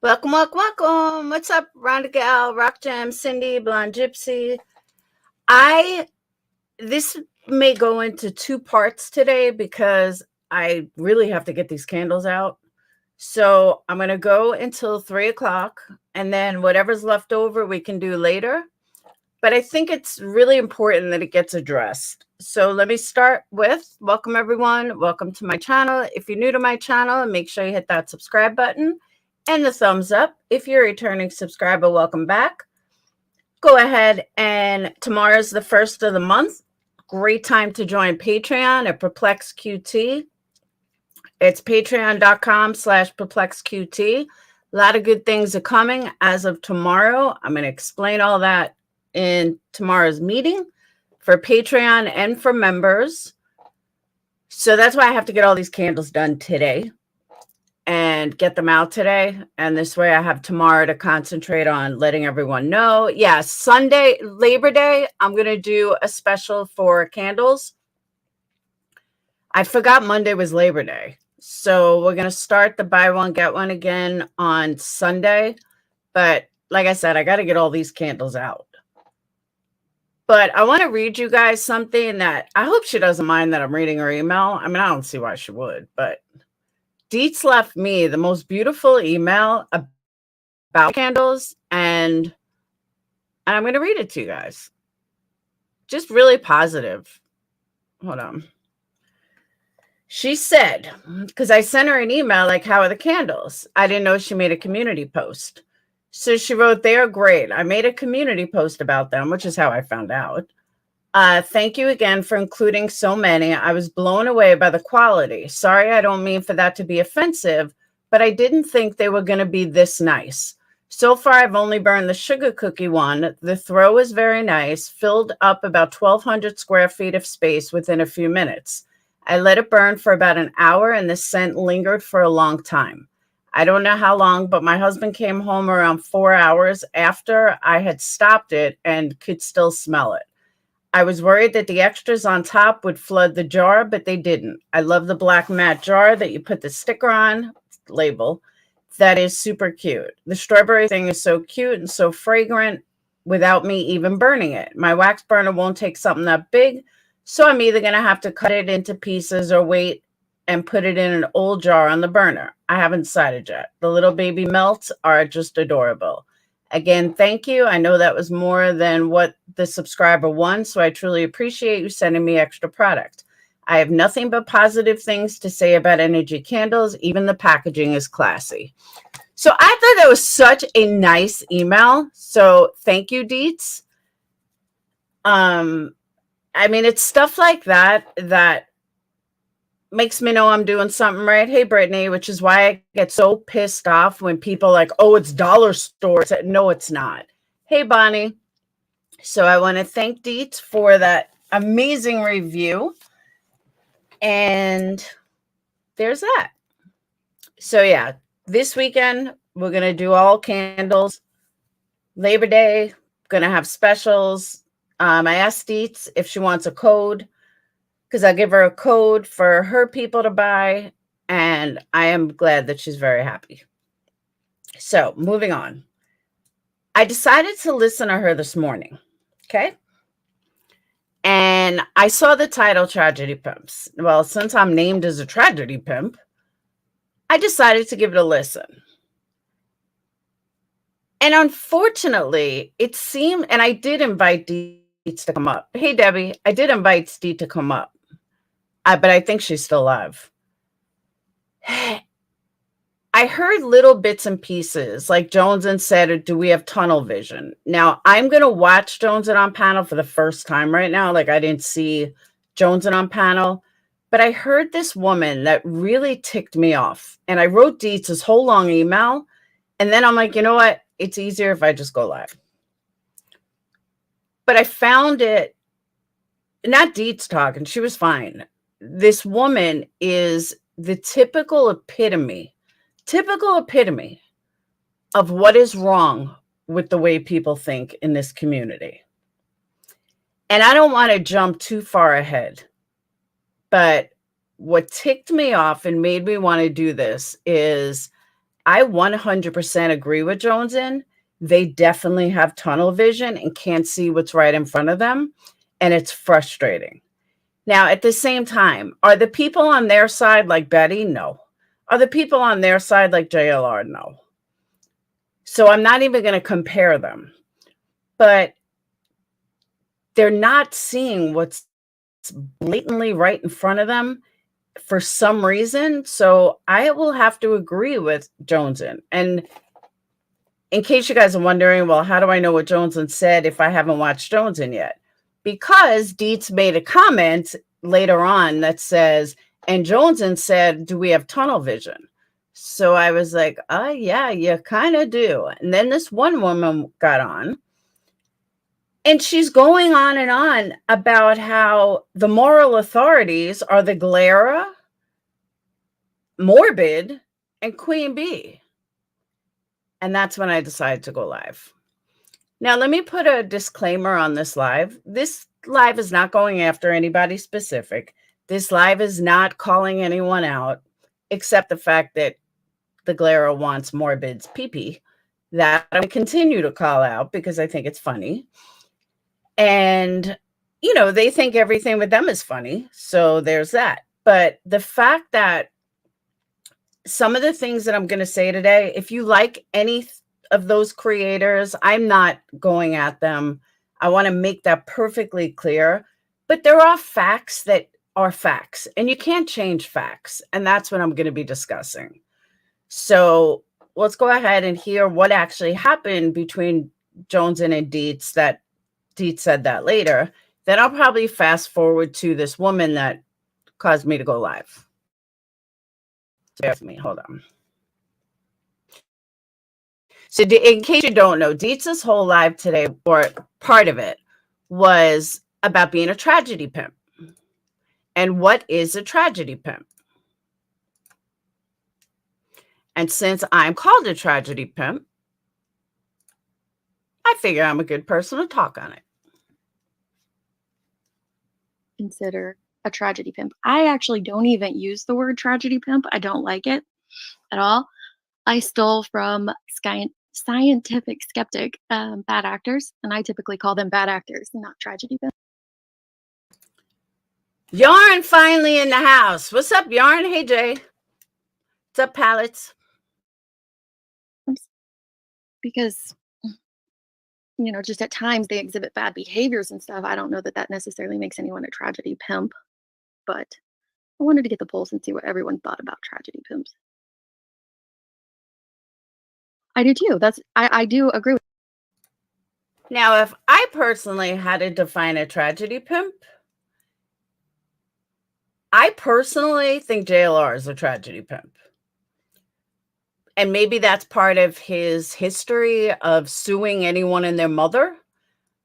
Welcome, welcome, welcome. What's up, Rhonda Gal, Rock Jam, Cindy, Blonde Gypsy? This may go into two parts today because I really have to get these candles out. So I'm going to go until 3 o'clock, and then whatever's left over we can do later. But I think it's really important that it gets addressed. So let me start with welcome, everyone. Welcome to my channel. If you're new to my channel, make sure you hit that subscribe button and the thumbs up. If you're a returning subscriber, welcome back. Go ahead, and tomorrow's the first of the month. Great time to join Patreon at PURPLEXEDQT. It's patreon.com/PURPLEXEDQT. A lot of good things are coming as of tomorrow. I'm going to explain all that in tomorrow's meeting for Patreon and for members. So that's why I have to get all these candles done today and get them out today. And this way I have tomorrow to concentrate on letting everyone know. Yeah, Sunday, Labor Day, I'm going to do a special for candles. I forgot Monday was Labor Day. So we're going to start the buy one, get one again on Sunday. But like I said, I got to get all these candles out. But I want to read you guys something that I hope she doesn't mind that I'm reading her email. I mean, I don't see why she would, but Deets left me the most beautiful email about candles, and I'm going to read it to you guys. Just really positive. Hold on. She said, because I sent her an email like, how are the candles? I didn't know she made a community post. So she wrote, they are great. I made a community post about them, which is how I found out. Thank you again for including so many. I was blown away by the quality. Sorry, I don't mean for that to be offensive, but I didn't think they were going to be this nice. So far, I've only burned the sugar cookie one. The throw is very nice, filled up about 1,200 square feet of space within a few minutes. I let it burn for about an hour, and the scent lingered for a long time. I don't know how long, but my husband came home around 4 hours after I had stopped it and could still smell it. I was worried that the extras on top would flood the jar, but they didn't. I love the black matte jar that you put the sticker on, label. That is super cute. The strawberry thing is so cute and so fragrant without me even burning it. My wax burner won't take something that big, so I'm either going to have to cut it into pieces or wait and put it in an old jar on the burner. I haven't decided yet. The little baby melts are just adorable. Again, thank you. I know that was more than what the subscriber won, so I truly appreciate you sending me extra product. I have nothing but positive things to say about energy candles. Even the packaging is classy. So I thought that was such a nice email. So thank you, Deets. I mean, it's stuff like that that makes me know I'm doing something right. Hey, Brittany, which is why I get so pissed off when people are like, oh, it's dollar stores. No, it's not. Hey, Bonnie. So I want to thank Deets for that amazing review. And there's that. So yeah, this weekend, we're going to do all candles. Labor Day, going to have specials. I asked Deets if she wants a code, because I give her a code for her people to buy, and I am glad that she's very happy. So moving on. I decided to listen to her this morning, okay? And I saw the title, Tragedy Pimps. Well, since I'm named as a tragedy pimp, I decided to give it a listen. And unfortunately, it seemed, and I did invite Deets to come up. Hey, Debbie, I did invite Deets to come up. But I think she's still alive. I heard little bits and pieces, like Jones said, do we have tunnel vision? Now, I'm going to watch Jones on panel for the first time right now. Like, I didn't see Jones on panel, but I heard this woman that really ticked me off. And I wrote Deets this whole long email. And then I'm like, you know what? It's easier if I just go live. But I found it, not Deets talking, she was fine. This woman is the typical epitome of what is wrong with the way people think in this community. And I don't want to jump too far ahead, but what ticked me off and made me want to do this is, I 100% agree with Jonesin. They definitely have tunnel vision and can't see what's right in front of them, and it's frustrating. Now, at the same time, are the people on their side like Betty? No. Are the people on their side like JLR? No. So I'm not even going to compare them. But they're not seeing what's blatantly right in front of them for some reason. So I will have to agree with Jonesin. And in case you guys are wondering, well, how do I know what Jonesin said if I haven't watched Jonesin yet? Because Deets made a comment later on that says, and Jonesin said, do we have tunnel vision? So I was like, yeah, you kind of do. And then this one woman got on, and she's going on and on about how the moral authorities are the Galera, Morbid, and Queen Bee. And that's when I decided to go live. Now, let me put a disclaimer on this live. This live is not going after anybody specific. This live is not calling anyone out, except the fact that the Galera wants Morbid's pee-pee. That I continue to call out because I think it's funny. And, you know, they think everything with them is funny. So there's that. But the fact that some of the things that I'm going to say today, if you like any of those creators, I'm not going at them. I want to make that perfectly clear. But there are facts that are facts, and you can't change facts. And that's what I'm going to be discussing. So let's go ahead and hear what actually happened between Jonesin and Deets. That Deets said that later. Then I'll probably fast forward to this woman that caused me to go live. Bear with me. Hold on. So in case you don't know, Deets' whole live today, or part of it, was about being a tragedy pimp. And what is a tragedy pimp? And since I'm called a tragedy pimp, I figure I'm a good person to talk on it. Consider a tragedy pimp. I actually don't even use the word tragedy pimp. I don't like it at all. I stole from Scientific Skeptic bad actors, and I typically call them bad actors, not tragedy pimps. Yarn finally in the house. What's up, Yarn? Hey, Jay. What's up, Pallets? Because, you know, just at times they exhibit bad behaviors and stuff. I don't know that that necessarily makes anyone a tragedy pimp, but I wanted to get the pulse and see what everyone thought about tragedy pimps. I do too. I do agree with. Now, if I personally had to define a tragedy pimp, I personally think JLR is a tragedy pimp. And maybe that's part of his history of suing anyone and their mother.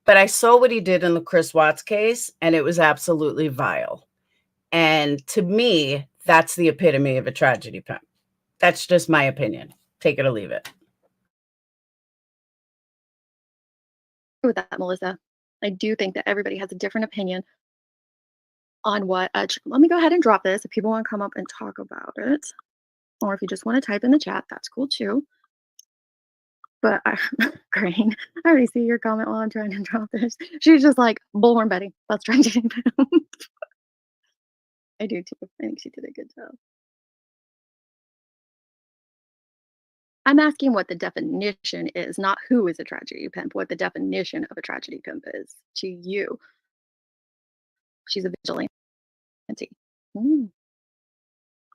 But I saw what he did in the Chris Watts case, and it was absolutely vile. And to me, that's the epitome of a tragedy pimp. That's just my opinion. Take it or leave it. With that, Melissa. I do think that everybody has a different opinion on what. Let me go ahead and drop this if people want to come up and talk about it, or if you just want to type in the chat, that's cool too. But Grain, I already see your comment while I'm trying to drop this. She's just like, Bullhorn Betty. That's tragedy pimp. I do too. I think she did a good job. I'm asking what the definition is, not who is a tragedy pimp, what the definition of a tragedy pimp is to you. She's a vigilante.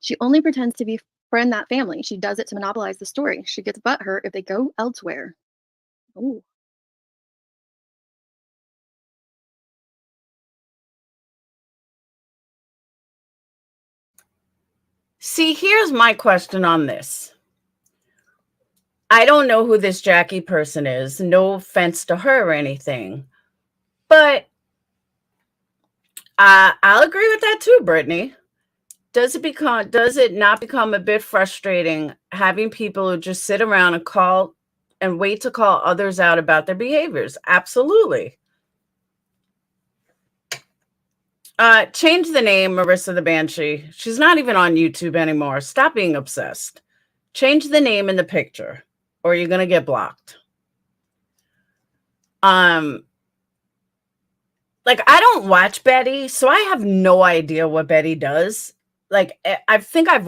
She only pretends to befriend that family. She does it to monopolize the story. She gets butthurt if they go elsewhere. Ooh. See, here's my question on this. I don't know who this Jackie person is. No offense to her or anything. But I'll agree with that too, Brittany. Does it not become a bit frustrating having people who just sit around and call and wait to call others out about their behaviors? Absolutely. Change the name, Marissa the Banshee. She's not even on YouTube anymore. Stop being obsessed. Change the name in the picture or you're going to get blocked. Like, I don't watch Betty, so I have no idea what Betty does. Like, I think I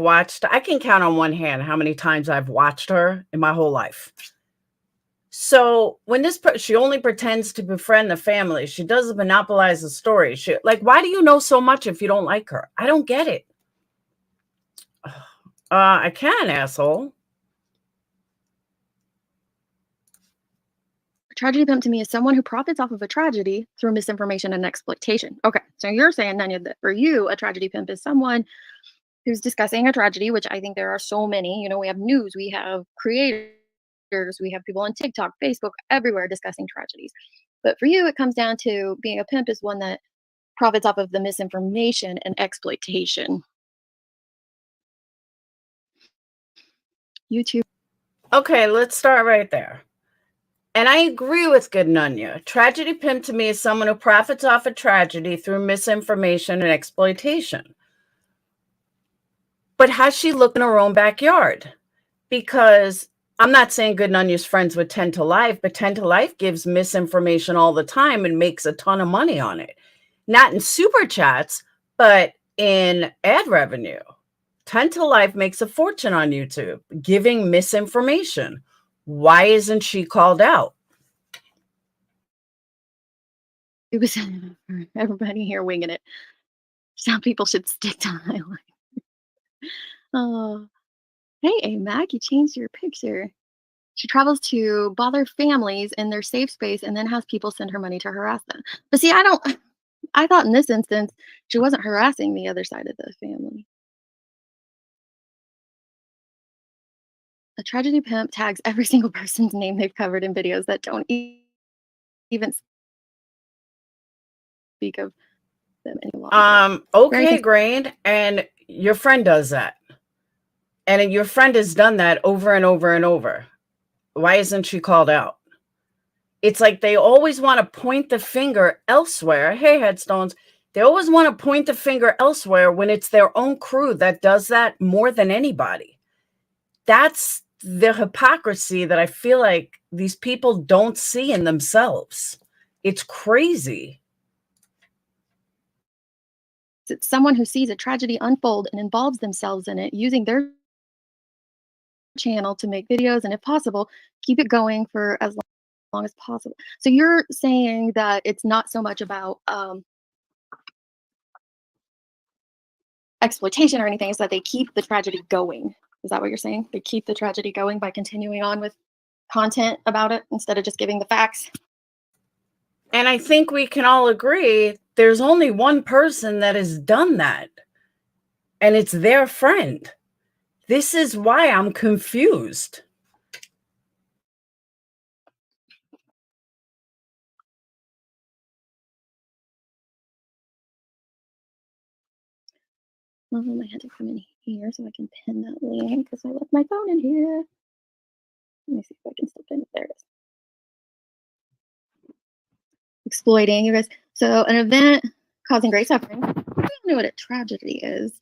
can count on one hand how many times I've watched her in my whole life. So when she only pretends to befriend the family, she doesn't monopolize the story. Like, why do you know so much if you don't like her? I don't get it. I can, asshole. A tragedy pimp to me is someone who profits off of a tragedy through misinformation and exploitation. Okay, so you're saying, Nanya, that for you, a tragedy pimp is someone who's discussing a tragedy, which I think there are so many. You know, we have news, we have creators, we have people on TikTok, Facebook, everywhere discussing tragedies. But for you, it comes down to being a pimp is one that profits off of the misinformation and exploitation. YouTube. Okay, let's start right there. And I agree with Good Nunya. Tragedy pimp to me is someone who profits off a tragedy through misinformation and exploitation. But has she looked in her own backyard? Because I'm not saying Good Nunya's friends with 10 to Life, but 10 to Life gives misinformation all the time and makes a ton of money on it. Not in super chats, but in ad revenue. 10 to Life makes a fortune on YouTube giving misinformation. Why isn't she called out? It was everybody here winging it. Some people should stick to highlight. Oh, hey, AMAC, you changed your picture. She travels to bother families in their safe space and then has people send her money to harass them. But see, I thought in this instance, she wasn't harassing the other side of the family. A tragedy pimp tags every single person's name they've covered in videos that don't even speak of them any longer. Okay, Grain, and your friend does that. And your friend has done that over and over and over. Why isn't she called out? It's like they always want to point the finger elsewhere. Hey, headstones. They always want to point the finger elsewhere when it's their own crew that does that more than anybody. That's the hypocrisy that I feel like these people don't see in themselves. It's crazy. It's someone who sees a tragedy unfold and involves themselves in it, using their channel to make videos and, if possible, keep it going for as long as possible. So you're saying that it's not so much about exploitation or anything, is that they keep the tragedy going. Is that what you're saying? They keep the tragedy going by continuing on with content about it instead of just giving the facts? And I think we can all agree there's only one person that has done that, and it's their friend. This is why I'm confused. Well, I had to come in here so I can pin that link because I left my phone in here. Let me see if I can still pin it. There it is. Exploiting, you guys. So an event causing great suffering. I don't know what a tragedy is.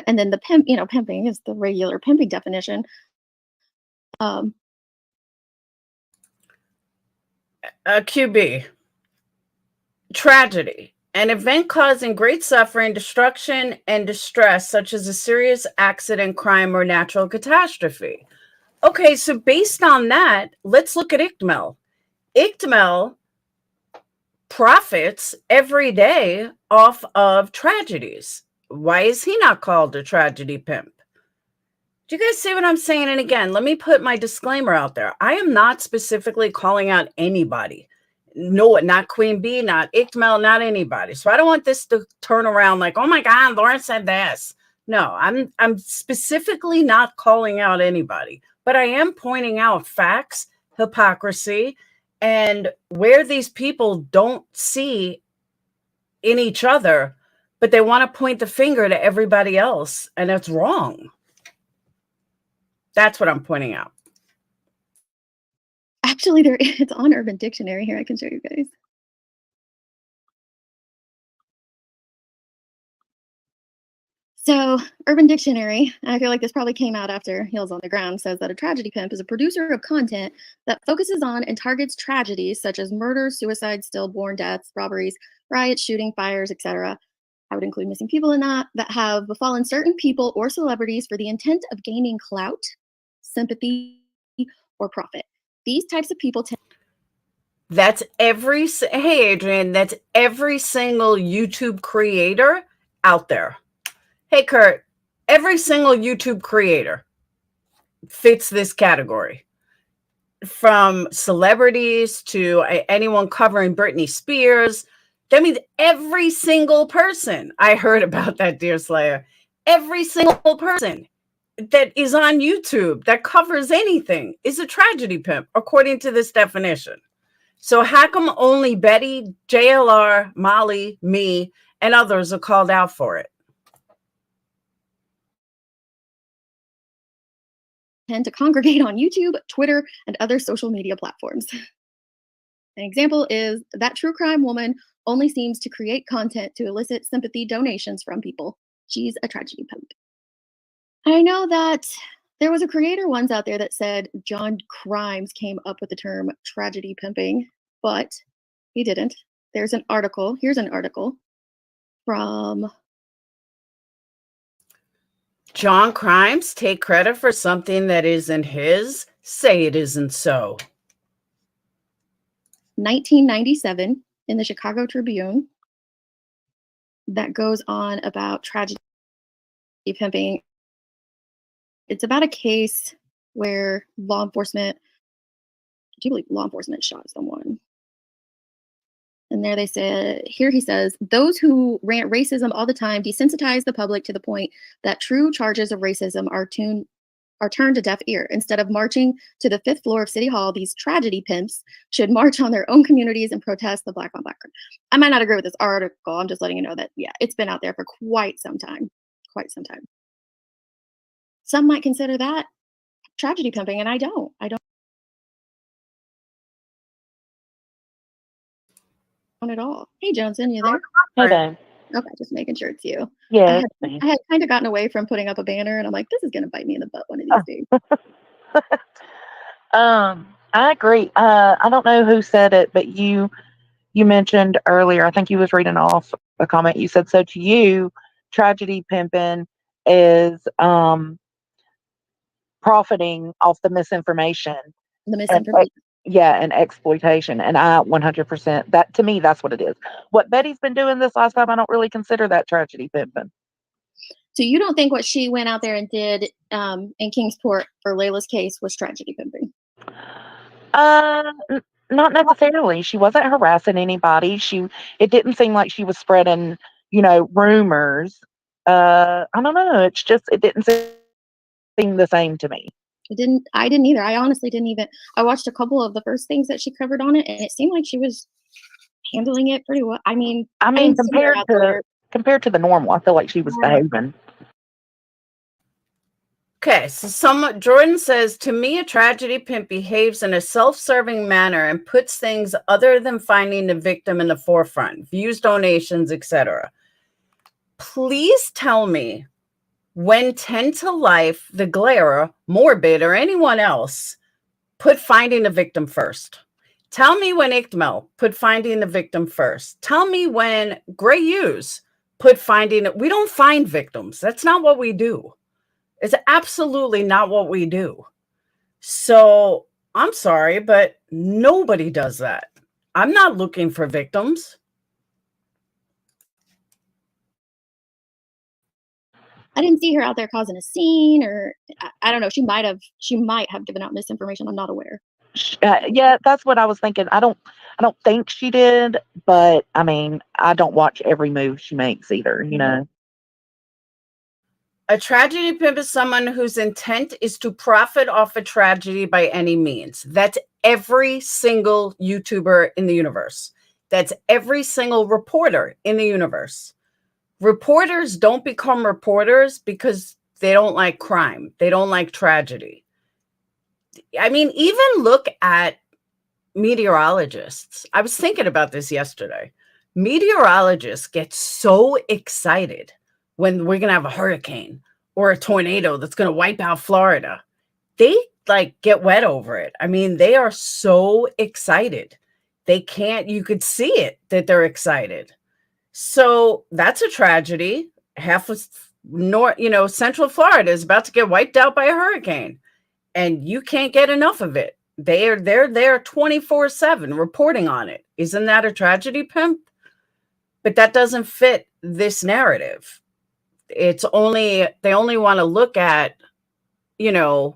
And then the pimp, pimping is the regular pimping definition. QB. Tragedy. An event causing great suffering, destruction, and distress, such as a serious accident, crime, or natural catastrophe. Okay, so based on that, let's look at Iqmel. Iqmel profits every day off of tragedies. Why is he not called a tragedy pimp? Do you guys see what I'm saying? And again, let me put my disclaimer out there. I am not specifically calling out anybody. No, not Queen Bee, not Iqmel, not anybody. So I don't want this to turn around like, oh my God, Lauren said this. No, I'm specifically not calling out anybody, but I am pointing out facts, hypocrisy, and where these people don't see in each other, but they want to point the finger to everybody else, and it's wrong. That's what I'm pointing out. Actually, it's on Urban Dictionary here. I can show you guys. So, Urban Dictionary, and I feel like this probably came out after Heels on the Ground, says that a tragedy pimp is a producer of content that focuses on and targets tragedies such as murder, suicide, stillborn deaths, robberies, riots, shooting, fires, etc. I would include missing people in that have befallen certain people or celebrities for the intent of gaining clout, sympathy, or profit. These types of people tend. That's hey, Adrian, that's every single YouTube creator out there. Hey, Kurt, every single YouTube creator fits this category. From celebrities to anyone covering Britney Spears. That means every single person. I heard about that, dear Slayer. Every single person that is on YouTube that covers anything is a tragedy pimp, according to this definition. So how come only Betty, JLR, Molly, me, and others are called out for it? Tend to congregate on YouTube, Twitter, and other social media platforms. An example is that true crime woman only seems to create content to elicit sympathy donations from people. She's a tragedy pimp. I know that there was a creator once out there that said John Crimes came up with the term tragedy pimping, but he didn't. There's an article. Here's an article from John Crimes take credit for something that isn't his. Say it isn't so. 1997 in the Chicago Tribune that goes on about tragedy pimping. It's about a case where law enforcement, I do believe law enforcement shot someone. And there they said, here he says, those who rant racism all the time desensitize the public to the point that true charges of racism are turned a deaf ear. Instead of marching to the 5th floor of City Hall, these tragedy pimps should march on their own communities and protest the black on black crime. I might not agree with this article. I'm just letting you know that, yeah, it's been out there for quite some time. Quite some time. Some might consider that tragedy pimping, and I don't. At all. Hey, Johnson, you there? Hey there. Okay, just making sure it's you. Yeah, I had kind of gotten away from putting up a banner, and I'm like, this is going to bite me in the butt one of these days. I agree. I don't know who said it, but you mentioned earlier, I think you was reading off a comment. You said, so to you, tragedy pimping is profiting off the misinformation. The misinformation. And exploitation. And I 100%, that to me, that's what it is. What Betty's been doing this last time, I don't really consider that tragedy pimping. So you don't think what she went out there and did in Kingsport for Layla's case was tragedy pimping? Not necessarily. She wasn't harassing anybody. It didn't seem like she was spreading, rumors. I don't know. It didn't seem the same to me. I didn't either. I honestly didn't even. I watched a couple of the first things that she covered on it, and it seemed like she was handling it pretty well. I mean, compared to the normal, I feel like she was behaving. Okay, so Jordan says, to me, a tragedy pimp behaves in a self-serving manner and puts things other than finding the victim in the forefront, views, donations, etc. Please tell me when 10 to Life, The Glare, Morbid, or anyone else put finding the victim first. Tell me when Ickmel put finding the victim first. Tell me when Gray Hughes put finding it. We don't find victims. That's not what we do. It's absolutely not what we do. So I'm sorry, but nobody does that. I'm not looking for victims. I didn't see her out there causing a scene, or I don't know. She might have given out misinformation. I'm not aware. Yeah, that's what I was thinking. I don't think she did, but I mean, I don't watch every move she makes either, A tragedy pimp is someone whose intent is to profit off a tragedy by any means. That's every single YouTuber in the universe. That's every single reporter in the universe. Reporters don't become reporters because they don't like crime. They don't like tragedy. I mean, even look at meteorologists. I was thinking about this yesterday. Meteorologists get so excited when we're going to have a hurricane or a tornado that's going to wipe out Florida. They like get wet over it. I mean, they are so excited. They can't, you could see it that they're excited. So that's a tragedy. Half of Central Florida is about to get wiped out by a hurricane, and you can't get enough of it. They're there 24/7 reporting on it. Isn't that a tragedy, Pimp? But that doesn't fit this narrative. They only want to look at, the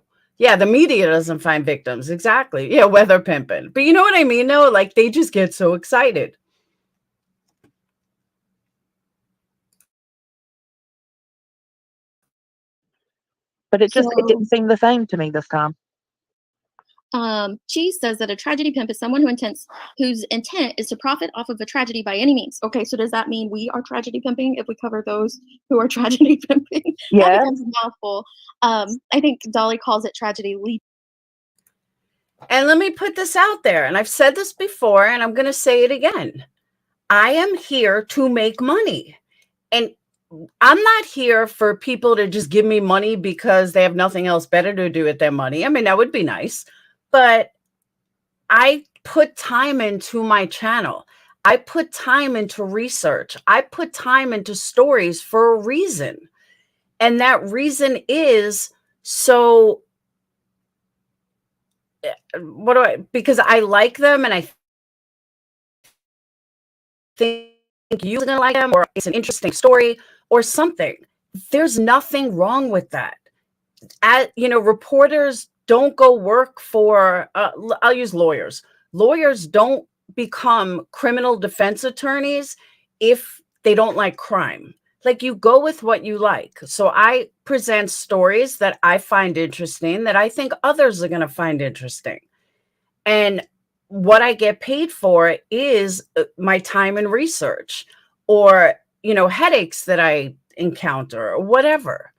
media doesn't find victims. Exactly. Yeah, weather pimping. But you know what I mean? No, like they just get so excited. But it didn't seem the same to me this time. Cheese says that a tragedy pimp is someone whose intent is to profit off of a tragedy by any means. Okay, so does that mean we are tragedy pimping if we cover those who are tragedy pimping? Yeah. That becomes a mouthful. I think Dolly calls it tragedy leap. And let me put this out there, and I've said this before, and I'm going to say it again. I am here to make money. And I'm not here for people to just give me money because they have nothing else better to do with their money. I mean, that would be nice. But I put time into my channel. I put time into research. I put time into stories for a reason. And that reason is so, because I like them and I think you're going to like them, or it's an interesting story or something. There's nothing wrong with that. Reporters don't go work for, I'll use lawyers. Lawyers don't become criminal defense attorneys if they don't like crime. Like, you go with what you like. So I present stories that I find interesting, that I think others are going to find interesting. And what I get paid for is my time and research, or, headaches that I encounter, or whatever.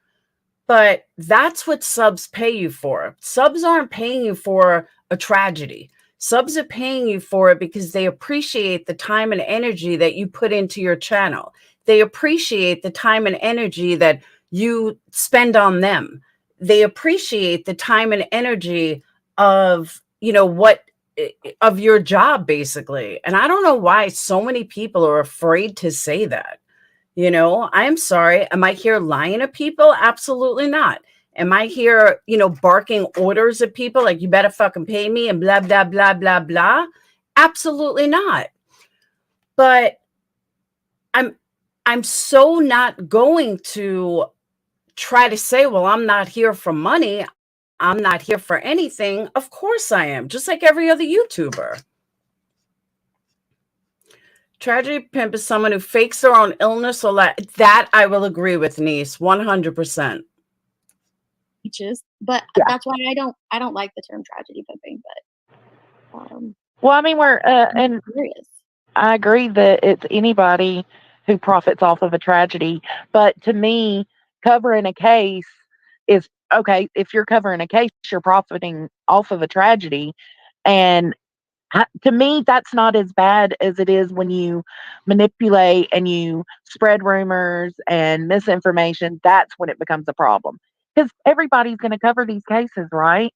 But that's what subs pay you for. Subs aren't paying you for a tragedy. Subs are paying you for it because they appreciate the time and energy that you put into your channel. They appreciate the time and energy that you spend on them. They appreciate the time and energy of, of your job, basically. And I don't know why so many people are afraid to say that. I'm sorry. Am I here lying to people? Absolutely not. Am I here, barking orders at people like, you better fucking pay me and blah, blah, blah, blah, blah? Absolutely not. But I'm so not going to try to say, well, I'm not here for money. I'm not here for anything. Of course I am, just like every other YouTuber. Tragedy pimp is someone who fakes their own illness or that I will agree with, niece, 100%. But that's why I don't like the term tragedy pimping. But well, I mean, and curious. I agree that it's anybody who profits off of a tragedy. But to me, covering a case is okay. If you're covering a case, you're profiting off of a tragedy, and to me, that's not as bad as it is when you manipulate and you spread rumors and misinformation. That's when it becomes a problem, because everybody's going to cover these cases, right?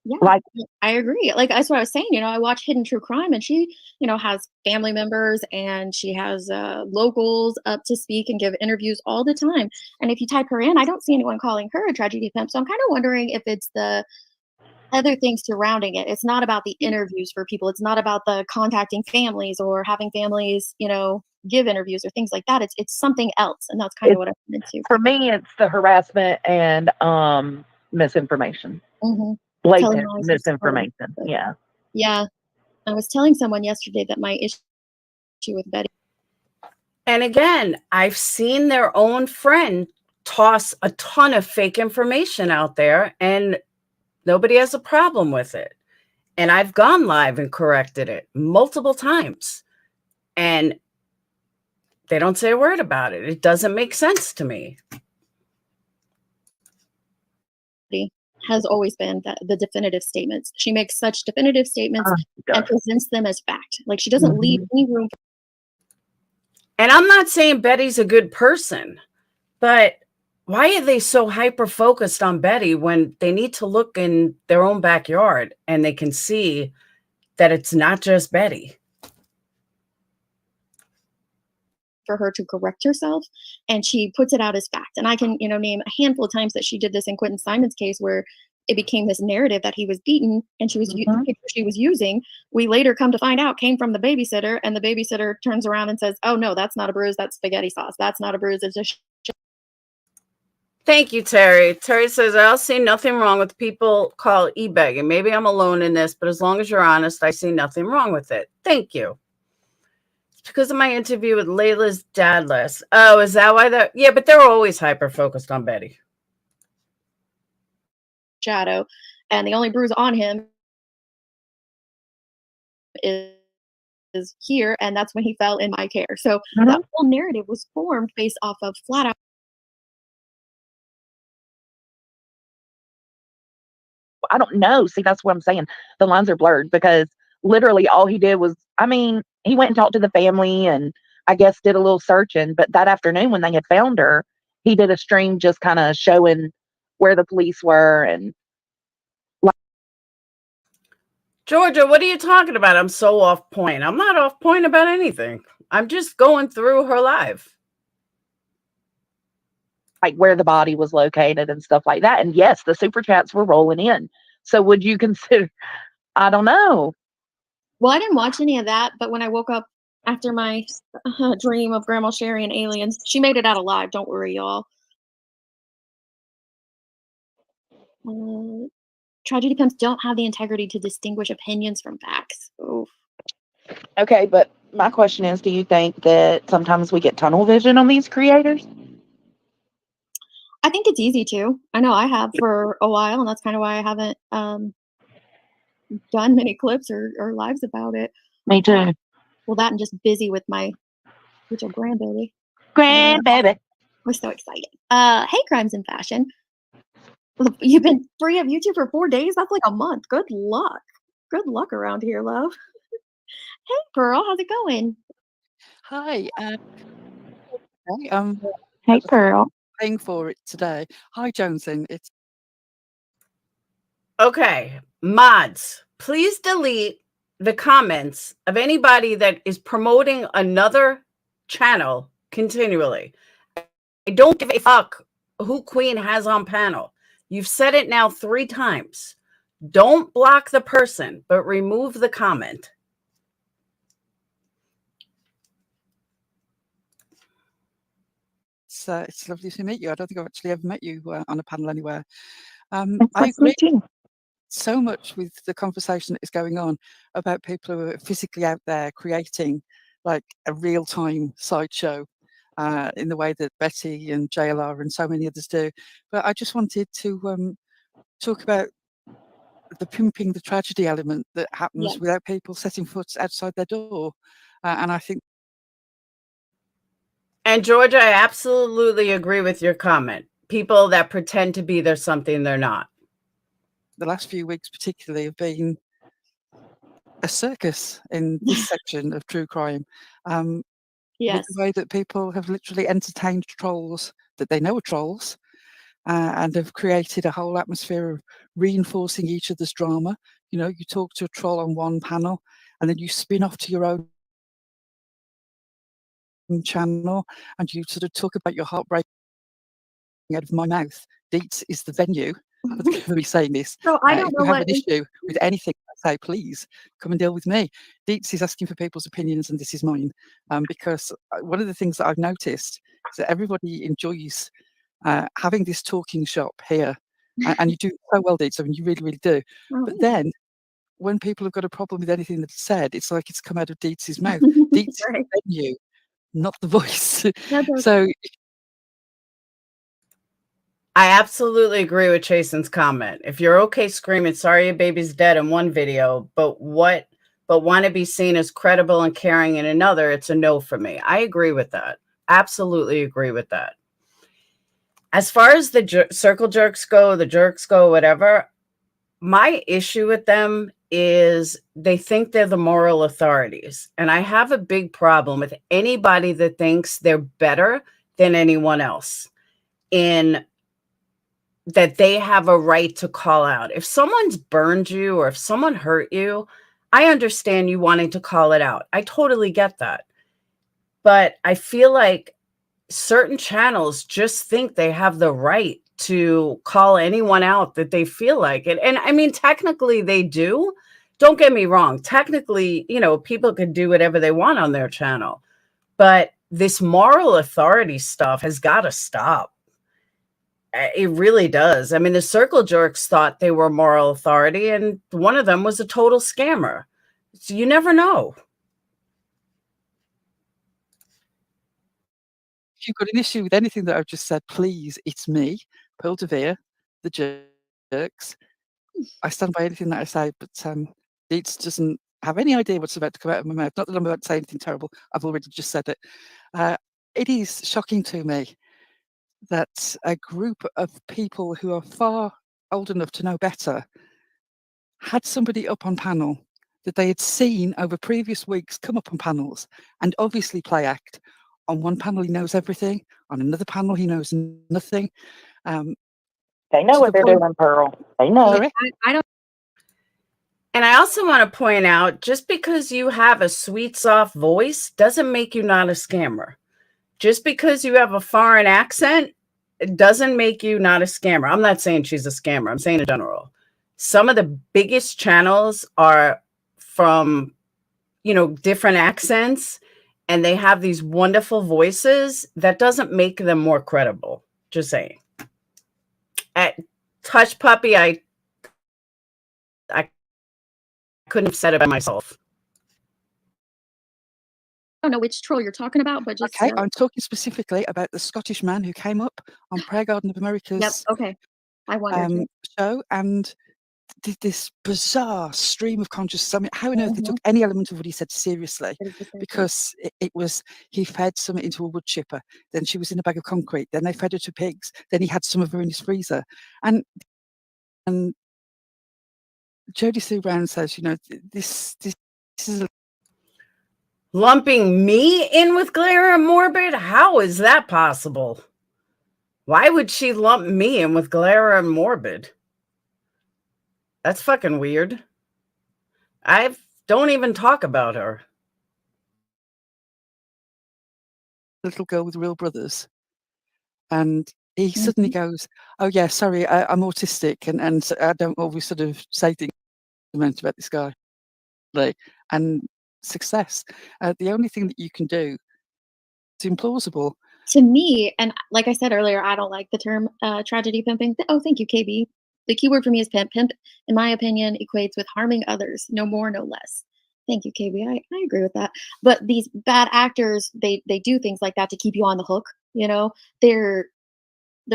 Yeah, Like, I agree. Like, that's what I was saying. I watch Hidden True Crime, and she, has family members, and she has locals up to speak and give interviews all the time. And if you type her in, I don't see anyone calling her a tragedy pimp. So I'm kind of wondering if it's the other things surrounding it. It's not about the interviews for people. It's not about the contacting families or having families, give interviews or things like that. It's something else, and that's kind of what I'm into. For me, it's the harassment and misinformation. Mm-hmm. Blatant misinformation. Yeah. Yeah. I was telling someone yesterday that my issue with Betty. And again, I've seen their own friend toss a ton of fake information out there, and nobody has a problem with it. And I've gone live and corrected it multiple times, and they don't say a word about it. It doesn't make sense to me. Has always been the definitive statements. She makes such definitive statements and presents them as fact. Like, she doesn't leave any room. And I'm not saying Betty's a good person, but why are they so hyper focused on Betty when they need to look in their own backyard and they can see that it's not just Betty? For her to correct herself, and she puts it out as fact. And I can, name a handful of times that she did this in Quentin Simon's case where it became this narrative that he was beaten, and the picture she was using, we later come to find out, came from the babysitter, and the babysitter turns around and says, "Oh no, that's not a bruise, that's spaghetti sauce. That's not a bruise, it's just." Thank you, Terry. Terry says, I'll see nothing wrong with people call e-begging. Maybe I'm alone in this, but as long as you're honest, I see nothing wrong with it. Thank you. Because of my interview with Layla's dad last. Oh, is that why that? Yeah, but they're always hyper focused on Betty. Shadow, and the only bruise on him is here, and that's when he fell in my care. So that whole narrative was formed based off of flat out. I don't know. See, that's what I'm saying. The lines are blurred because literally all he did was, I mean, he went and talked to the family and I guess did a little searching. But that afternoon when they had found her, he did a stream just kind of showing where the police were. And Georgia, what are you talking about? I'm so off point. I'm not off point about anything. I'm just going through her live. like where the body was located and stuff like that. And yes, the super chats were rolling in. So would you consider, I don't know. Well, I didn't watch any of that, but when I woke up after my dream of Grandma Sherry and aliens, she made it out alive. Don't worry, y'all. Tragedy pimps don't have the integrity to distinguish opinions from facts. Oof. Okay, but my question is, do you think that sometimes we get tunnel vision on these creators? I think it's easy to. I know I have for a while, and that's kind of why I haven't done many clips or lives about it. Me too. Well, that and just busy with my little grandbaby. Grandbaby. We're so excited. Hey, Crimes and Fashion. You've been free of YouTube for 4 days? That's like a month. Good luck. Good luck around here, love. Hey, girl, how's it going? Hi. Okay, Hey, Pearl. paying for it today. Hi, Jonesing. It's Okay, mods, please delete the comments of anybody that is promoting another channel continually. I don't give a fuck who Queen has on panel. You've said it now 3 times. Don't block the person, but remove the comment. it's lovely to meet you. I don't think I've actually ever met you on a panel anywhere. I That's agree too. so much with the conversation that is going on about people who are physically out there creating like a real-time sideshow in the way that Betty and JLR and so many others do. But I just wanted to talk about the pimping, the tragedy element that happens Yeah. without people setting foot outside their door. And I think And Georgia, I absolutely agree with your comment. People that pretend to be there's something they're not. the last few weeks particularly have been a circus in this section of true crime. With Yes. the way that people have literally entertained trolls that they know are trolls and have created a whole atmosphere of reinforcing each other's drama. You know, you talk to a troll on one panel and then you spin off to your own channel and you sort of talk about your heartbreak out of my mouth. Deets is the venue for me saying this. So I don't If know you have what an issue with anything, I say, please come and deal with me. Deets is asking for people's opinions, and this is mine. Because one of the things that I've noticed is that everybody enjoys having this talking shop here. And you do so well, Deets. I mean, you really, really do. But then when people have got a problem with anything that's said, it's like it's come out of Deets' mouth. Deets is Right. the venue, not the voice. That's okay. So I absolutely agree with Chasen's comment. If you're okay screaming, sorry your baby's dead in one video, but want to be seen as credible and caring in another, it's a no for me. I agree with that. Absolutely agree with that. As far as the circle jerks go, the jerks go, whatever, my issue with them is they think they're the moral authorities. And I have a big problem with anybody that thinks they're better than anyone else in that they have a right to call out. If someone's burned you or if someone hurt you, I understand you wanting to call it out. I totally get that. But I feel like certain channels just think they have the right to call anyone out that they feel like it. And I mean, technically they do. Don't get me wrong. Technically, you know, people can do whatever they want on their channel. But this moral authority stuff has got to stop. It really does. I mean, the circle jerks thought they were moral authority, and one of them was a total scammer. So you never know. If you've got an issue with anything that I've just said, please, it's me, Pearl Devere, the jerks. I stand by anything that I say, but Deets doesn't have any idea what's about to come out of my mouth. Not that I'm about to say anything terrible. I've already just said it. It is shocking to me that a group of people who are far old enough to know better had somebody up on panel that they had seen over previous weeks come up on panels and obviously play act. On one panel, he knows everything. On another panel, he knows nothing. They know To what the they're point- doing, Pearl. They know. Sorry? I don't. And I also want to point out, just because you have a sweet, soft voice doesn't make you not a scammer. Just because you have a foreign accent, it doesn't make you not a scammer. I'm not saying she's a scammer. I'm saying in general. Some of the biggest channels are from, you know, different accents, and they have these wonderful voices. That doesn't make them more credible. Just saying. At Touch Puppy, I couldn't have said it by myself. I don't know which troll you're talking about, but just Okay, I'm talking specifically about the Scottish man who came up on Prayer Garden of America's yep. Okay, I wondered. show and did this bizarre stream of consciousness. I mean, how on earth they took Mhm. any element of what he said seriously? It is the same thing. Because it was, he fed some into a wood chipper, then she was in a bag of concrete, then they fed her to pigs, then he had some of her in his freezer. And Jodie Sue Brown says, you know, this is a Lumping me in with Glare and Morbid? How is that possible? Why would she lump me in with Glare and Morbid? That's fucking weird. I don't even talk about her. little girl with real brothers. And he suddenly goes, oh yeah, sorry, I'm autistic and so I don't always sort of say things about this guy. Like, and success. The only thing that you can do is implausible. To me, and like I said earlier, I don't like the term tragedy pimping. Oh, thank you, KB. The keyword for me is pimp. Pimp, in my opinion, equates with harming others, no more, no less. Thank you, KB. I agree with that. But these bad actors, they do things like that to keep you on the hook. You know, their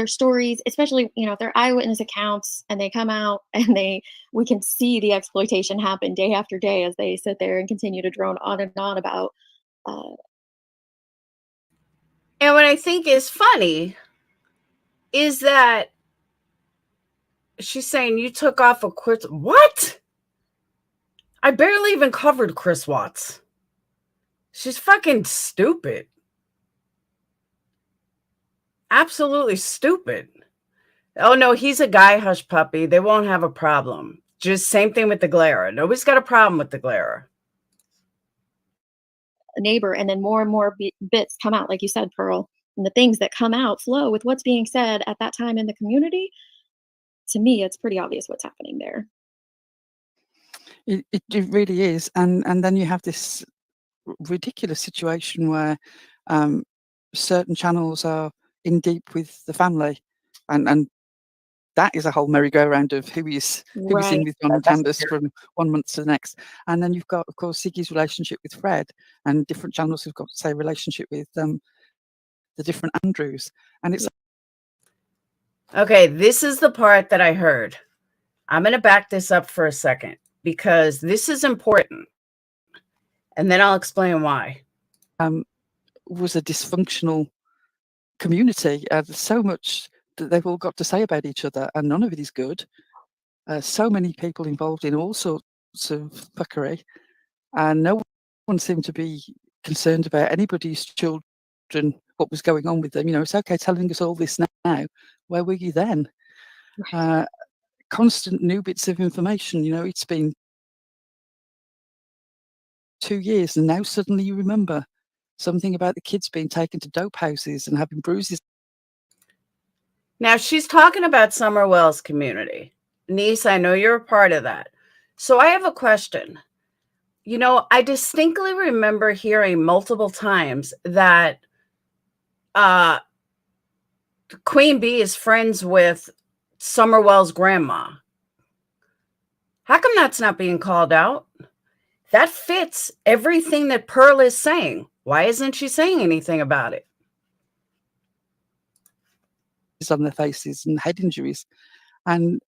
stories, especially, you know, if they're eyewitness accounts and they come out and we can see the exploitation happen day after day as they sit there and continue to drone on and on about And what I think is funny is that she's saying you took off a Chris. What? I barely even covered Chris Watts. She's fucking stupid. Absolutely stupid. Oh no, he's a guy, Hush Puppy. They won't have a problem. Just same thing with the Glare. Nobody's got a problem with the Glare. a neighbor, and then more and more bits come out, like you said, Pearl, and the things that come out flow with what's being said at that time in the community. To me, it's pretty obvious what's happening there. It really is. And then you have this ridiculous situation where certain channels are in deep with the family, and that is a whole merry-go-round of who is in with John and Candace from 1 month to the next. And then you've got, of course, Siggy's relationship with Fred, and different channels who've got, say, relationship with the different Andrews. And it's Okay, this is the part that I heard. I'm going to back this up for a second because this is important. And then I'll explain why. Was a dysfunctional community. There's so much that they've all got to say about each other, and none of it is good. So many people involved in all sorts of fuckery, and no one seemed to be concerned about anybody's children, what was going on with them. It's okay telling us all this now. Where were you then? Right. Constant new bits of information. It's been 2 years, and now suddenly you remember something about the kids being taken to dope houses and having bruises. Now she's talking about Summer Wells community. Niece, I know you're a part of that. So I have a question. I distinctly remember hearing multiple times that Queen Bee is friends with Summer Wells' grandma. How come that's not being called out? That fits everything that Pearl is saying. Why isn't she saying anything about it? On their faces and head injuries, and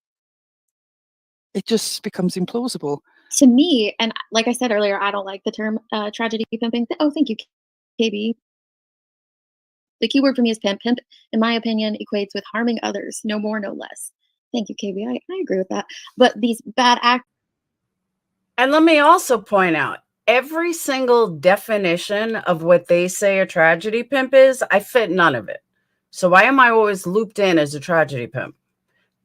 it just becomes implausible. To me, and like I said earlier, I don't like the term tragedy pimping. Oh, thank you, KB. The keyword for me is pimp. Pimp, in my opinion, equates with harming others, no more, no less. Thank you, KB. I agree with that. But these bad acts. And let me also point out, every single definition of what they say a tragedy pimp is, I fit none of it. So why am I always looped in as a tragedy pimp?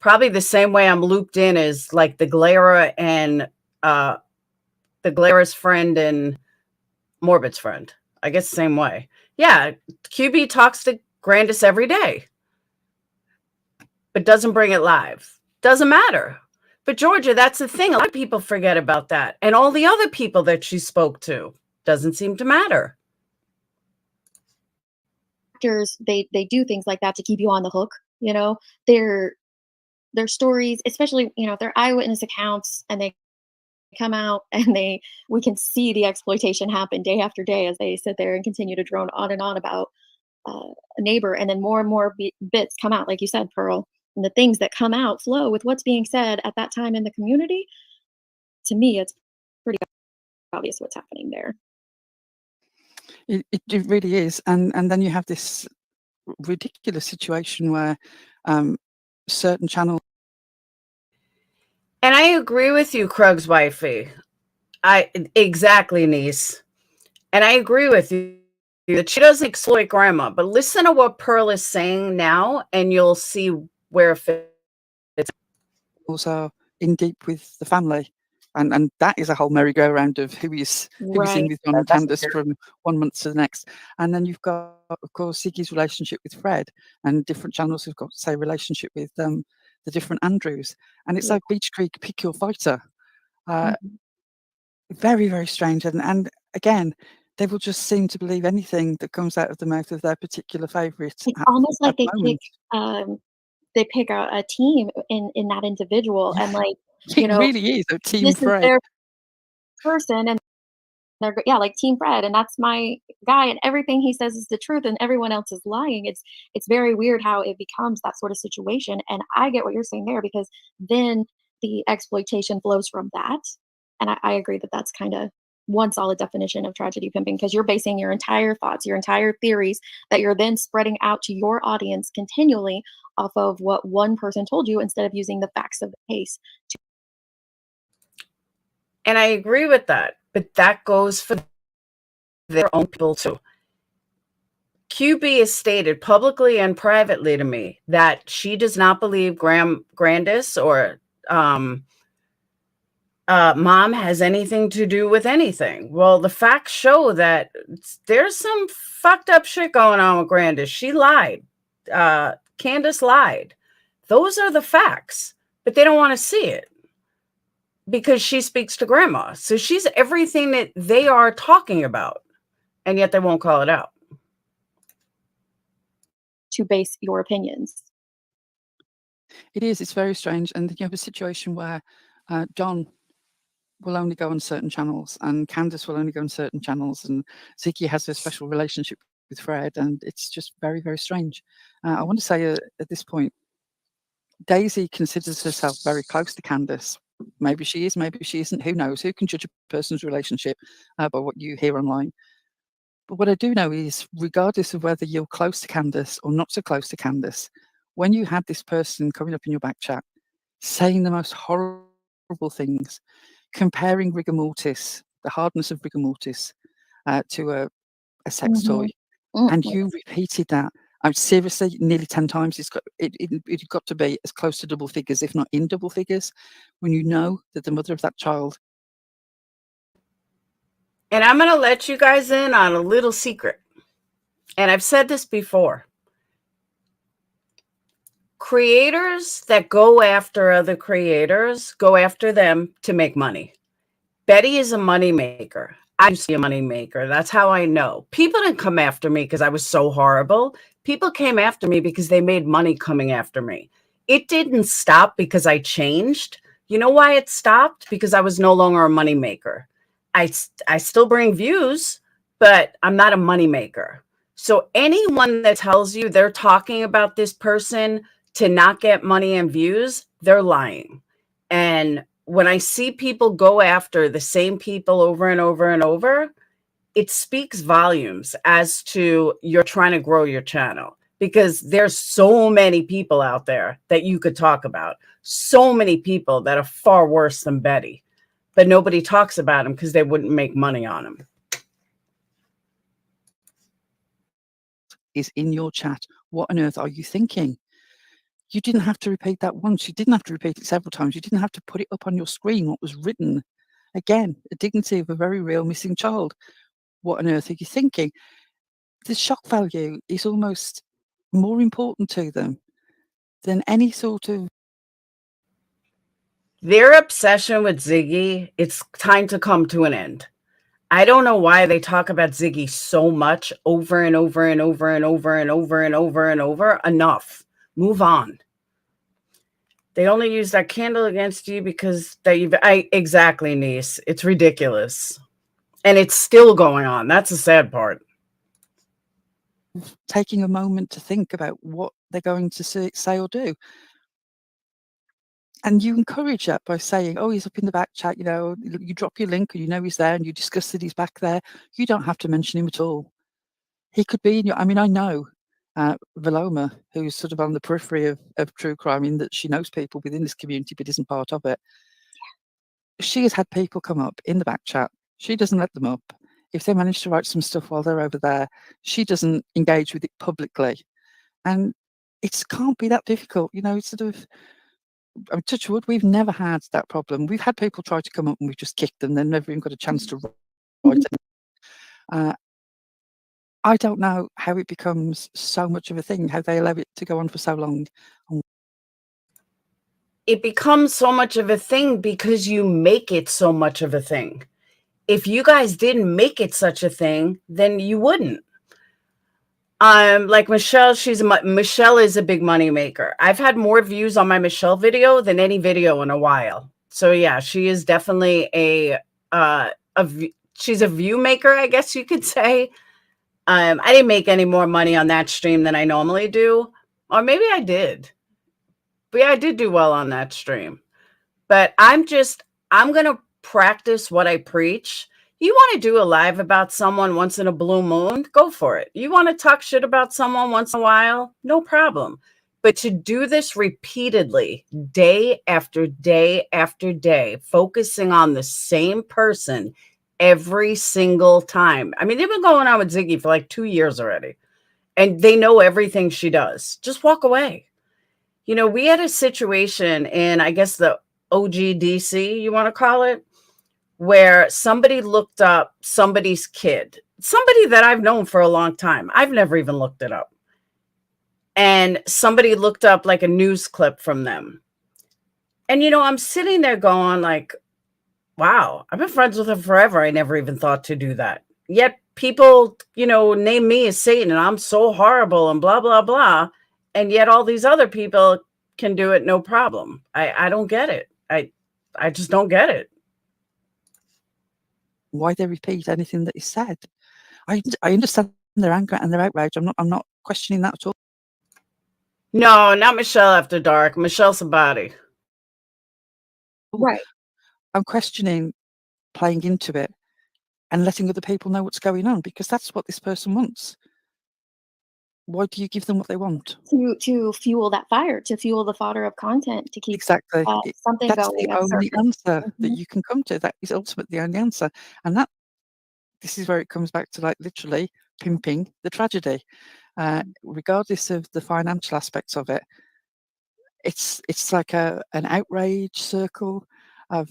Probably the same way I'm looped in as like the Glera and the Glera's friend and Morbid's friend. I guess the same way. Yeah, QB talks to Grandis every day, but doesn't bring it live. Doesn't matter. But Georgia, that's the thing. A lot of people forget about that. And all the other people that she spoke to doesn't seem to matter. Actors, they do things like that to keep you on the hook. Their stories, especially their eyewitness accounts, and they come out and we can see the exploitation happen day after day as they sit there and continue to drone on and on about a neighbor, and then more and more bits come out, like you said, Pearl, and the things that come out flow with what's being said at that time in the community. To me, it's pretty obvious what's happening there. It really is, and then you have this ridiculous situation where certain channels. And I agree with you, Krug's wifey. Exactly, niece. And I agree with you that she doesn't exploit grandma. But listen to what Pearl is saying now, and you'll see where it fits. Also in deep with the family. And that is a whole merry-go-round of who is in with John and Candace from 1 month to the next. And then you've got, of course, Ziggy's relationship with Fred, and different channels have got, say, relationship with the different Andrews. And it's like Beach Creek, pick your fighter. Very, very strange. And again, they will just seem to believe anything that comes out of the mouth of their particular favourite. It's almost like they pick a team in that individual, and like it really is a team. This Fred. is their person, and they're like Team Fred, and that's my guy, and everything he says is the truth, and everyone else is lying. It's very weird how it becomes that sort of situation, and I get what you're saying there, because then the exploitation flows from that, and I agree that that's kind of one solid definition of tragedy pimping, because you're basing your entire thoughts, your entire theories that you're then spreading out to your audience continually off of what one person told you, instead of using the facts of the case. And I agree with that, but that goes for their own people too. QB has stated publicly and privately to me that she does not believe Grandis or mom has anything to do with anything. Well, the facts show that there's some fucked up shit going on with Grandis. She lied. Candace lied. Those are the facts, but they don't want to see it because she speaks to grandma. So she's everything that they are talking about, and yet they won't call it out. To base your opinions. It is. It's very strange. And you have a situation where John will only go on certain channels, and Candace will only go on certain channels, and Ziggy has a special relationship with Fred, and it's just very, very strange. I want to say at this point, Daisy considers herself very close to Candace. Maybe she is, maybe she isn't. Who knows? Who can judge a person's relationship by what you hear online? But what I do know is, regardless of whether you're close to Candace or not so close to Candace, when you have this person coming up in your back chat, saying the most horrible things, comparing rigor mortis, the hardness of rigor mortis, to a sex toy, and you repeated that. I'm seriously nearly 10 times. It got to be as close to double figures, if not in double figures, when you know that the mother of that child. And I'm going to let you guys in on a little secret. And I've said this before. Creators that go after other creators go after them to make money. Betty is a money maker. I used to be a money maker. That's how I know. People didn't come after me because I was so horrible. People came after me because they made money coming after me. It didn't stop because I changed. You know why it stopped? Because I was no longer a money maker. I still bring views, but I'm not a money maker. So anyone that tells you they're talking about this person to not get money and views, they're lying. And when I see people go after the same people over and over and over, it speaks volumes as to you're trying to grow your channel, because there's so many people out there that you could talk about. So many people that are far worse than Betty, but nobody talks about them because they wouldn't make money on them. Is in your chat. What on earth are you thinking? You didn't have to repeat that once. You didn't have to repeat it several times. You didn't have to put it up on your screen, what was written. Again, the dignity of a very real missing child. What on earth are you thinking? The shock value is almost more important to them than any sort of... Their obsession with Ziggy, it's time to come to an end. I don't know why they talk about Ziggy so much over and over and over and over and over and over and over. Enough. Move on. They only use that candle against you because exactly, niece. It's ridiculous. And it's still going on. That's the sad part. Taking a moment to think about what they're going to say or do. And you encourage that by saying, oh, he's up in the back chat, you know, you drop your link and you know he's there and you discuss that he's back there. You don't have to mention him at all. He could be in your... I mean, I know Veloma, who's sort of on the periphery of true crime, in that she knows people within this community but isn't part of it. She has had people come up in the back chat. She doesn't let them up. If they manage to write some stuff while they're over there, she doesn't engage with it publicly. And it can't be that difficult. You know, it's sort of... touch wood, we've never had that problem. We've had people try to come up and we've just kicked them. They've never even got a chance to write it. I don't know how it becomes so much of a thing, how they allow it to go on for so long. It becomes so much of a thing because you make it so much of a thing. If you guys didn't make it such a thing, then you wouldn't. Like Michelle, Michelle is a big money maker. I've had more views on my Michelle video than any video in a while. So yeah, she is definitely she's a view maker, I guess you could say. I didn't make any more money on that stream than I normally do, or maybe I did. But yeah, I did do well on that stream. But I'm gonna practice what I preach. You want to do a live about someone once in a blue moon? Go for it. You want to talk shit about someone once in a while? No problem. But to do this repeatedly, day after day after day, focusing on the same person every single time. I mean, they've been going on with Ziggy for like 2 years already, and they know everything she does. Just walk away. You know, we had a situation in, I guess, the OGDC, you want to call it, where somebody looked up somebody's kid, somebody that I've known for a long time. I've never even looked it up. And somebody looked up like a news clip from them. And, you know, I'm sitting there going like, wow, I've been friends with her forever. I never even thought to do that. Yet people, you know, name me as Satan and I'm so horrible and blah, blah, blah. And yet all these other people can do it no problem. I don't get it. I just don't get it. Why they repeat anything that is said. I understand their anger and their outrage. I'm not questioning that at all. No, not Michelle After Dark. Michelle Sabati. Right. I'm questioning playing into it and letting other people know what's going on, because that's what this person wants. why do you give them what they want? To fuel that fire, to fuel the fodder of content, to keep Exactly. something That's going the at the only surface. answer that you can come to. That is ultimately the only answer. And this is where it comes back to, like, literally pimping the tragedy. Regardless of the financial aspects of it, it's like an outrage circle of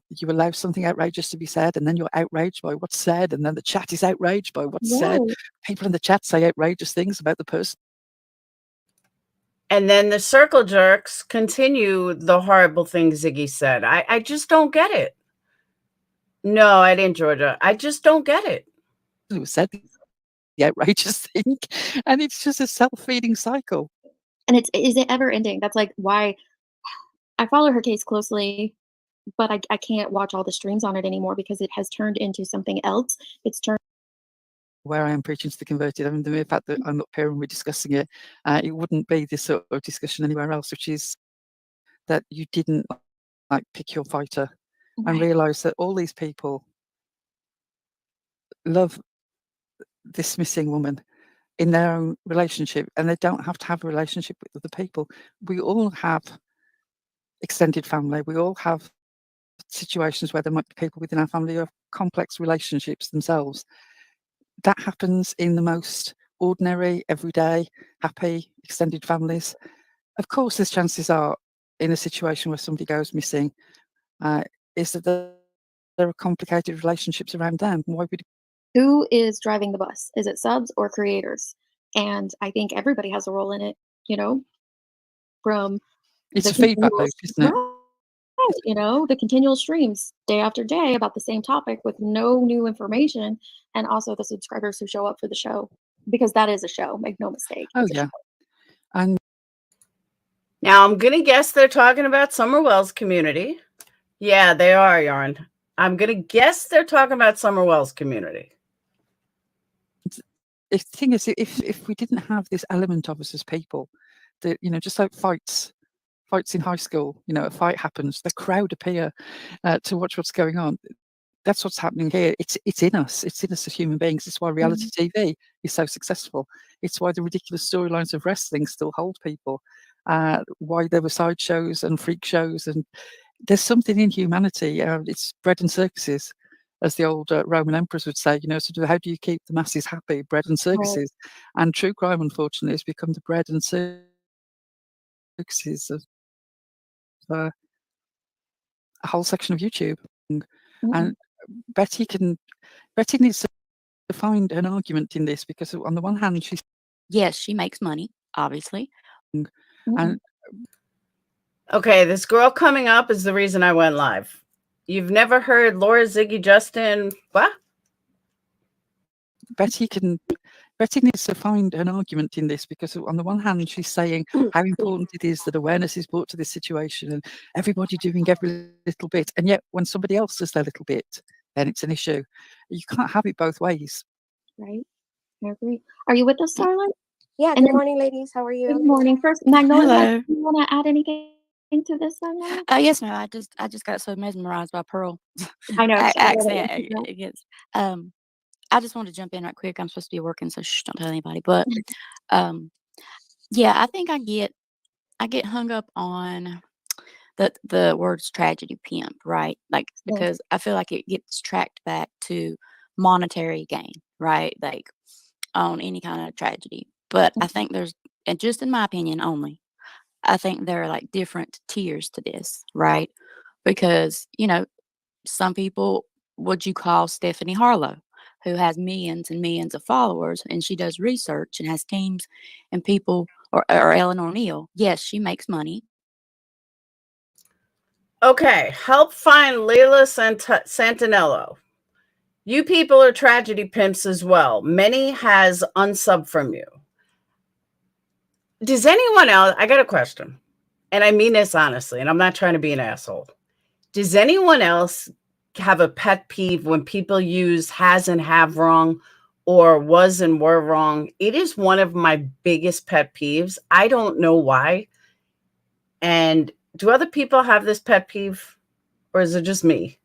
you allow something outrageous to be said, and then you're outraged by what's said, and then the chat is outraged by what's said. Right. People in the chat say outrageous things about the person. And then the circle jerks continue the horrible things Ziggy said. I just don't get it. No, I didn't, Georgia. I just don't get it. Who said the outrageous thing, and it's just a self-feeding cycle. And is it ever ending? That's like why I follow her case closely, but I can't watch all the streams on it anymore because it has turned into something else. It's turned Where I am preaching to the converted, I mean, the mere fact that I'm up here and we're discussing it, it wouldn't be this sort of discussion anywhere else, which is that you didn't, like, pick your fighter and right. realise that all these people love this missing woman in their own relationship, and they don't have to have a relationship with other people. We all have extended family. We all have situations where there might be people within our family who have complex relationships themselves. That happens in the most ordinary, everyday, happy, extended families. Of course, there's chances are, in a situation where somebody goes missing, is that there are complicated relationships around them. Why would Who is driving the bus? Is it subs or creators? And I think everybody has a role in it, from it's the a feedback continual loop, isn't it? right, the continual streams day after day about the same topic with no new information, and also the subscribers who show up for the show, because that is a show, make no mistake. Oh, It's a yeah. show. And Now, I'm going to guess they're talking about Summer Wells community. Yeah, they are, Yarn. I'm going to guess they're talking about Summer Wells community. the thing is, if we didn't have this element of us as people, that, just like fights in high school, a fight happens, the crowd appear to watch what's going on. That's what's happening here. It's in us. It's in us as human beings. It's why reality TV is so successful. It's why the ridiculous storylines of wrestling still hold people. Why there were side shows and freak shows, and there's something in humanity. It's bread and circuses, as the old Roman emperors would say. Sort of, how do you keep the masses happy? Bread and Right. circuses. And true crime, unfortunately, has become the bread and circuses of a whole section of YouTube. Mhm. And Betty needs to find an argument in this, because on the one hand she's Yes, she makes money, obviously. Mhm. and Okay, this girl coming up is the reason I went live. You've never heard Laura, Ziggy, Justin, what? Betty needs to find an argument in this, because on the one hand she's saying how important it is that awareness is brought to this situation and everybody doing every little bit, and yet when somebody else does their little bit, then it's an issue. You can't have it both ways. Right. I agree. Are you with us, Starlight? Yeah, And good then- morning, ladies. How are you? Good morning. First, Magnolia, Hello. do you want to add anything to this, Magnolia? Yes, ma'am. I just got so mesmerized by Pearl I know. accent against. I just wanted to jump in right quick. I'm supposed to be working, so shh, don't tell anybody. But yeah, I think I get hung up on the words tragedy pimp, right? Like, because I feel like it gets tracked back to monetary gain, right? Like on any kind of tragedy. But I think there's, and just in my opinion only, I think there are like different tiers to this, right? Because, some people, would you call Stephanie Harlow, who has millions and millions of followers, and she does research and has teams and people, or Eleanor Neal. Yes, she makes money. Okay, help find Layla Santanello. You people are tragedy pimps as well. Many has unsub from you. Does anyone else, I got a question, and I mean this honestly, and I'm not trying to be an asshole. Does anyone else have a pet peeve when people use has and have wrong or was and were wrong? It is one of my biggest pet peeves. I don't know why. And do other people have this pet peeve, or is it just me?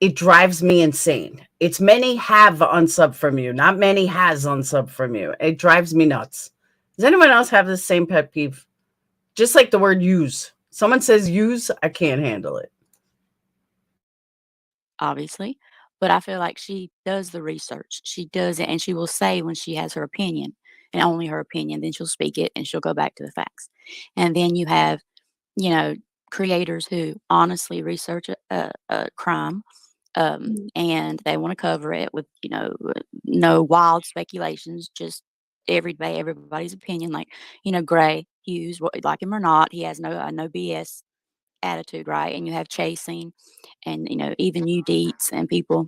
it drives me insane. It's many have unsub from you, not many has unsub from you. It drives me nuts. Does anyone else have the same pet peeve? Just like the word use. Someone says use, I can't handle it. Obviously, but I feel like she does the research. She does it, and she will say when she has her opinion, and only her opinion, then she'll speak it and she'll go back to the facts. And then you have, you know, creators who honestly research a crime, and they want to cover it with, no wild speculations, just everybody's opinion. Like, Gray Hughes, like him or not, he has no BS attitude, right? And you have chasing, and even you Deets and people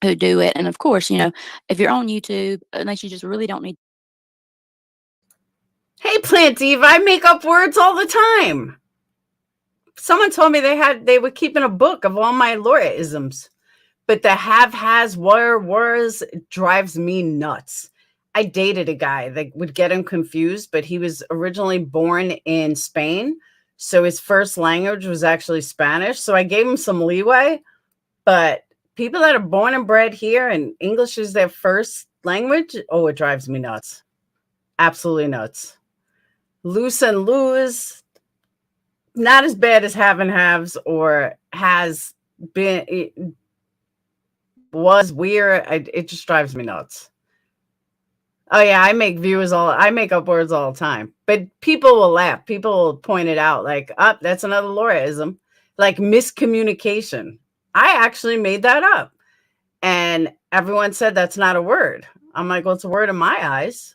who do it. And of course, if you're on YouTube, unless you just really don't need. Hey, Plant Eve, I make up words all the time. Someone told me they were keeping a book of all my Lauraisms, but the have, has, were, was drives me nuts. I dated a guy that would get him confused, but he was originally born in Spain, so his first language was actually Spanish. So I gave him some leeway, but people that are born and bred here and English is their first language, oh, it drives me nuts. Absolutely nuts. Loose and lose, not as bad as have and haves or has been. It was weird. It just drives me nuts. Oh yeah, I make up words all the time, but people will laugh. People will point it out like, oh, that's another Lauraism, like miscommunication. I actually made that up, and everyone said that's not a word. I'm like, well, it's a word in my eyes.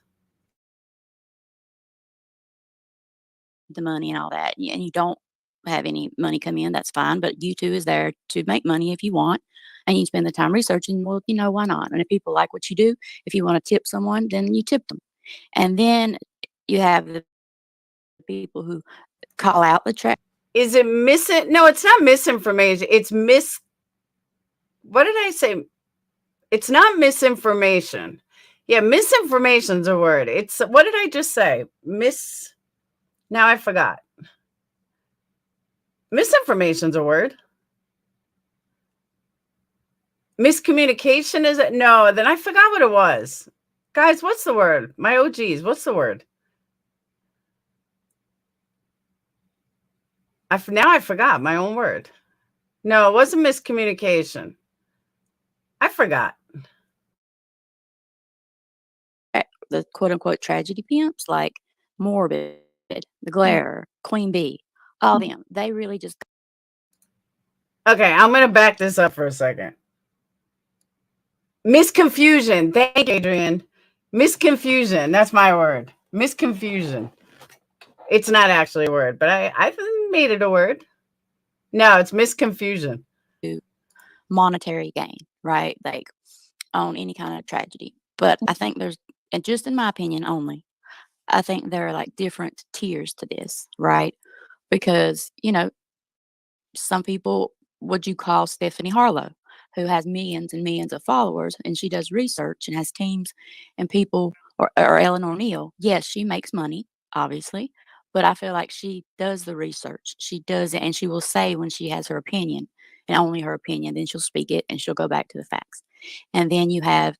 The money and all that, and you don't have any money come in, that's fine. But YouTube is there to make money if you want, and you spend the time researching. Well, why not? And if people like what you do, if you want to tip someone, then you tip them. And then you have the people who call out the track. Is it missing? No, it's not misinformation. It's what did I say? It's not misinformation. Yeah, misinformation's a word. It's, what did I just say? Now I forgot. Misinformation's a word. Miscommunication is it? No, then I forgot what it was. Guys, what's the word? My OGs, what's the word? Now I forgot my own word. No, it wasn't miscommunication. I forgot. The quote unquote tragedy pimps like Morbid, The Glare, Queen Bee, all them. They really just. Okay, I'm going to back this up for a second. Misconfusion. Thank you, Adrian. Misconfusion. That's my word. Misconfusion. It's not actually a word, but I made it a word. No, it's misconfusion. Monetary gain, right? Like on any kind of tragedy. But I think and just in my opinion only, I think there are like different tiers to this, right? Because, some people, would you call Stephanie Harlow, who has millions and millions of followers, and she does research and has teams and people, or Eleanor Neal. Yes, she makes money, obviously, but I feel like she does the research. She does it, and she will say when she has her opinion, and only her opinion, then she'll speak it and she'll go back to the facts. And then you have,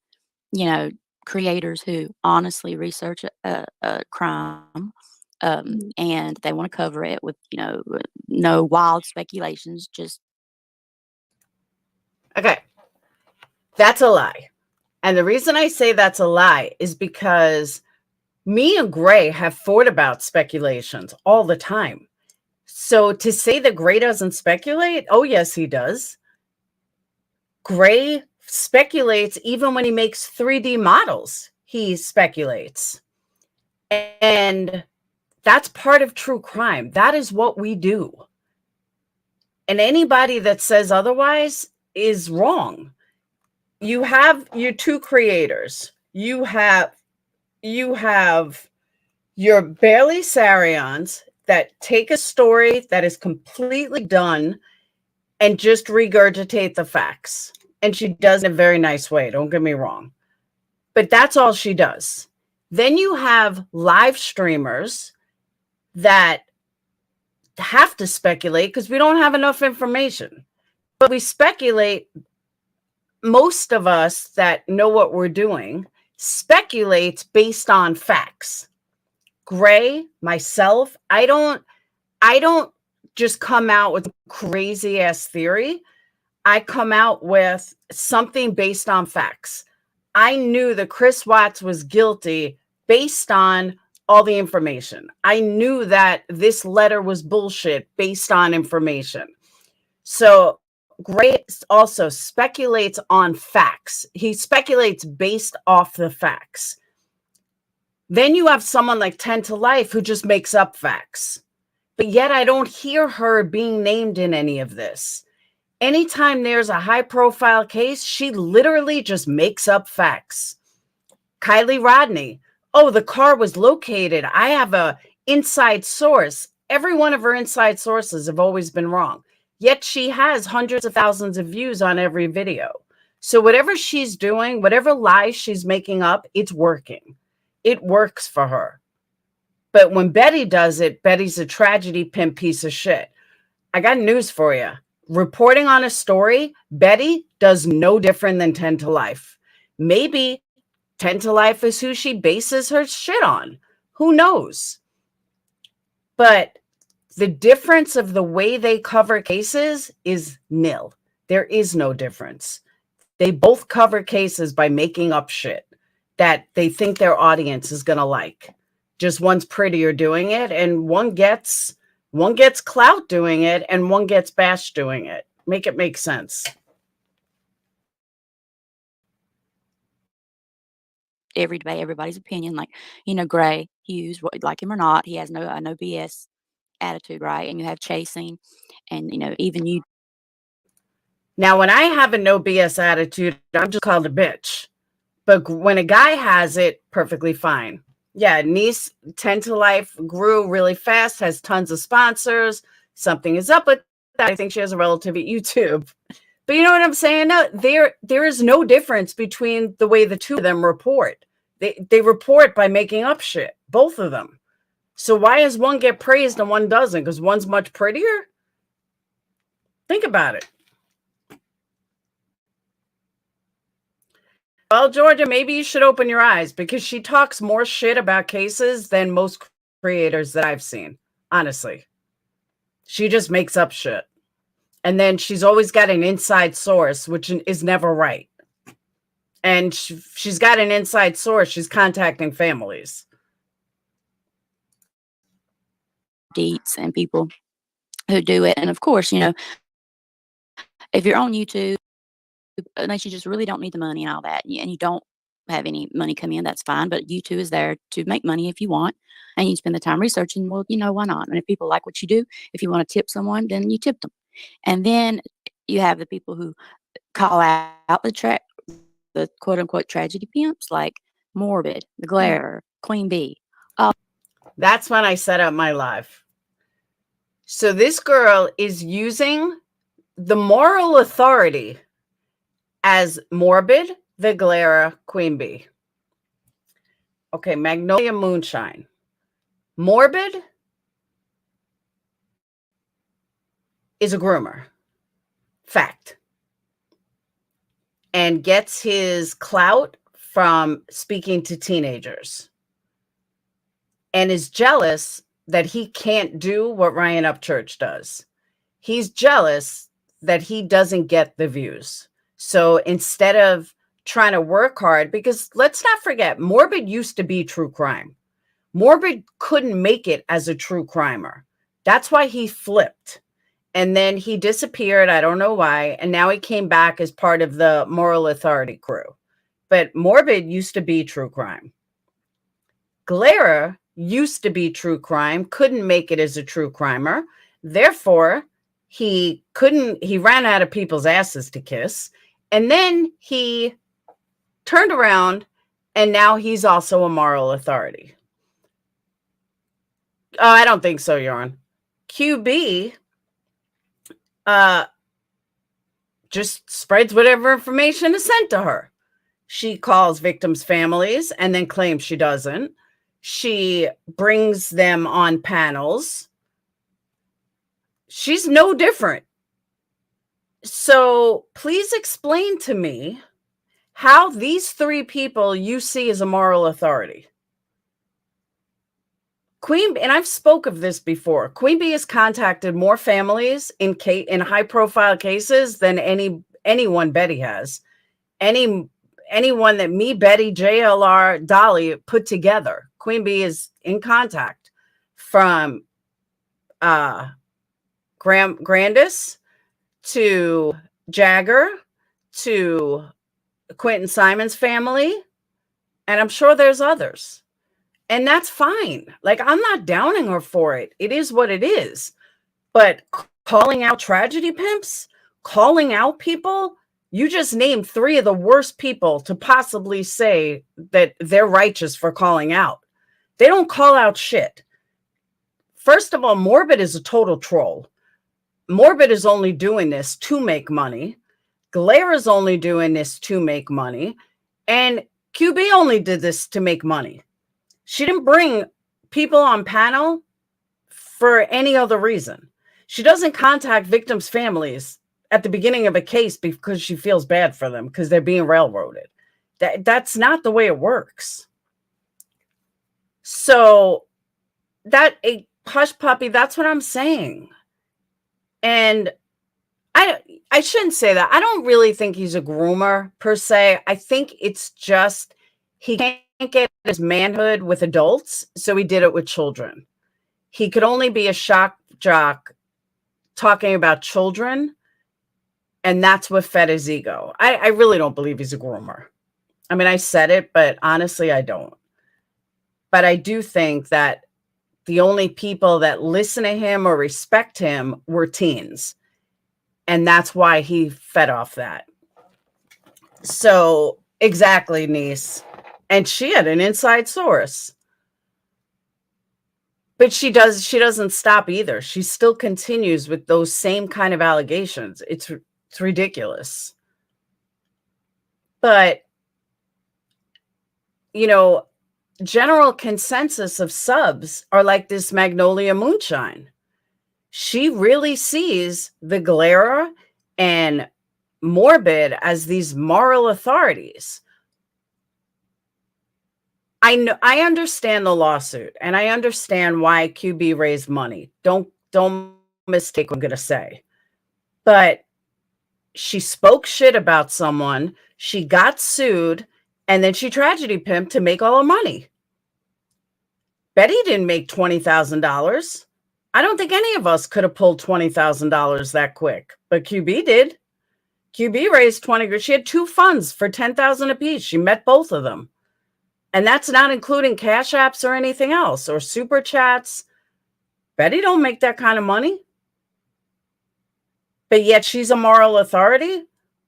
creators who honestly research a crime, and they want to cover it with, no wild speculations, just. Okay. That's a lie. And the reason I say that's a lie is because me and Gray have fought about speculations all the time. So to say that Gray doesn't speculate, oh, yes, he does. Gray speculates even when he makes 3D models. He speculates. And that's part of true crime. That is what we do. And anybody that says otherwise is wrong. You have your two creators. You have your Barely Sarians that take a story that is completely done and just regurgitate the facts. And she does it in a very nice way, don't get me wrong. But that's all she does. Then you have live streamers that have to speculate because we don't have enough information. But we speculate, most of us that know what we're doing speculates based on facts. Gray, myself, I don't just come out with crazy ass theory. I come out with something based on facts. I knew that Chris Watts was guilty based on all the information. I knew that this letter was bullshit based on information. So Gray also speculates on facts. He speculates based off the facts. Then you have someone like 10 to Life who just makes up facts. But yet I don't hear her being named in any of this. Anytime there's a high profile case, she literally just makes up facts. Kylie Rodney, oh, the car was located. I have a inside source. Every one of her inside sources have always been wrong. Yet she has hundreds of thousands of views on every video. So whatever she's doing, whatever lies she's making up, it's working. It works for her. But when Betty does it, Betty's a tragedy pimp piece of shit. I got news for you. Reporting on a story, Betty does no different than 10 to Life. Maybe 10 to Life is who she bases her shit on. Who knows? But the difference of the way they cover cases is nil. There is no difference. They both cover cases by making up shit that they think their audience is going to like. Just one's prettier doing it, and one gets clout doing it, and one gets bashed doing it. Make it make sense. Every debate, everybody's opinion, like, Gray Hughes, like him or not, he has no BS attitude, right? And you have Chasing, and even you. Now, when I have a no BS attitude, I'm just called a bitch. But when a guy has it, perfectly fine. Yeah, Niece 10 to Life grew really fast, has tons of sponsors. Something is up with that. I think she has a relative at YouTube. But you know what I'm saying? No, there is no difference between the way the two of them report. They report by making up shit, both of them. So why does one get praised and one doesn't? Because one's much prettier? Think about it. Well, Georgia, maybe you should open your eyes, because she talks more shit about cases than most creators that I've seen. Honestly. She just makes up shit. And then she's always got an inside source, which is never right. And she's got an inside source. She's contacting families. Deets and people who do it. And of course, if you're on YouTube, unless you just really don't need the money and all that, and you don't have any money come in, that's fine. But YouTube is there to make money if you want, and you spend the time researching. Well, why not? And if people like what you do, if you want to tip someone, then you tip them. And then you have the people who call out the quote unquote tragedy pimps, like Morbid, The Glare, Queen Bee. That's when I set up my live. So this girl is using the moral authority as Morbid, The Glare, Queen Bee. Okay, Magnolia Moonshine. Morbid is a groomer. Fact. And gets his clout from speaking to teenagers. And is jealous that he can't do what Ryan Upchurch does. He's jealous that he doesn't get the views. So instead of trying to work hard, because let's not forget, Morbid used to be true crime. Morbid couldn't make it as a true crimer. That's why he flipped. And then he disappeared. I don't know why. And now he came back as part of the Moral Authority crew. But Morbid used to be true crime. Glare used to be true crime, couldn't make it as a true crimer. Therefore, he ran out of people's asses to kiss. And then he turned around, and now he's also a moral authority. Oh, I don't think so, Yarn. QB just spreads whatever information is sent to her. She calls victims' families and then claims she doesn't. She brings them on panels. She's no different. So please explain to me how these three people you see as a moral authority. Queen, and I've spoke of this before. Queen Bee has contacted more families in high profile cases than anyone Betty has. Anyone that me, Betty, JLR, Dolly put together. Queen Bee is in contact, from Grandis to Jagger to Quentin Simon's family, and I'm sure there's others. And that's fine. Like, I'm not downing her for it. It is what it is. But calling out tragedy pimps, calling out people, you just named three of the worst people to possibly say that they're righteous for calling out. They don't call out shit. First of all, Morbid is a total troll. Morbid is only doing this to make money. Glare is only doing this to make money. And QB only did this to make money. She didn't bring people on panel for any other reason. She doesn't contact victims' families at the beginning of a case because she feels bad for them because they're being railroaded. That's not the way it works. So that a hush puppy, that's what I'm saying. And I shouldn't say that. I don't really think he's a groomer per se. I think it's just he can't get his manhood with adults, so he did it with children. He could only be a shock jock talking about children, and that's what fed his ego. I really don't believe he's a groomer. I mean, I said it, but honestly, I don't. But I do think that the only people that listen to him or respect him were teens. And that's why he fed off that. So, exactly, niece. And she had an inside source. But she doesn't stop either. She still continues with those same kind of allegations. It's ridiculous. But, you know, general consensus of subs are like this Magnolia Moonshine. She really sees the Glera and Morbid as these moral authorities. I understand the lawsuit, and I understand why QB raised money. Don't mistake what I'm going to say. But she spoke shit about someone, she got sued, and then she tragedy pimped to make all her money. Betty didn't make $20,000. I don't think any of us could have pulled $20,000 that quick, but QB did. QB raised 20 grand. She had two funds for $10,000 apiece. She met both of them. And that's not including cash apps or anything else or super chats. Betty don't make that kind of money. But yet she's a moral authority?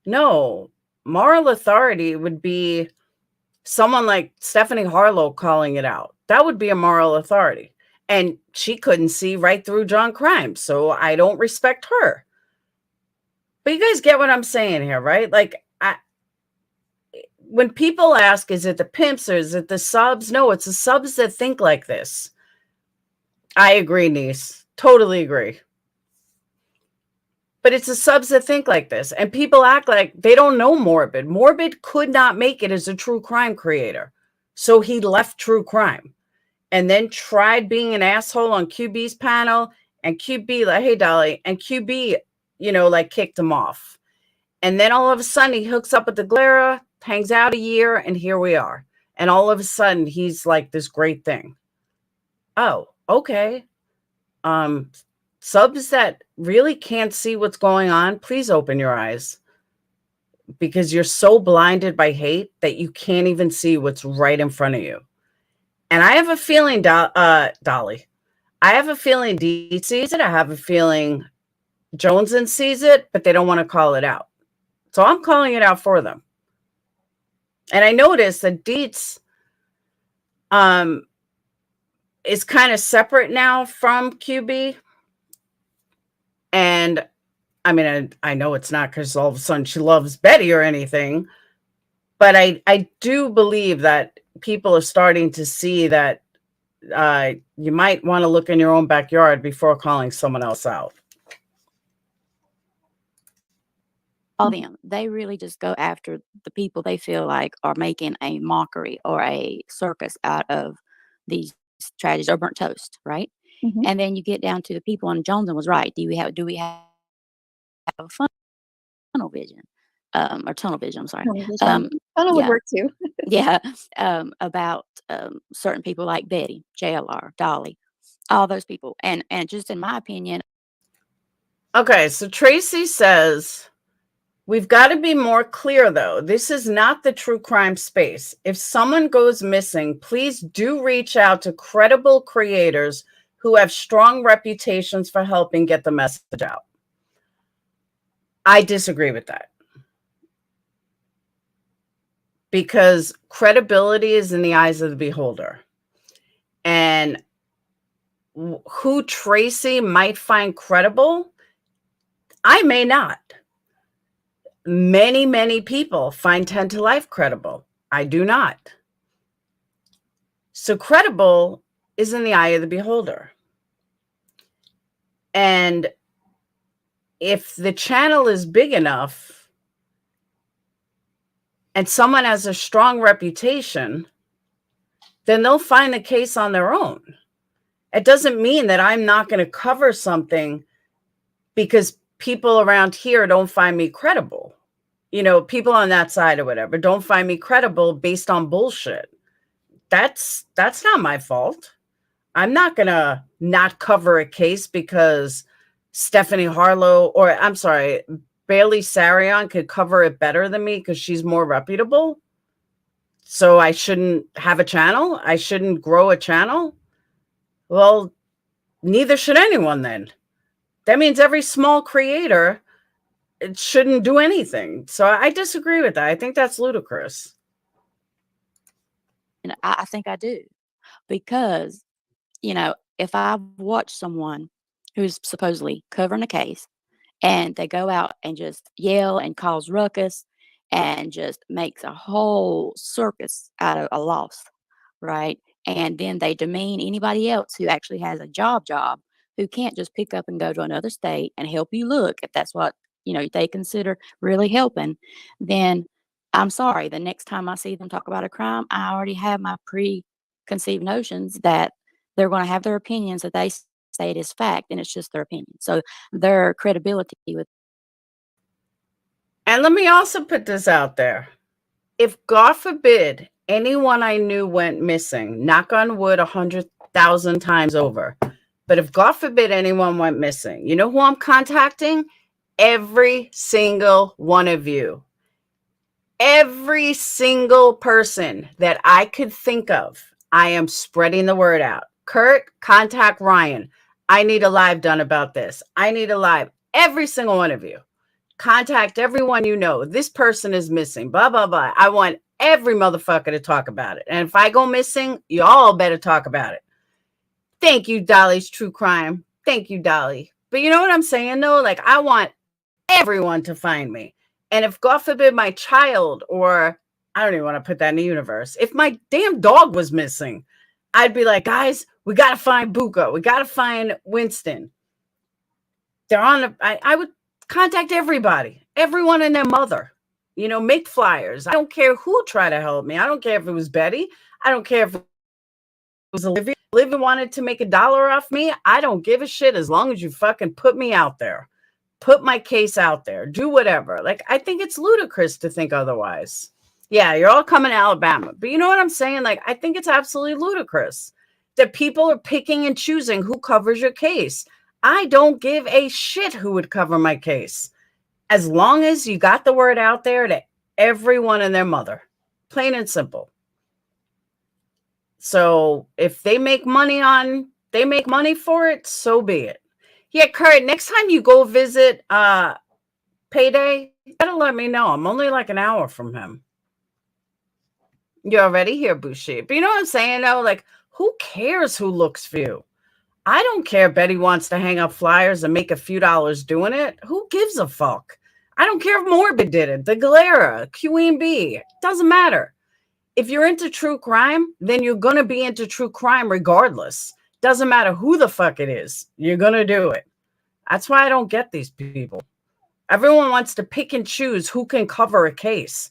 No. Moral authority would be someone like Stephanie Harlow calling it out. That would be a moral authority. And she couldn't see right through John Crime, so I don't respect her. But you guys get what I'm saying here, right? Like, when people ask, is it the pimps or is it the subs? No, it's the subs that think like this. I agree, niece. Totally agree. But it's the subs that think like this. And people act like they don't know Morbid. Morbid could not make it as a true crime creator. So he left true crime. And then tried being an asshole on QB's panel. And QB, like, hey, Dolly. And QB, like, kicked him off. And then all of a sudden he hooks up with the Glera, hangs out a year, and here we are. And all of a sudden he's like this great thing. Oh, okay. Subs that really can't see what's going on, please open your eyes. Because you're so blinded by hate that you can't even see what's right in front of you. And I have a feeling, Dolly, I have a feeling Deets sees it. I have a feeling Joneson sees it, but they don't want to call it out. So I'm calling it out for them. And I noticed that Deets is kind of separate now from QB. And I mean, I know it's not because all of a sudden she loves Betty or anything, but I do believe that people are starting to see that you might want to look in your own backyard before calling someone else out. all them. They really just go after the people they feel like are making a mockery or a circus out of these tragedies or burnt toast, right? Mhm. And then you get down to the people, and Johnson was right. Do we have a funnel vision? Or tunnel vision, I'm sorry. Television. Tunnel would Yeah. work too. Yeah. About certain people like Betty, JLR, Dolly, all those people. And just in my opinion, Okay, so Tracy says, we've got to be more clear, though. This is not the true crime space. If someone goes missing, please do reach out to credible creators who have strong reputations for helping get the message out. I disagree with that. Because credibility is in the eyes of the beholder. And who Tracy might find credible, I may not. Many, many people find 10 to Life credible. I do not. So credible is in the eye of the beholder. And if the channel is big enough and someone has a strong reputation, then they'll find the case on their own. It doesn't mean that I'm not going to cover something because people around here don't find me credible. You know, people on that side or whatever don't find me credible based on bullshit. That's not my fault. I'm not going to not cover a case because Stephanie Harlow, or I'm sorry, Bailey Sarian could cover it better than me because she's more reputable. So I shouldn't have a channel? I shouldn't grow a channel? Well, neither should anyone then. That means every small creator it shouldn't do anything. So I disagree with that. I think that's ludicrous. and I think I do. Because, if I watch someone who's supposedly covering a case and they go out and just yell and cause ruckus and just makes a whole circus out of a loss, right? And then they demean anybody else who actually has a job, who can't just pick up and go to another state and help you look, if that's what, they consider really helping, then I'm sorry, the next time I see them talk about a crime, I already have my preconceived notions that they're going to have their opinions that they say it is fact, and it's just their opinion. So their credibility with And let me also put this out there. If, God forbid, anyone I knew went missing, knock on wood 100,000 times over, but if, God forbid, anyone went missing, you know who I'm contacting? Every single one of you. Every single person that I could think of, I am spreading the word out. Kurt, contact Ryan. I need a live done about this. I need a live. Every single one of you. Contact everyone you know. This person is missing. Blah, blah, blah. I want every motherfucker to talk about it. And if I go missing, you all better talk about it. Thank you, Dolly's True Crime. Thank you, Dolly. But you know what I'm saying, though? Like, I want everyone to find me. And if, God forbid, my child, or I don't even want to put that in the universe, if my damn dog was missing, I'd be like, guys, we got to find Buka. We got to find Winston. They're on I would contact everybody, everyone and their mother, make flyers. I don't care who tried to help me. I don't care if it was Betty. I don't care if it was Olivia. Olivia wanted to make $1 off me. I don't give a shit as long as you fucking put me out there. Put my case out there. Do whatever. Like, I think it's ludicrous to think otherwise. Yeah, you're all coming to Alabama. But you know what I'm saying? Like, I think it's absolutely ludicrous that people are picking and choosing who covers your case. I don't give a shit who would cover my case. As long as you got the word out there to everyone and their mother. Plain and simple. So if they make money for it, so be it. Yeah, Kurt, next time you go visit Payday, you gotta let me know. I'm only like an hour from him. You're already here, Boucher. But you know what I'm saying, though? Like, who cares who looks for you? I don't care if Betty wants to hang up flyers and make a few dollars doing it. Who gives a fuck? I don't care if Morbid did it, the Galera, Queen B. Doesn't matter. If you're into true crime, then you're going to be into true crime regardless. Doesn't matter who the fuck it is. You're going to do it. That's why I don't get these people. Everyone wants to pick and choose who can cover a case.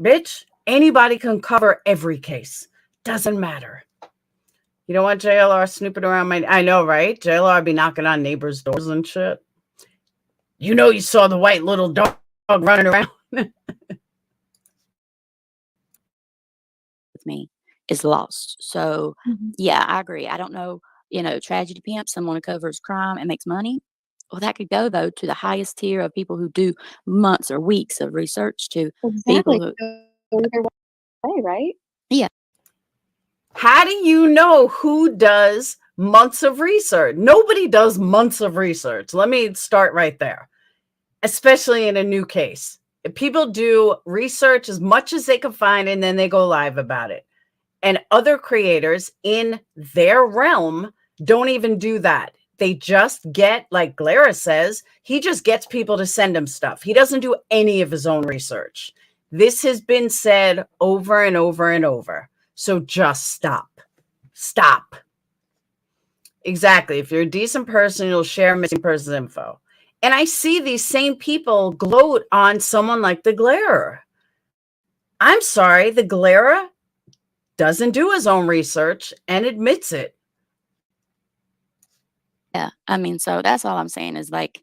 Bitch, anybody can cover every case. Doesn't matter. You don't want JLR snooping around I know, right? JLR be knocking on neighbors' doors and shit. You know you saw the white little dog running around. With me is lost. So yeah, I agree. I don't know, tragedy pimp, someone who covers crime and makes money. Well, that could go though to the highest tier of people who do months or weeks of research to Exactly. people who, Go either way, right? yeah, How do you know who does months of research? Nobody does months of research. Let me start right there, especially in a new case. If people do research as much as they can find and then they go live about it. And other creators in their realm don't even do that. They just get, like Glara says, he just gets people to send him stuff. He doesn't do any of his own research. This has been said over and over and over. So just stop. Stop. Exactly. If you're a decent person, you'll share missing persons info. And I see these same people gloat on someone like the Glare. I'm sorry, the Glare doesn't do his own research and admits it. yeah. I mean, so that's all I'm saying is like,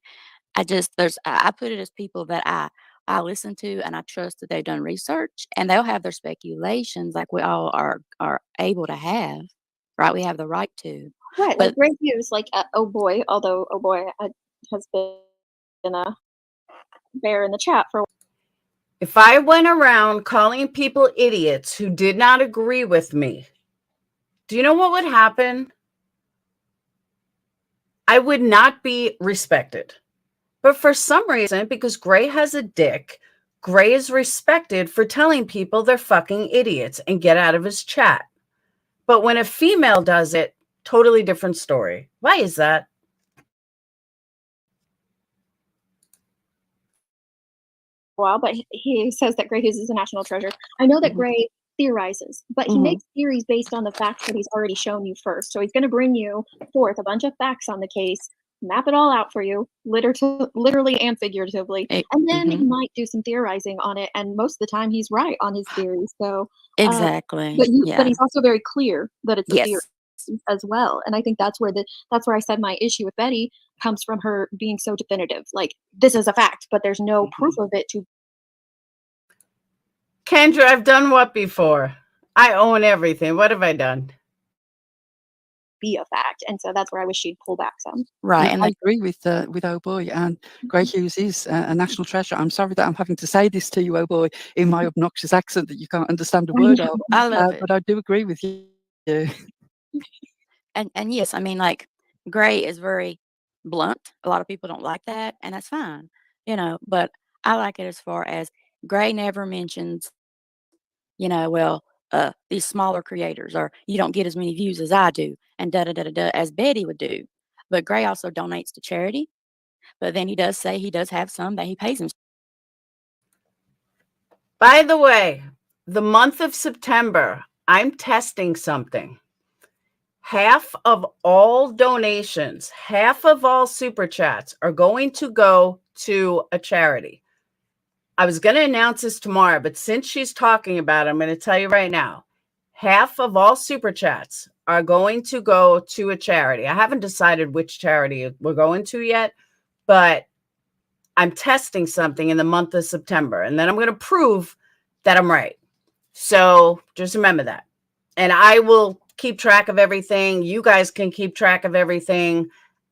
I put it as people that I listen to and I trust that they've done research and they'll have their speculations like we all are able to have, right? We have the right to. Right. But Like great views, like oh boy, although oh boy has been a bear in the chat for. If I went around calling people idiots who did not agree with me, do you know what would happen? I would not be respected. But for some reason, because Gray has a dick, Gray is respected for telling people they're fucking idiots and get out of his chat. But when a female does it, totally different story. Why is that? While, but he says that Gray Hughes is a national treasure. I know that Gray theorizes, but he makes theories based on the facts that he's already shown you first. So he's going to bring you forth a bunch of facts on the case, map it all out for you, literally and figuratively, and then he might do some theorizing on it. And most of the time, he's right on his theories. So exactly, but he's also very clear that it's a yes, theory as well. And I think that's where I said my issue with Betty comes from, her being so definitive. Like, this is a fact, but there's no proof of it to. Kendra, I've done what before? I own everything. What have I done? Be a fact. And so that's where I wish she'd pull back some. right. Yeah, And I agree with Oh Boy, and Gray Hughes is a national treasure. I'm sorry that I'm having to say this to you, Oh Boy, in my obnoxious accent that you can't understand a word of. I love it. But I do agree with you. And yes, I mean, like, Gray is very blunt. A lot of people don't like that, and that's fine, but I like it as far as Gray never mentions, well, these smaller creators or you don't get as many views as I do and da da da da da as Betty would do. But Gray also donates to charity. But then he does say he does have some that he pays himself. By the way, the month of September, I'm testing something. Half of all donations, half of all super chats are going to go to a charity. I was going to announce this tomorrow, but since she's talking about it, I'm going to tell you right now. Half of all super chats are going to go to a charity. I haven't decided which charity we're going to yet, but I'm testing something in the month of September, and then I'm going to prove that I'm right. So just remember that. And I will keep track of everything. You guys can keep track of everything.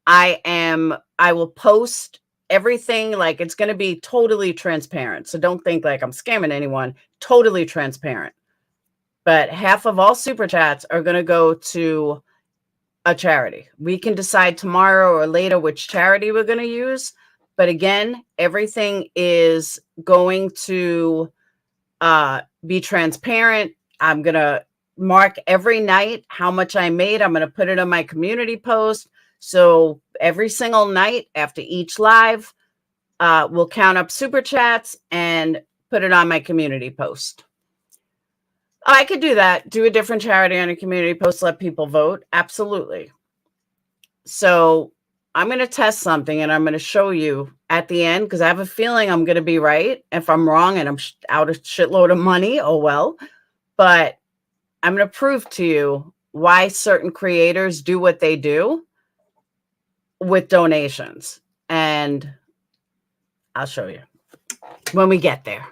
I will post everything. Like, it's going to be totally transparent. So don't think like I'm scamming anyone. Totally transparent. But half of all super chats are going to go to a charity. We can decide tomorrow or later which charity we're going to use. But again, everything is going to be transparent. I'm going to mark every night how much I made. I'm going to put it on my community post. So every single night after each live, we'll count up super chats and put it on my community post. I could do that. Do a different charity on a community post, let people vote. Absolutely. So I'm going to test something and I'm going to show you at the end because I have a feeling I'm going to be right. If I'm wrong and I'm out a shitload of money, oh well. But I'm going to prove to you why certain creators do what they do with donations. And I'll show you when we get there.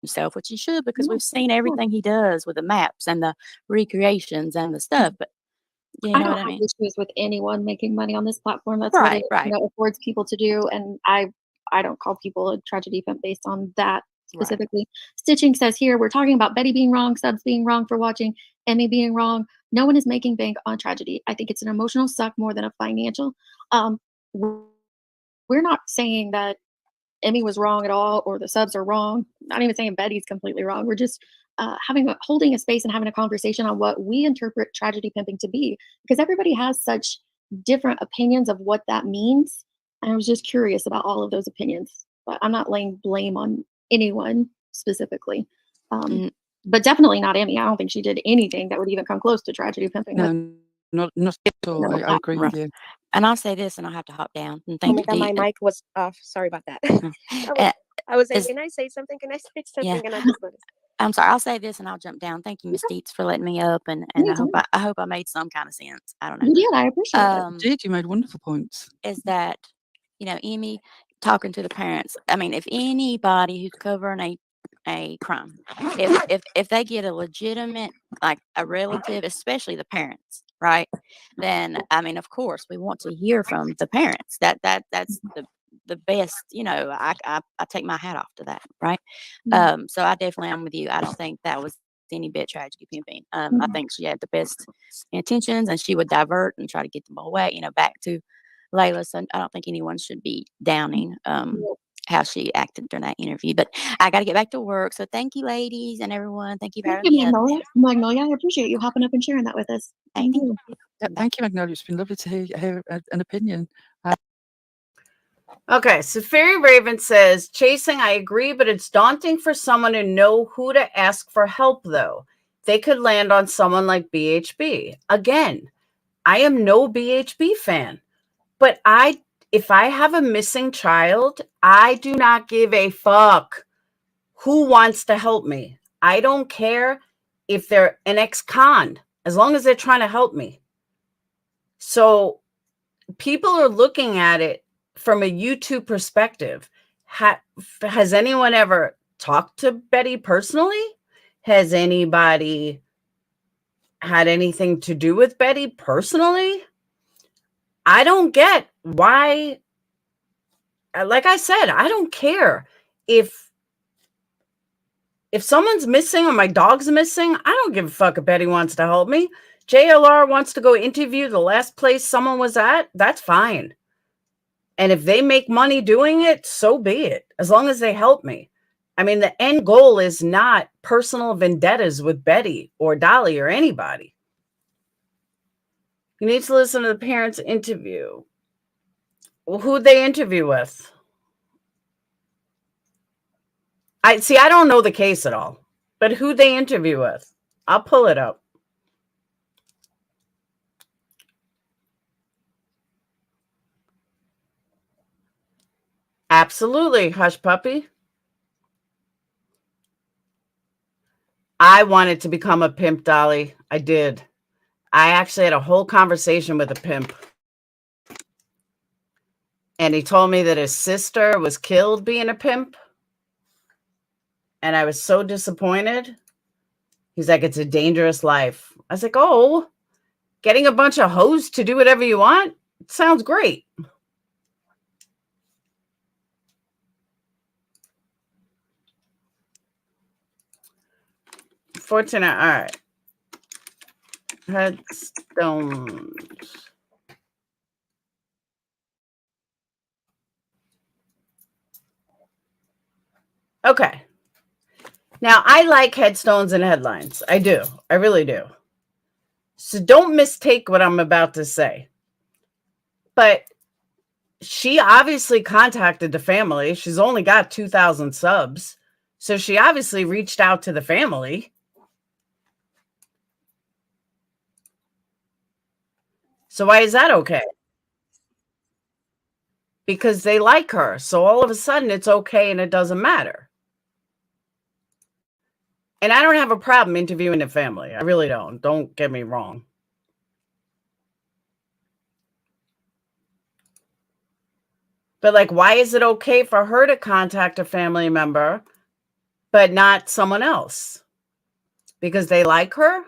Himself, which he should, because we've seen everything he does with the maps and the recreations and the stuff. But you know I don't what I have mean? issues with anyone making money on this platform. That's what Right, it right. you know, affords people to do. And I don't call people a tragedy pimp based on that Right. specifically. Stitching says here, we're talking about Betty being wrong, subs being wrong for watching, Emmy being wrong. No one is making bank on tragedy. I think it's an emotional suck more than a financial. We're not saying that Emmy was wrong at all or the subs are wrong. Not even saying Betty's completely wrong. We're just holding a space and having a conversation on what we interpret tragedy pimping to be, because everybody has such different opinions of what that means. And I was just curious about all of those opinions, but I'm not laying blame on anyone specifically. Mm. But definitely not Emmy. I don't think she did anything that would even come close to tragedy pimping. No, not at all. No, I agree with right. you. And I'll say this, and I'll have to hop down. And Oh thank my you, God, my Dee. mic was off. Sorry about that. Uh, I was saying, is- can I say something? Can I say Yeah. something? And I just noticed. I'm sorry. I'll say this, and I'll jump down. Thank you, Miss Deets, for letting me up, and Yeah, I hope I made some kind of sense. I don't know. you did. I appreciate it. Did you made wonderful points? Is that Emmy talking to the parents? I mean, if anybody who's covering a crime, if they get a legitimate, like a relative, especially the parents, right? Then I mean, of course, we want to hear from the parents. That's the best. I take my hat off to that, right? So I definitely am with you. I don't think that was any bit tragedy pimping. I think she had the best intentions, and she would divert and try to get them away, back to Layla. So I don't think anyone should be downing how she acted during that interview. But I got to get back to work. So thank you, ladies, and everyone. Thank you for Thank having you, me up. Magnolia. Magnolia, I appreciate you hopping up and sharing that with us. Thank you. Yeah, thank you, Magnolia. It's been lovely to hear an opinion. Okay, so Fairy Raven says, chasing, I agree, but it's daunting for someone to know who to ask for help, though. They could land on someone like BHB. Again, I am no BHB fan, but if I have a missing child, I do not give a fuck who wants to help me. I don't care if they're an ex-con, as long as they're trying to help me. So people are looking at it from a YouTube perspective. Has anyone ever talked to Betty personally? Has anybody had anything to do with Betty personally? I don't get why. Like I said, I don't care if someone's missing or my dog's missing. I don't give a fuck if Betty wants to help me. JLR wants to go interview the last place someone was at. That's fine. And if they make money doing it, so be it, as long as they help me. I mean, the end goal is not personal vendettas with Betty or Dolly or anybody. You need to listen to the parents' interview. Well, who'd they interview with? I don't know the case at all, but who'd they interview with? I'll pull it up. Absolutely, Hush Puppy. I wanted to become a pimp, Dolly. I did. I actually had a whole conversation with a pimp. And he told me that his sister was killed being a pimp. And I was so disappointed. He's like, it's a dangerous life. I was like, oh, getting a bunch of hoes to do whatever you want sounds great. Fortunate. All right. Headstones. Okay. Now, I like headstones and headlines. I do. I really do. So don't mistake what I'm about to say. But she obviously contacted the family. She's only got 2,000 subs. So she obviously reached out to the family. So why is that okay? Because they like her. So all of a sudden it's okay and it doesn't matter. And I don't have a problem interviewing the family. I really don't. Don't get me wrong. But like, why is it okay for her to contact a family member, but not someone else? Because they like her?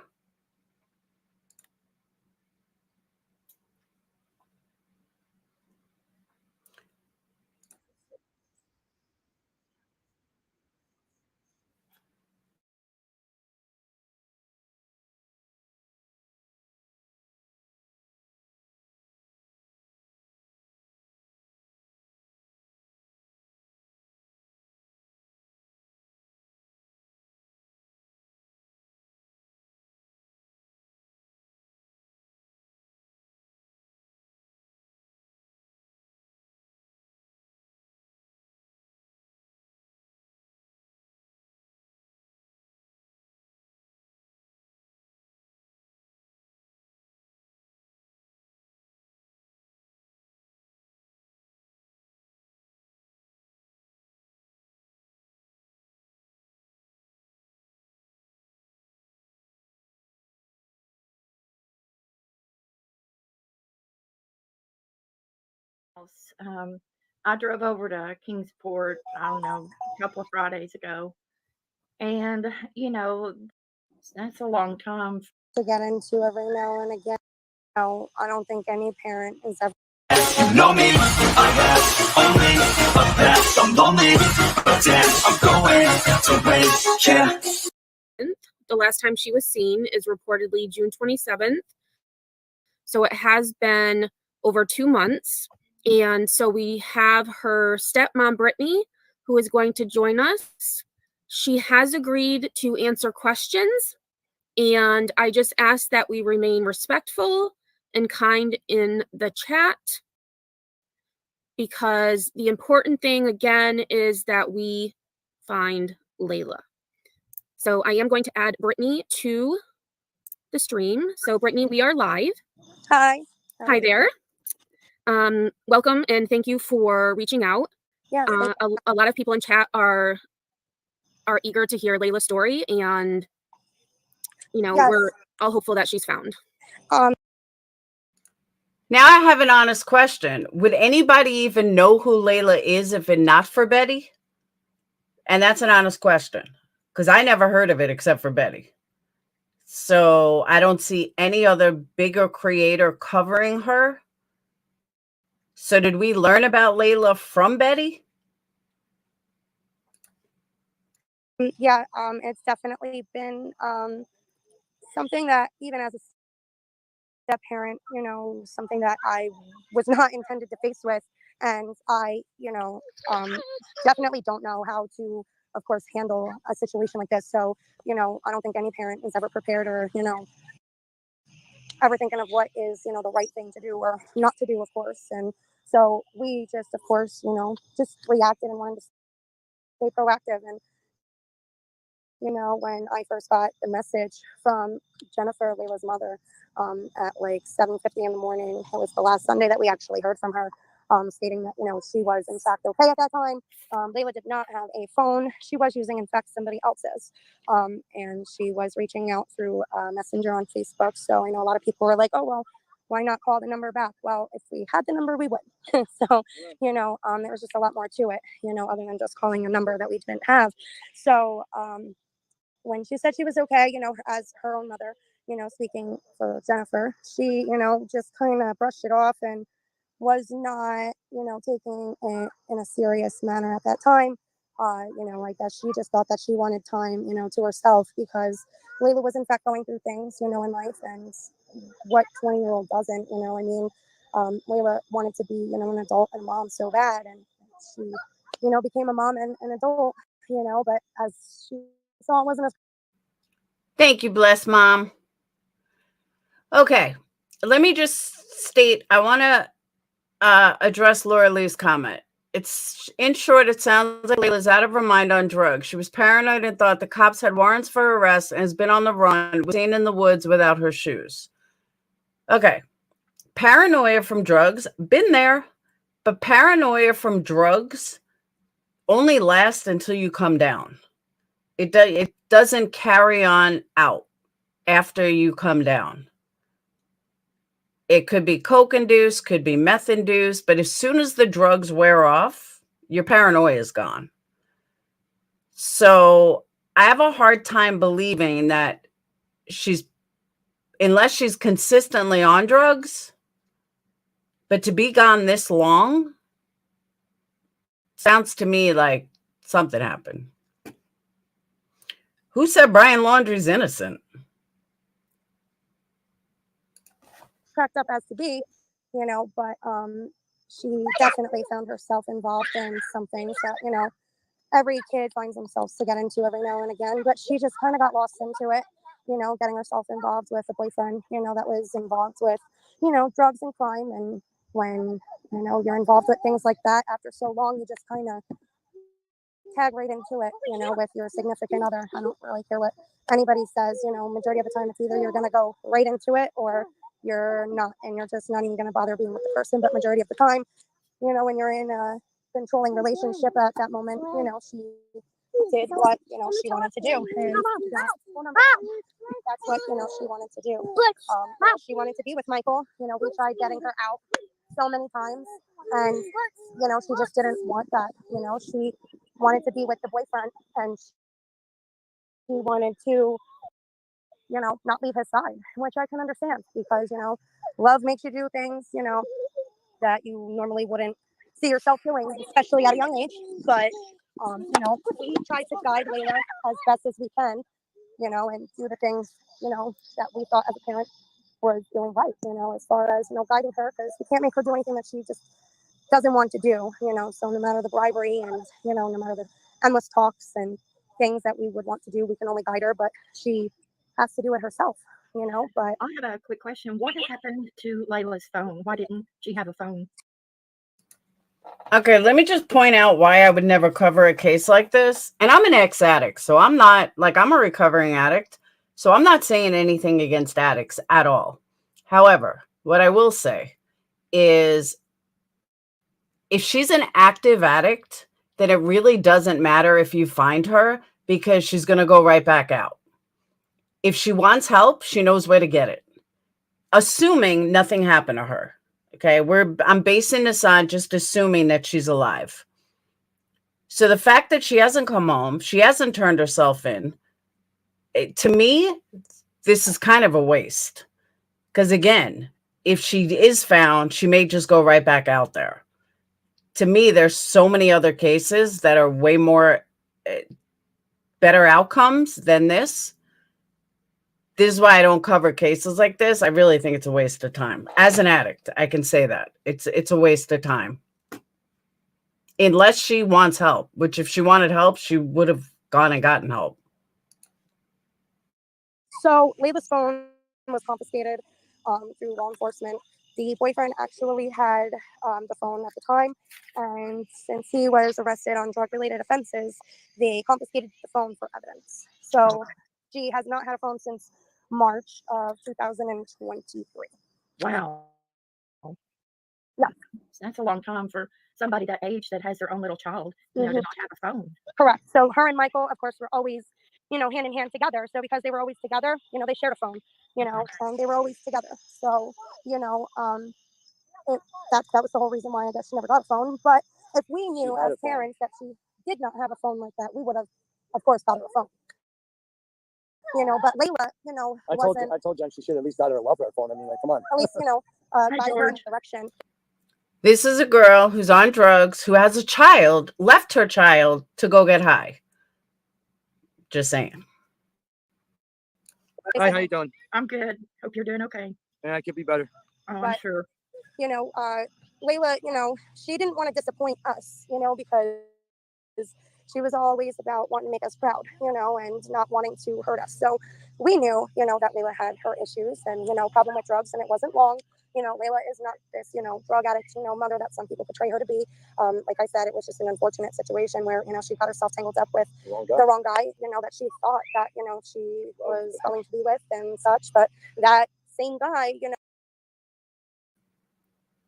Um, I drove over to Kingsport, I don't know, a couple of Fridays ago. And, that's a long time. To get into every now and again. No, I don't think any parent is ever. You know me, I have only a past. I'm lonely, but damn, I'm going to wait, yeah. The last time she was seen is reportedly June 27th. So it has been over 2 months. And so we have her stepmom, Brittany, who is going to join us. She has agreed to answer questions. And I just ask that we remain respectful and kind in the chat, because the important thing, again, is that we find Layla. So I am going to add Brittany to the stream. So Brittany, we are live. Hi. Hi there. Welcome and thank you for reaching out. Yeah. A lot of people in chat are eager to hear Layla's story, and Yes. we're all hopeful that she's found. Now I have an honest question. Would anybody even know who Layla is if it not for Betty? And that's an honest question, because I never heard of it except for Betty. So I don't see any other bigger creator covering her. So did we learn about Layla from Betty? Yeah, it's definitely been something that even as a step parent, something that I was not intended to face with. And I, definitely don't know how to, of course, handle a situation like this. So, I don't think any parent is ever prepared or, ever thinking of what is, the right thing to do or not to do, of course. And so we just, of course, just reacted and wanted to stay proactive. And when I first got the message from Jennifer, Layla's mother, at like 7:50 in the morning, it was the last Sunday that we actually heard from her, stating that, she was in fact okay at that time. Layla did not have a phone. She was using, in fact, somebody else's. And she was reaching out through Messenger on Facebook. So I know a lot of people were like, oh, well, why not call the number back? Well, if we had the number, we would. So, there was just a lot more to it, other than just calling a number that we didn't have. So, when she said she was okay, as her own mother, speaking for Jennifer, she, just kind of brushed it off and was not, taking it in a serious manner at that time. I guess she just thought that she wanted time, to herself, because Layla was in fact going through things, in life, and what 20-year-old doesn't, Layla wanted to be, an adult and mom so bad, and she, became a mom and an adult, but as she saw, it wasn't as. Thank you, bless mom. Okay, let me just state, I want to address Laura Lee's comment. It's, in short, it sounds like Layla's out of her mind on drugs. She was paranoid and thought the cops had warrants for arrest and has been on the run, was seen in the woods without her shoes. Okay, paranoia from drugs, been there, but paranoia from drugs only lasts until you come down. It doesn't carry on out after you come down. It could be coke induced, could be meth induced, but as soon as the drugs wear off, your paranoia is gone. So I have a hard time believing that unless she's consistently on drugs, but to be gone this long sounds to me like something happened. Who said Brian Laundrie's innocent? Cracked up as to be, but she definitely found herself involved in some things that, every kid finds themselves to get into every now and again, but she just kind of got lost into it, getting herself involved with a boyfriend, that was involved with, drugs and crime. And when, you're involved with things like that after so long, you just kind of tag right into it, with your significant other. I don't really care what anybody says, majority of the time it's either you're going to go right into it or you're not, and you're just not even going to bother being with the person. But majority of the time, when you're in a controlling relationship at that moment, she did what, she wanted to do. And that's what, she wanted to do. She wanted to be with Michael. We tried getting her out so many times, and, she just didn't want that. She wanted to be with the boyfriend, and she wanted to, not leave his side, which I can understand because, love makes you do things, that you normally wouldn't see yourself doing, especially at a young age. But, we try to guide Layla as best as we can, and do the things, that we thought as a parent was doing right, as far as, guiding her, because we can't make her do anything that she just doesn't want to do, so no matter the bribery and, no matter the endless talks and things that we would want to do, we can only guide her, but she has to do it herself, but I have a quick question. What has happened to Layla's phone? Why didn't she have a phone? Okay, let me just point out why I would never cover a case like this. And I'm an ex-addict, so I'm not, I'm a recovering addict, so I'm not saying anything against addicts at all. However, what I will say is if she's an active addict, then it really doesn't matter if you find her because she's going to go right back out. If she wants help, she knows where to get it, assuming nothing happened to her. Okay, I'm basing this on just assuming that she's alive. So the fact that she hasn't come home, she hasn't turned herself in, to me, this is kind of a waste. Because again, if she is found, she may just go right back out there. To me, there's so many other cases that are way more better outcomes than this. This is why I don't cover cases like this. I really think it's a waste of time. As an addict, I can say that. It's a waste of time. Unless she wants help, which if she wanted help, she would have gone and gotten help. So Layla's phone was confiscated through law enforcement. The boyfriend actually had the phone at the time, and since he was arrested on drug-related offenses, they confiscated the phone for evidence. So she has not had a phone since March of 2023. Wow. Yeah. That's a long time for somebody that age that has their own little child, to not have a phone. Correct. So her and Michael, of course, were always, hand in hand together. So because they were always together, they shared a phone, and they were always together. So, that was the whole reason why I guess she never got a phone. But if we knew as parents that she did not have a phone like that, we would have, of course, got her a phone. But Layla, I told Jen she should at least got her a welfare phone. I mean, come on. At least, guide her in the direction. This is a girl who's on drugs, who has a child, left her child to go get high. Just saying. Hi, how you doing? I'm good. Hope you're doing okay. Yeah, I could be better. Oh, I'm But, sure. Layla, she didn't want to disappoint us, because she was always about wanting to make us proud, and not wanting to hurt us. So we knew, that Layla had her issues and, problem with drugs, and it wasn't long. Layla is not this, drug addict, mother that some people portray her to be. Like I said, it was just an unfortunate situation where, she got herself tangled up with the wrong guy, that she thought that, she was going to be with and such. But that same guy,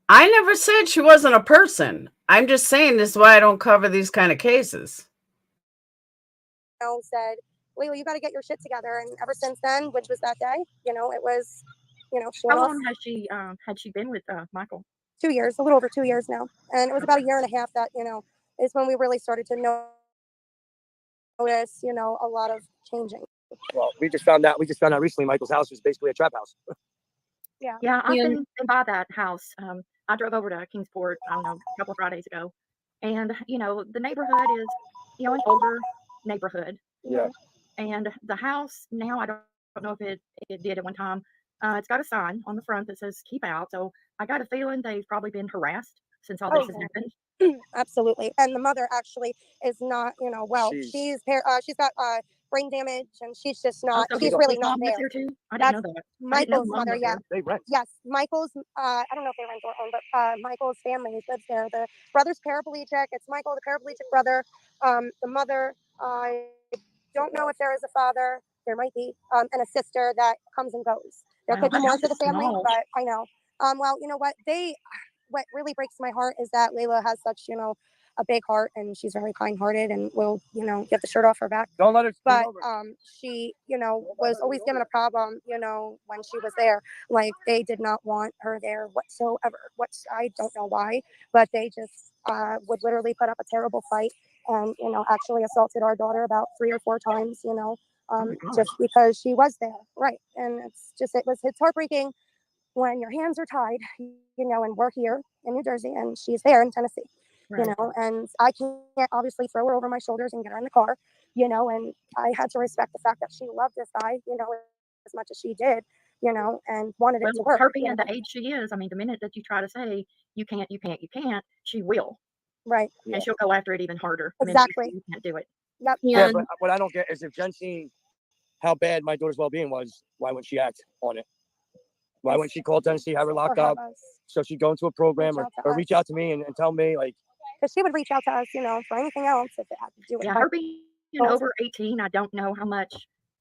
I never said she wasn't a person. I'm just saying this is why I don't cover these kind of cases. Said, Layla, you got to get your shit together. And ever since then, which was that day, it was, she How went off long had she been with Michael? 2 years, a little over 2 years now. And it was about a year and a half that, is when we really started to notice, a lot of changing. Well, we just found out recently Michael's house was basically a trap house. Yeah. Yeah, I've And been by that house. I drove over to Kingsport, I don't know, a couple of Fridays ago. And, the neighborhood is, an older neighborhood. Yeah. And the house now, I don't know if it did at one time. It's got a sign on the front that says keep out. So I got a feeling they've probably been harassed since all this has happened. Absolutely. And the mother actually is not, well. She's She's got brain damage, and she's just Oh, not. so She's his really not mom lives there. there too? I That's didn't know that. I didn't know Michael's the mom mother. lived Yeah. there. they rent. Yes, Michael's. I don't know if they rent or own, but Michael's family lives there. The brother's paraplegic. It's Michael, the paraplegic brother. The mother. I don't know if there is a father. There might be, and a sister that comes and goes. There Wow, could be that more house to the is family, small. but I know. Well, you know what? What really breaks my heart is that Layla has such, a big heart, and she's very kind-hearted, and will, get the shirt off her back. Don't let her. But she, was always given a problem, when she was there. Like, they did not want her there whatsoever. I don't know why, but they just would literally put up a terrible fight, and actually assaulted our daughter about 3 or 4 times. Just because she was there, right? And it's heartbreaking when your hands are tied, and we're here in New Jersey and she's there in Tennessee. Right. And I can't obviously throw her over my shoulders and get her in the car, and I had to respect the fact that she loved this guy, as much as she did, and wanted it to Well, work. her being the age she is, I mean, the minute that you try to say you can't, she will. Right. Yeah. And she'll go after it even harder. Exactly. You can't do it. Yep. Yeah, And but what I don't get is if Jen seen how bad my daughter's well-being was, why wouldn't she act on it? Why wouldn't she call Tennessee, have her locked up, so she'd go into a program or reach out to me and tell me, like, because she would reach out to us, for anything else if it had to do with Yeah, her being over 18, I don't know how much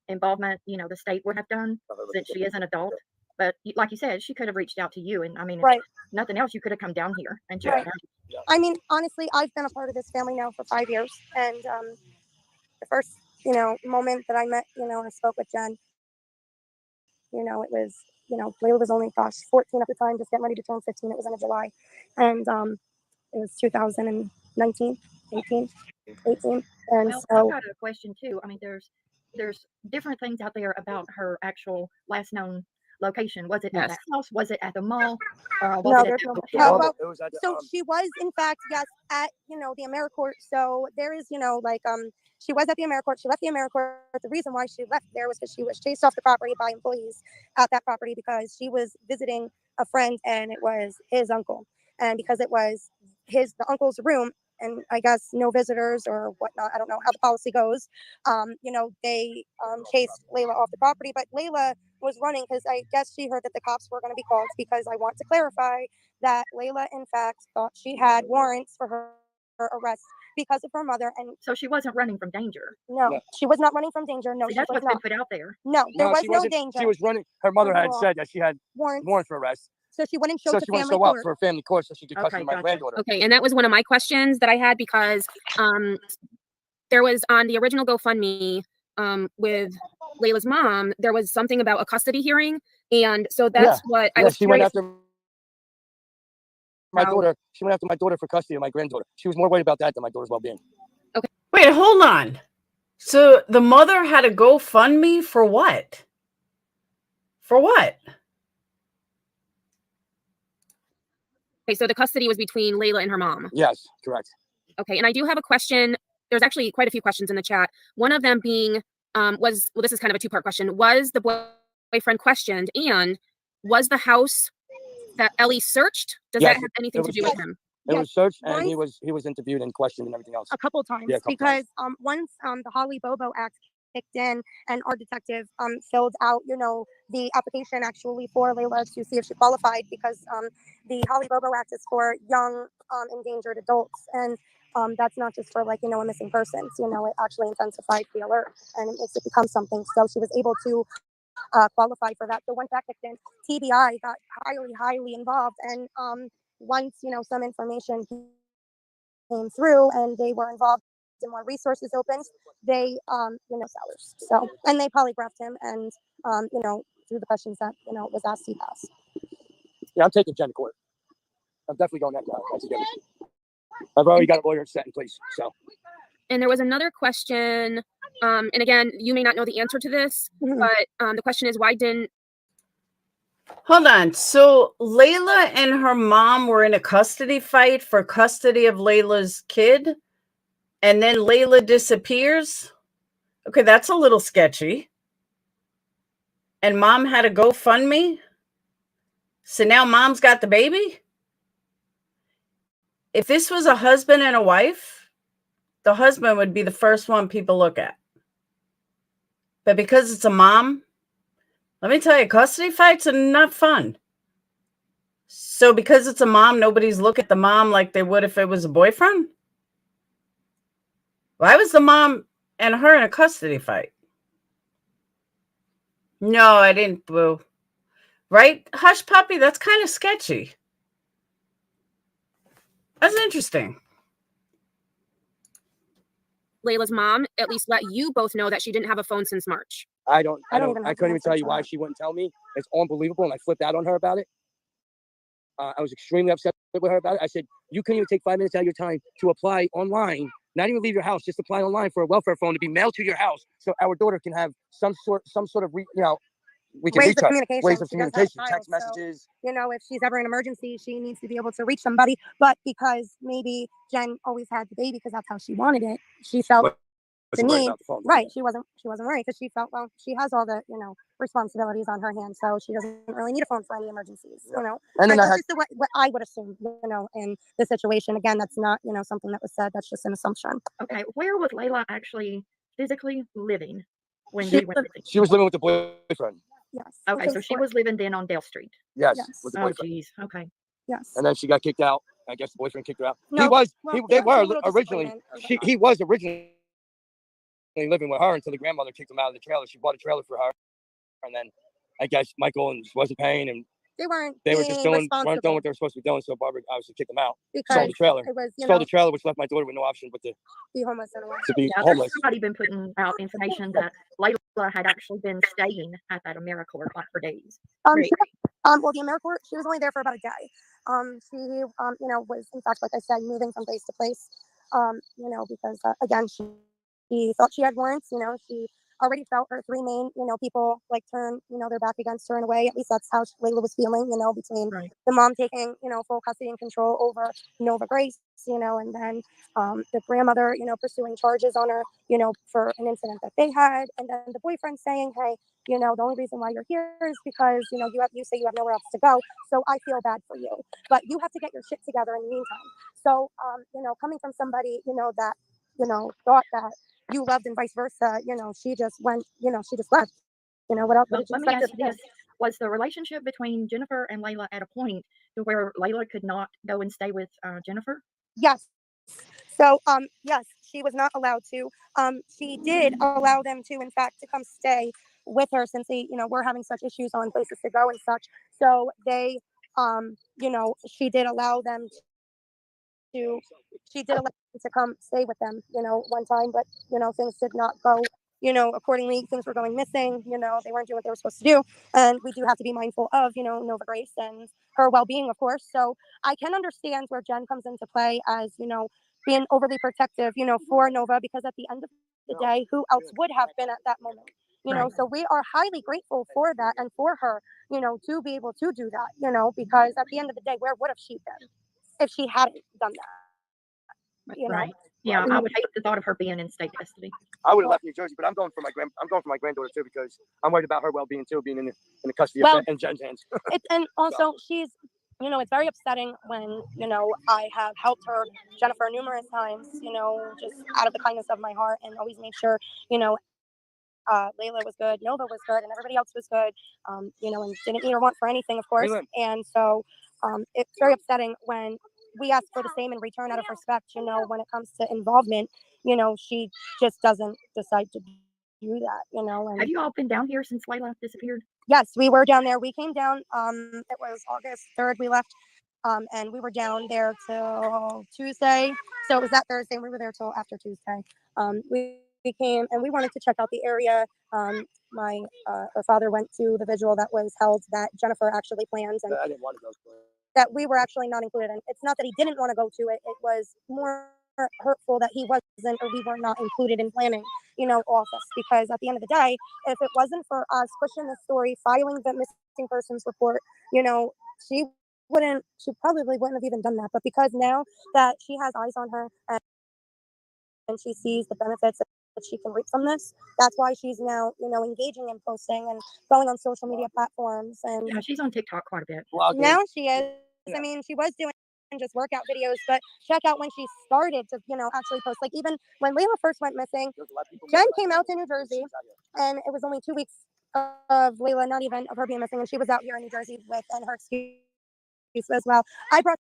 involvement, the state would have done since she is an adult. But like you said, she could have reached out to you. And I mean, if Right. nothing else, you could have come down here and checked Right. it out. I mean, honestly, I've been a part of this family now for 5 years, and the first, moment that I met, I spoke with Jen, it was, Layla was only, 14 at the time, just getting ready to turn 15. It was in July, and it was 2019, 18, and Well, I've so got a question too. I mean, there's different things out there about her actual last known location. Was it at yes. the house? Was it at the mall? Was no, it at there's that no. hotel? Well, it was at the, so she was, in fact, yes, at the AmeriCorps. So there is, like she was at the AmeriCorps. She left the AmeriCorps. The reason why she left there was because she was chased off the property by employees at that property because she was visiting a friend, and it was his uncle, and because it was the uncle's room, and I guess no visitors or whatnot. I don't know how the policy goes. They chased Layla off the property, but Layla was running because I guess she heard that the cops were going to be called, because I want to clarify that Layla, in fact, thought she had warrants for her arrest because of her mother. And So she wasn't running from danger. no, she was not running from danger. No, See, she that's was what's been not. put out there. No, there was she no wasn't. danger. She was running. Her mother had Law. said that she had Warrants. warrant for arrest, So she wouldn't show so to she wouldn't family show up court. for a family court so she could Okay, custody my gotcha. granddaughter. Okay, and that was one of my questions that I had because there was on the original GoFundMe with Layla's mom, there was something about a custody hearing, and so that's what I was She went curious. after my daughter. She went after my daughter for custody of my granddaughter. She was more worried about that than my daughter's well-being. Wait, hold on. So the mother had a GoFundMe for what? For what? Okay, so the custody was between Layla and her mom. Yes, correct. Okay, and I do have a question. There's actually quite a few questions in the chat. One of them being, this is kind of a two-part question. Was the boyfriend questioned, and was the house that Ellie searched, does that have anything to do with him? It was searched, and Once- he was interviewed and questioned and everything else. a couple times, Yeah, a couple because once the Holly Bobo Act kicked in, and our detective filled out the application actually for Layla to see if she qualified, because the Holly Bobo Act is for young endangered adults, and that's not just for a missing person. It actually intensified the alert, and it makes it become something. So she was able to qualify for that. So once that kicked in, TBI got highly involved, and once, some information came through and they were involved and more resources opened, they, sellers. So, and they polygraphed him and, through the questions that, was asked, he passed. Yeah, I'm taking Jen to court. I'm definitely going that route. That's a given. I've already got a lawyer set in place. So. And there was another question, and again, you may not know the answer to this, but the question is, why didn't... Hold on. So Layla and her mom were in a custody fight for custody of Layla's kid, and then Layla disappears? Okay, that's a little sketchy. And mom had a GoFundMe? So now mom's got the baby? If this was a husband and a wife, the husband would be the first one people look at. But because it's a mom, let me tell you, custody fights are not fun. So because it's a mom, nobody's looking at the mom like they would if it was a boyfriend? Why was the mom and her in a custody fight? No, I didn't, boo. Right? Hush puppy, that's kind of sketchy. That's interesting. Layla's mom at least let you both know that she didn't have a phone since March? I couldn't even tell you why she wouldn't tell me. It's unbelievable, and I flipped out on her about it. I was extremely upset with her about it. I said, you couldn't even take 5 minutes out of your time to apply online, not even leave your house, just apply online for a welfare phone to be mailed to your house so our daughter can have some sort of, we can ways reach of her. communication. Ways of She does have communication, a text child, messages. So, if she's ever in an emergency, she needs to be able to reach somebody. But because maybe Jen always had the baby because that's how she wanted it, she felt the need. Right. She wasn't worried because she felt, well, she has all the, responsibilities on her hands. So she doesn't really need a phone for any emergencies, And then that's just what I would assume, in the situation. Again, that's not, something that was said. That's just an assumption. Okay. Where was Layla actually physically living when they went missing? She was living with the boyfriend. Yes. Okay, so she was living then on Dale Street. Yes. Yes. With the Oh, boyfriend. geez. Okay. Yes. And then she got kicked out. I guess the boyfriend kicked her out. No, They were a little originally, disagreement. he was originally living with her until the grandmother kicked him out of the trailer. She bought a trailer for her. And then I guess Michael wasn't paying, and they weren't just weren't doing what they were supposed to be doing. So Barbara obviously kicked them out. Because sold the trailer. It was, sold the trailer, which left my daughter with no option but to be homeless anyway. Yeah, homeless. there's somebody been putting out information that Layla had actually been staying at that AmeriCorps like for days. Well, the AmeriCorps, she was only there for about a day. She, was in fact, like I said, moving from place to place. Because again, she thought she had warrants. She already felt her three main, people like turn, their back against her in a way. At least that's how Layla was feeling, between the mom taking, full custody and control over Nova Grace, and then the grandmother, pursuing charges on her, for an incident that they had, and then the boyfriend saying, hey, the only reason why you're here is because, you say you have nowhere else to go. So I feel bad for you, but you have to get your shit together in the meantime. So, coming from somebody, that, thought that you loved and vice versa, she just went, she just left. What else? Well, let me ask you this. Was the relationship between Jennifer and Layla at a point to where Layla could not go and stay with Jennifer? Yes. So, yes, she was not allowed to. She did allow them to, in fact, to come stay with her since they, were having such issues on places to go and such. So they, she did allow them to come stay with them, one time, but, things did not go, accordingly. Things were going missing, they weren't doing what they were supposed to do. And we do have to be mindful of, Nova Grace and her well-being, of course. So I can understand where Jen comes into play as, being overly protective, for Nova, because at the end of the day, who else would have been at that moment? So we are highly grateful for that and for her, to be able to do that, because at the end of the day, where would have she been if she hadn't done that? Right. Yeah, I would hate the thought of her being in state custody. I would have left New Jersey, but I'm going for my granddaughter too, because I'm worried about her well-being too, being in the custody of Jen's hands. And also she's, it's very upsetting when, I have helped her, Jennifer, numerous times, just out of the kindness of my heart, and always make sure, Layla was good, Nova was good, and everybody else was good, and didn't need or want for anything, of course. And so it's very upsetting when we ask for the same in return out of respect, when it comes to involvement, she just doesn't decide to do that, And have you all been down here since Layla disappeared? Yes, we were down there. We came down, it was August 3rd we left. And we were down there till Tuesday. So it was that Thursday, and we were there till after Tuesday. We came and we wanted to check out the area. Her father went to the vigil that was held that Jennifer actually planned, and I didn't want to go. that we were actually not included in. It's not that he didn't want to go to it. It was more hurtful that he wasn't, or we were not included in planning, all this, because at the end of the day, if it wasn't for us pushing the story, filing the missing persons report, she probably wouldn't have even done that. But because now that she has eyes on her and she sees the benefits that she can reap from this, that's why she's now, engaging in posting and going on social media platforms. And Yeah, she's on TikTok quite a bit. now she is. I mean, she was doing just workout videos, but check out when she started to, actually post. Like even when Layla first went missing, Jen came out to New Jersey, and it was only 2 weeks of Layla, not even of her being missing, and she was out here in New Jersey with, and her excuse as well, I brought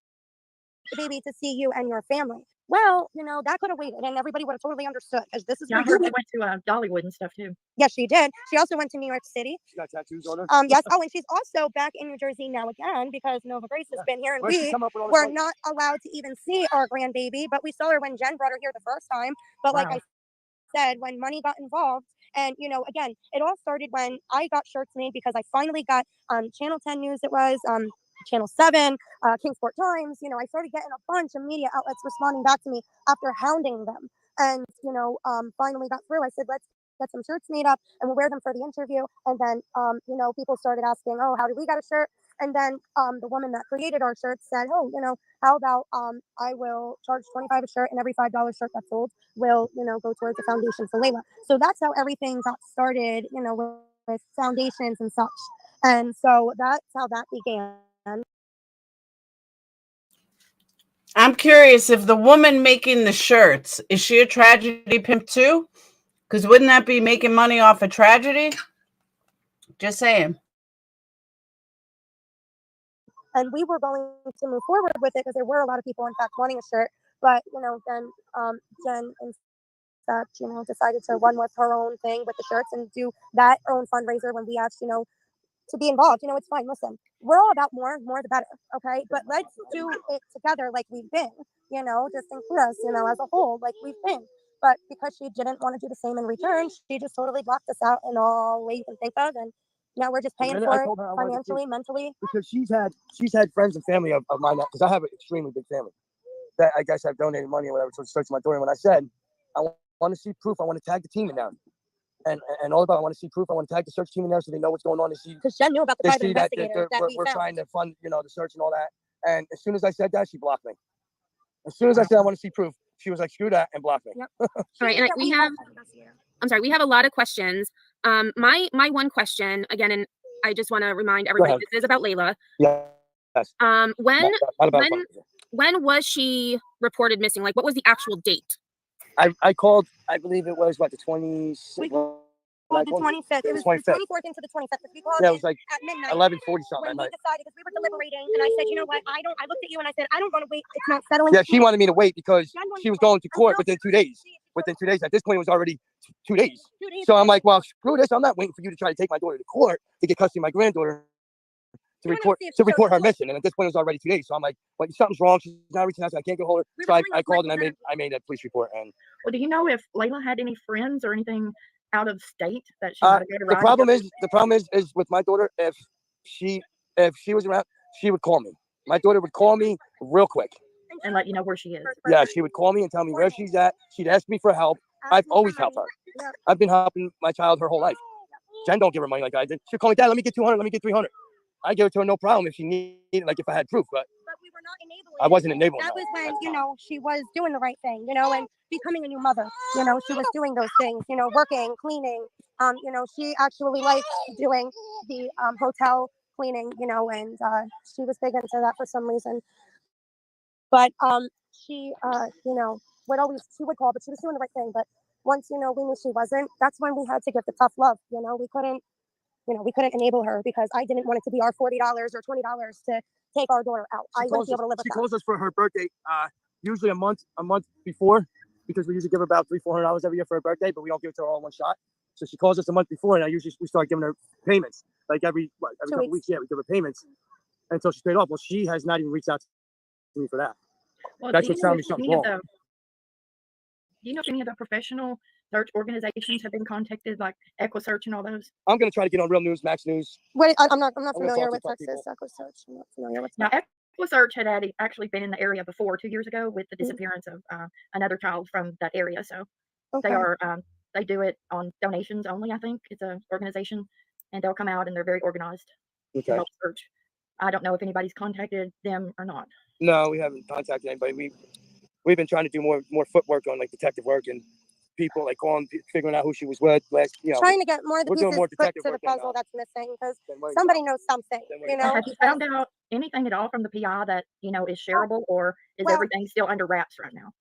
the baby to see you and your family. Well, that could have waited, and everybody would have totally understood, because this is Yeah, I heard they went to Dollywood and stuff too. Yes, she did. She also went to New York City. She got tattoos on her. Yes. Oh, and she's also back in New Jersey now again, because Nova Grace has been here, and we were not allowed to even see our grandbaby, but we saw her when Jen brought her here the first time. But like I said, when money got involved, and again, it all started when I got shirts made, because I finally got Channel 10 News. It was Channel 7, Kingsport Times. I started getting a bunch of media outlets responding back to me after hounding them, and finally got through. I said, let's get some shirts made up and we'll wear them for the interview. And then people started asking, oh, how did we get a shirt? And then the woman that created our shirts said, oh, how about I will charge $25 a shirt, and every $5 shirt that's sold will go towards the foundation for Layla. So that's how everything got started, with foundations and such. And so that's how that began. I'm curious, if the woman making the shirts, is she a tragedy pimp too? Because wouldn't that be making money off a tragedy? Just saying. And we were going to move forward with it, because there were a lot of people, in fact, wanting a shirt. But, then Jen, in fact, decided to run with her own thing with the shirts and do that own fundraiser when we asked, to be involved. It's fine. Listen, we're all about more the better. Okay. But let's do it together like we've been, just include us, as a whole, like we've been. But because she didn't want to do the same in return, she just totally blocked us out in all ways you can think of. And now we're just paying for it financially, mentally. Because she's had friends and family of mine, because I have an extremely big family that I guess have donated money or whatever to search my door. And when I said, I want to see proof, I want to tag the team in now. And all about, I want to see proof. I want to tag the search team in there so they know what's going on. Because Jen knew about the private investigator that we're trying to fund, the search and all that. And as soon as I said that, she blocked me. As soon as I said I want to see proof, she was like, "Screw that," and blocked me. Yep. All right, and we have a lot of questions. My one question again, and I just want to remind everybody, this is about Layla. Yes. When was she reported missing? Like, what was the actual date? I called, I believe it was, the 26th? The 25th. It was the 24th into the 25th. We called it was like at midnight. 11:40 something. When we decided, because we were deliberating, and I said, you know what? I looked at you and I said, I don't want to wait. It's not settling. Yeah, she wanted me to wait because she was going to court within 2 days. Within 2 days. At this point, it was already 2 days. So I'm like, well, screw this. I'm not waiting for you to try to take my daughter to court to get custody of my granddaughter to report her missing. And at this point, it was already 2 days. So I'm like, well, something's wrong. She's not reaching out. So I can't get hold of her. So I called and I made a police report. And well, do you know if Layla had any friends or anything out of state that she might go to? The problem is with my daughter, if she was around, she would call me. My daughter would call me real quick and let you know where she is. Yeah, she would call me and tell me where she's at. She'd ask me for help. I've always helped her. I've been helping my child her whole life. Jen don't give her money like I did. She'd call me, Dad, let me get 200, let me get 300. I give it to her no problem if she needed, like if I had proof, but we were not enabling. I wasn't enabling. That was when, she was doing the right thing, and becoming a new mother. She was doing those things, working, cleaning. She actually liked doing the hotel cleaning, and she was big into that for some reason. But she, she would call, but she was doing the right thing. But once, we knew she wasn't, that's when we had to give the tough love. We couldn't enable her, because I didn't want it to be our $40 or $20 to take our daughter out. I wouldn't be able to live with that. She calls us for her birthday, usually a month before, because we usually give her about $300-400 every year for her birthday, but we don't give it to her all in one shot. So she calls us a month before, and we start giving her payments. Like every couple weeks, we give her payments. until she's paid off. Well, she has not even reached out to me for that. Well, That's do what's you know telling me if something's any of wrong. do you know if any of the professional search organizations have been contacted, like EquiSearch and all those? I'm gonna try to get on Real News, Max News. Wait, I'm not gonna familiar talk to with top Texas people. EquiSearch. I'm not familiar with Now, that. EquiSearch had actually been in the area before 2 years ago with the Mhm. disappearance of another child from that area. So they Okay. are they do it on donations only. I think it's an organization, and they'll come out and they're very organized to Okay. help search. I don't know if anybody's contacted them or not. No, we haven't contacted anybody. We've been trying to do more footwork on like detective work and people like calling, figuring out who she was with. Trying to get more of the we're doing pieces more put detective to the work than, puzzle that's missing, because than worrying somebody about- knows something, than you worrying know. Have you because- found out anything at all from the PI that is shareable, or is well- everything still under wraps right now?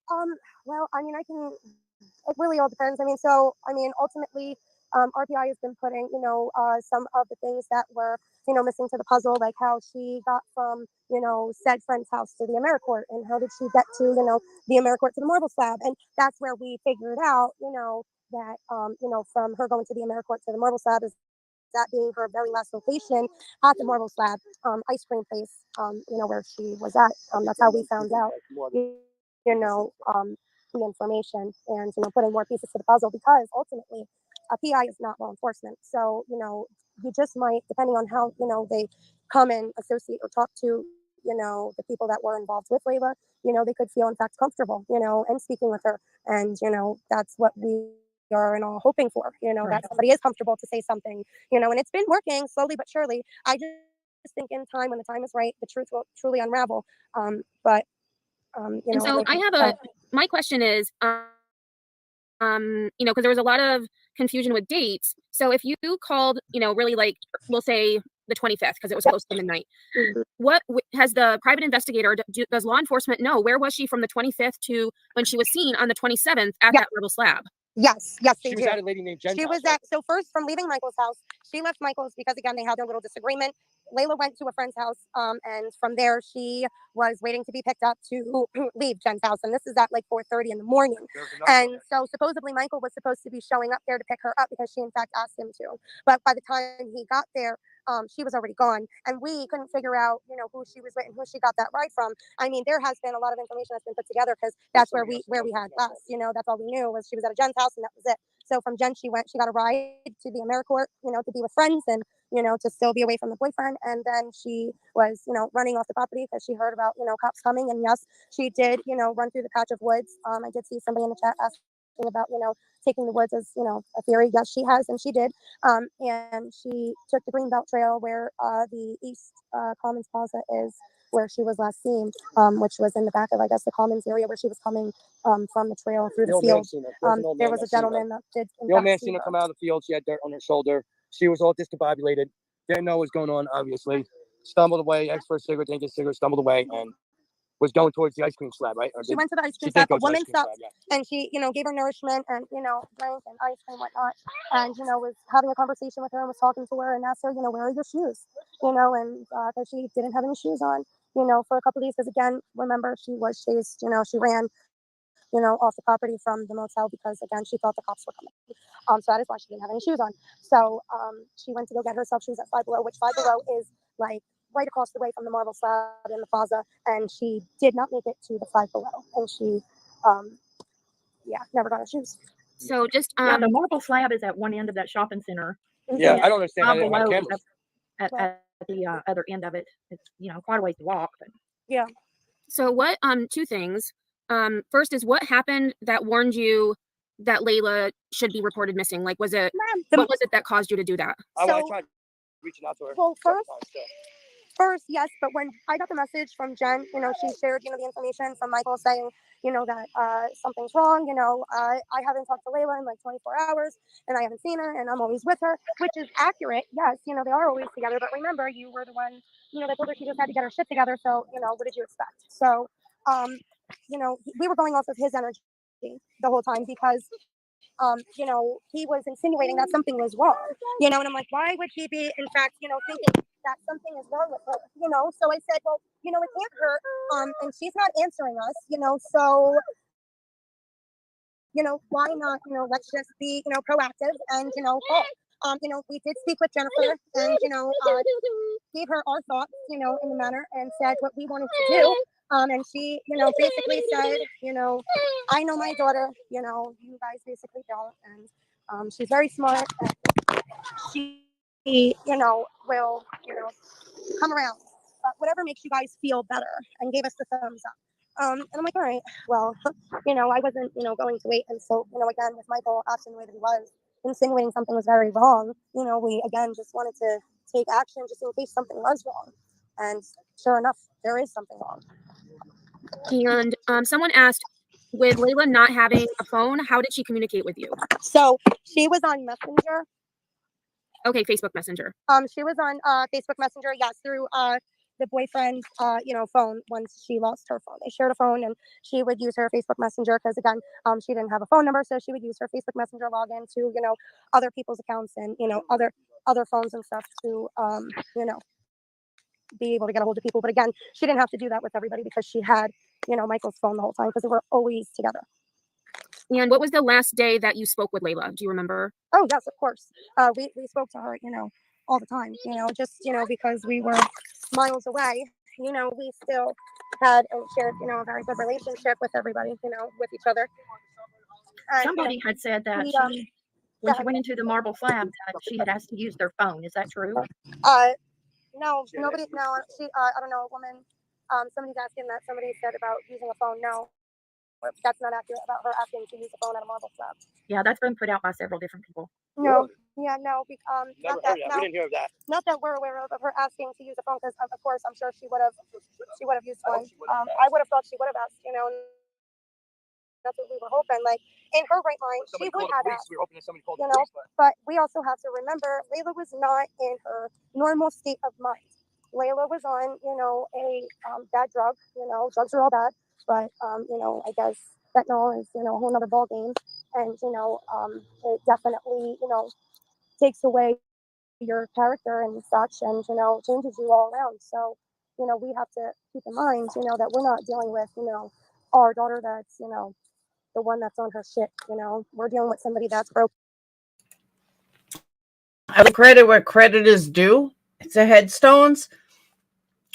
Well, I mean, it really all depends. Ultimately, RPI has been putting, some of the things that were, missing to the puzzle, like how she got from, said friend's house to the AmeriCorps, and how did she get to, the AmeriCorps to the marble slab. And that's where we figured out, that, from her going to the AmeriCorps to the marble slab, is that being her very last location at the marble slab ice cream place, where she was at. That's how we found out, the information, and putting more pieces to the puzzle, because ultimately a PI is not law enforcement. So you just might, depending on how they come and associate or talk to the people that were involved with Layla, they could feel in fact comfortable and speaking with her, and that's what we are and all hoping for, Right. that somebody is comfortable to say something, and it's been working slowly but surely. I just think in time, when the time is right, the truth will truly unravel. But And so I have my question is, because there was a lot of confusion with dates. So if you called, really like, we'll say the 25th, because it was close to midnight, what has the private investigator, does law enforcement know, where was she from the 25th to when she was seen on the 27th at that marble slab? Yes, they She was do. at a lady named Jen's She house, was right? so first, from leaving Michael's house, she left Michael's because again they had their little disagreement. Layla went to a friend's house, and from there she was waiting to be picked up to leave Jen's house, and this is at like 4:30 in the morning. And so supposedly Michael was supposed to be showing up there to pick her up, because she in fact asked him to. But by the time he got there, she was already gone, and we couldn't figure out, who she was with and who she got that ride from. I mean, there has been a lot of information that's been put together, because that's where we had last. That's all we knew, was she was at a Jen's house, and that was it. So from Jen, she got a ride to the AmeriCorps, to be with friends, and to still be away from the boyfriend. And then she was, running off the property because she heard about, cops coming. And yes, she did, run through the patch of woods. I did see somebody in the chat asking about, taking the woods as, a theory. Yes, she has, and she did. And she took the Greenbelt Trail, where the East Commons Plaza is, where she was last seen, which was in the back of, I guess, the Commons area, where she was coming from the trail through the field. There was a gentleman that did. The old man seen her come out of the field. She had dirt on her shoulder. She was all discombobulated. Didn't know what was going on, obviously. Stumbled away, asked for a cigarette, didn't get a cigarette, stumbled away, and was going towards the ice cream slab, right? She went to the ice cream slab. A woman stopped, and she, gave her nourishment and, drink and ice cream, whatnot. And, was having a conversation with her and was talking to her and asked her, where are your shoes? And because she didn't have any shoes on, for a couple of days. Because again, remember, she was chased, she ran, off the property from the motel, because again, she thought the cops were coming. So that is why she didn't have any shoes on. So she went to go get herself shoes at Five Below, which Five Below is like right across the way from the marble slab in the plaza. And she did not make it to the Five Below, and she, never got her shoes. So just the marble slab is at one end of that shopping center. Yeah, and I don't understand how they below have is cameras. at the other end of it. It's quite a ways to walk, but Yeah. So what, two things. First is, what happened that warned you that Layla should be reported missing? Like, what was it that caused you to do that? I tried reaching out to her. Well, first, yes, but when I got the message from Jen, she shared, the information from Michael saying, that something's wrong. I haven't talked to Layla in like 24 hours, and I haven't seen her, and I'm always with her, which is accurate. Yes, they are always together. But remember, you were the one, that told her she just had to get her shit together. So, what did you expect? So, we were going off of his energy the whole time, because he was insinuating that something was wrong, and I'm like, why would he be, in fact, thinking that something is wrong with her, So I said, well, it can't hurt, and she's not answering us, so, why not, let's just be, proactive and, call. We did speak with Jennifer, and, gave her our thoughts, in the matter, and said what we wanted to do. And she, basically said, I know my daughter, you guys basically don't. And she's very smart. And she, will, come around. But whatever makes you guys feel better, and gave us the thumbs up. And I'm like, all right, well, I wasn't, going to wait. And so, again, with Michael acting the way that he was, insinuating something was very wrong, we, again, just wanted to take action just in case something was wrong. And sure enough, there is something wrong. And someone asked, with Layla not having a phone, how did she communicate with you? So she was on Messenger. Okay, Facebook Messenger. She was on Facebook Messenger, yes, through the boyfriend's phone. Once she lost her phone, they shared a phone, and she would use her Facebook Messenger because, again, she didn't have a phone number, so she would use her Facebook Messenger login to other people's accounts and other phones and stuff to be able to get a hold of people. But again, she didn't have to do that with everybody because she had Michael's phone the whole time because they were always together. And what was the last day that you spoke with Layla? Do you remember? Oh, yes, of course. We spoke to her, all the time, just, because we were miles away, we still had and shared, a very good relationship with everybody, with each other. And, Somebody had said that when she went into the marble slab, that she had asked to use their phone. Is that true? No, nobody, no, I don't know, a woman, somebody's asking that somebody said about using a phone. No, that's not accurate about her asking to use a phone at a marble slab. Yeah, that's been put out by several different people. No, yeah, no, Never heard that. We didn't hear of that. Not that we're aware of her asking to use a phone, because of course I'm sure she would have used one. I would have thought she would have asked, that's what we were hoping. Like, in her right mind, she would have asked. We were hoping that somebody called the But police, we also have to remember, Layla was not in her normal state of mind. Layla was on, a bad drug. Drugs are all bad, but I guess fentanyl is, a whole nother ball game, and it definitely, takes away your character and such, and changes you all around. So, we have to keep in mind, that we're not dealing with, our daughter that's, the one that's on her shit. We're dealing with somebody that's broke. I will credit where credit is due. It's a headstones.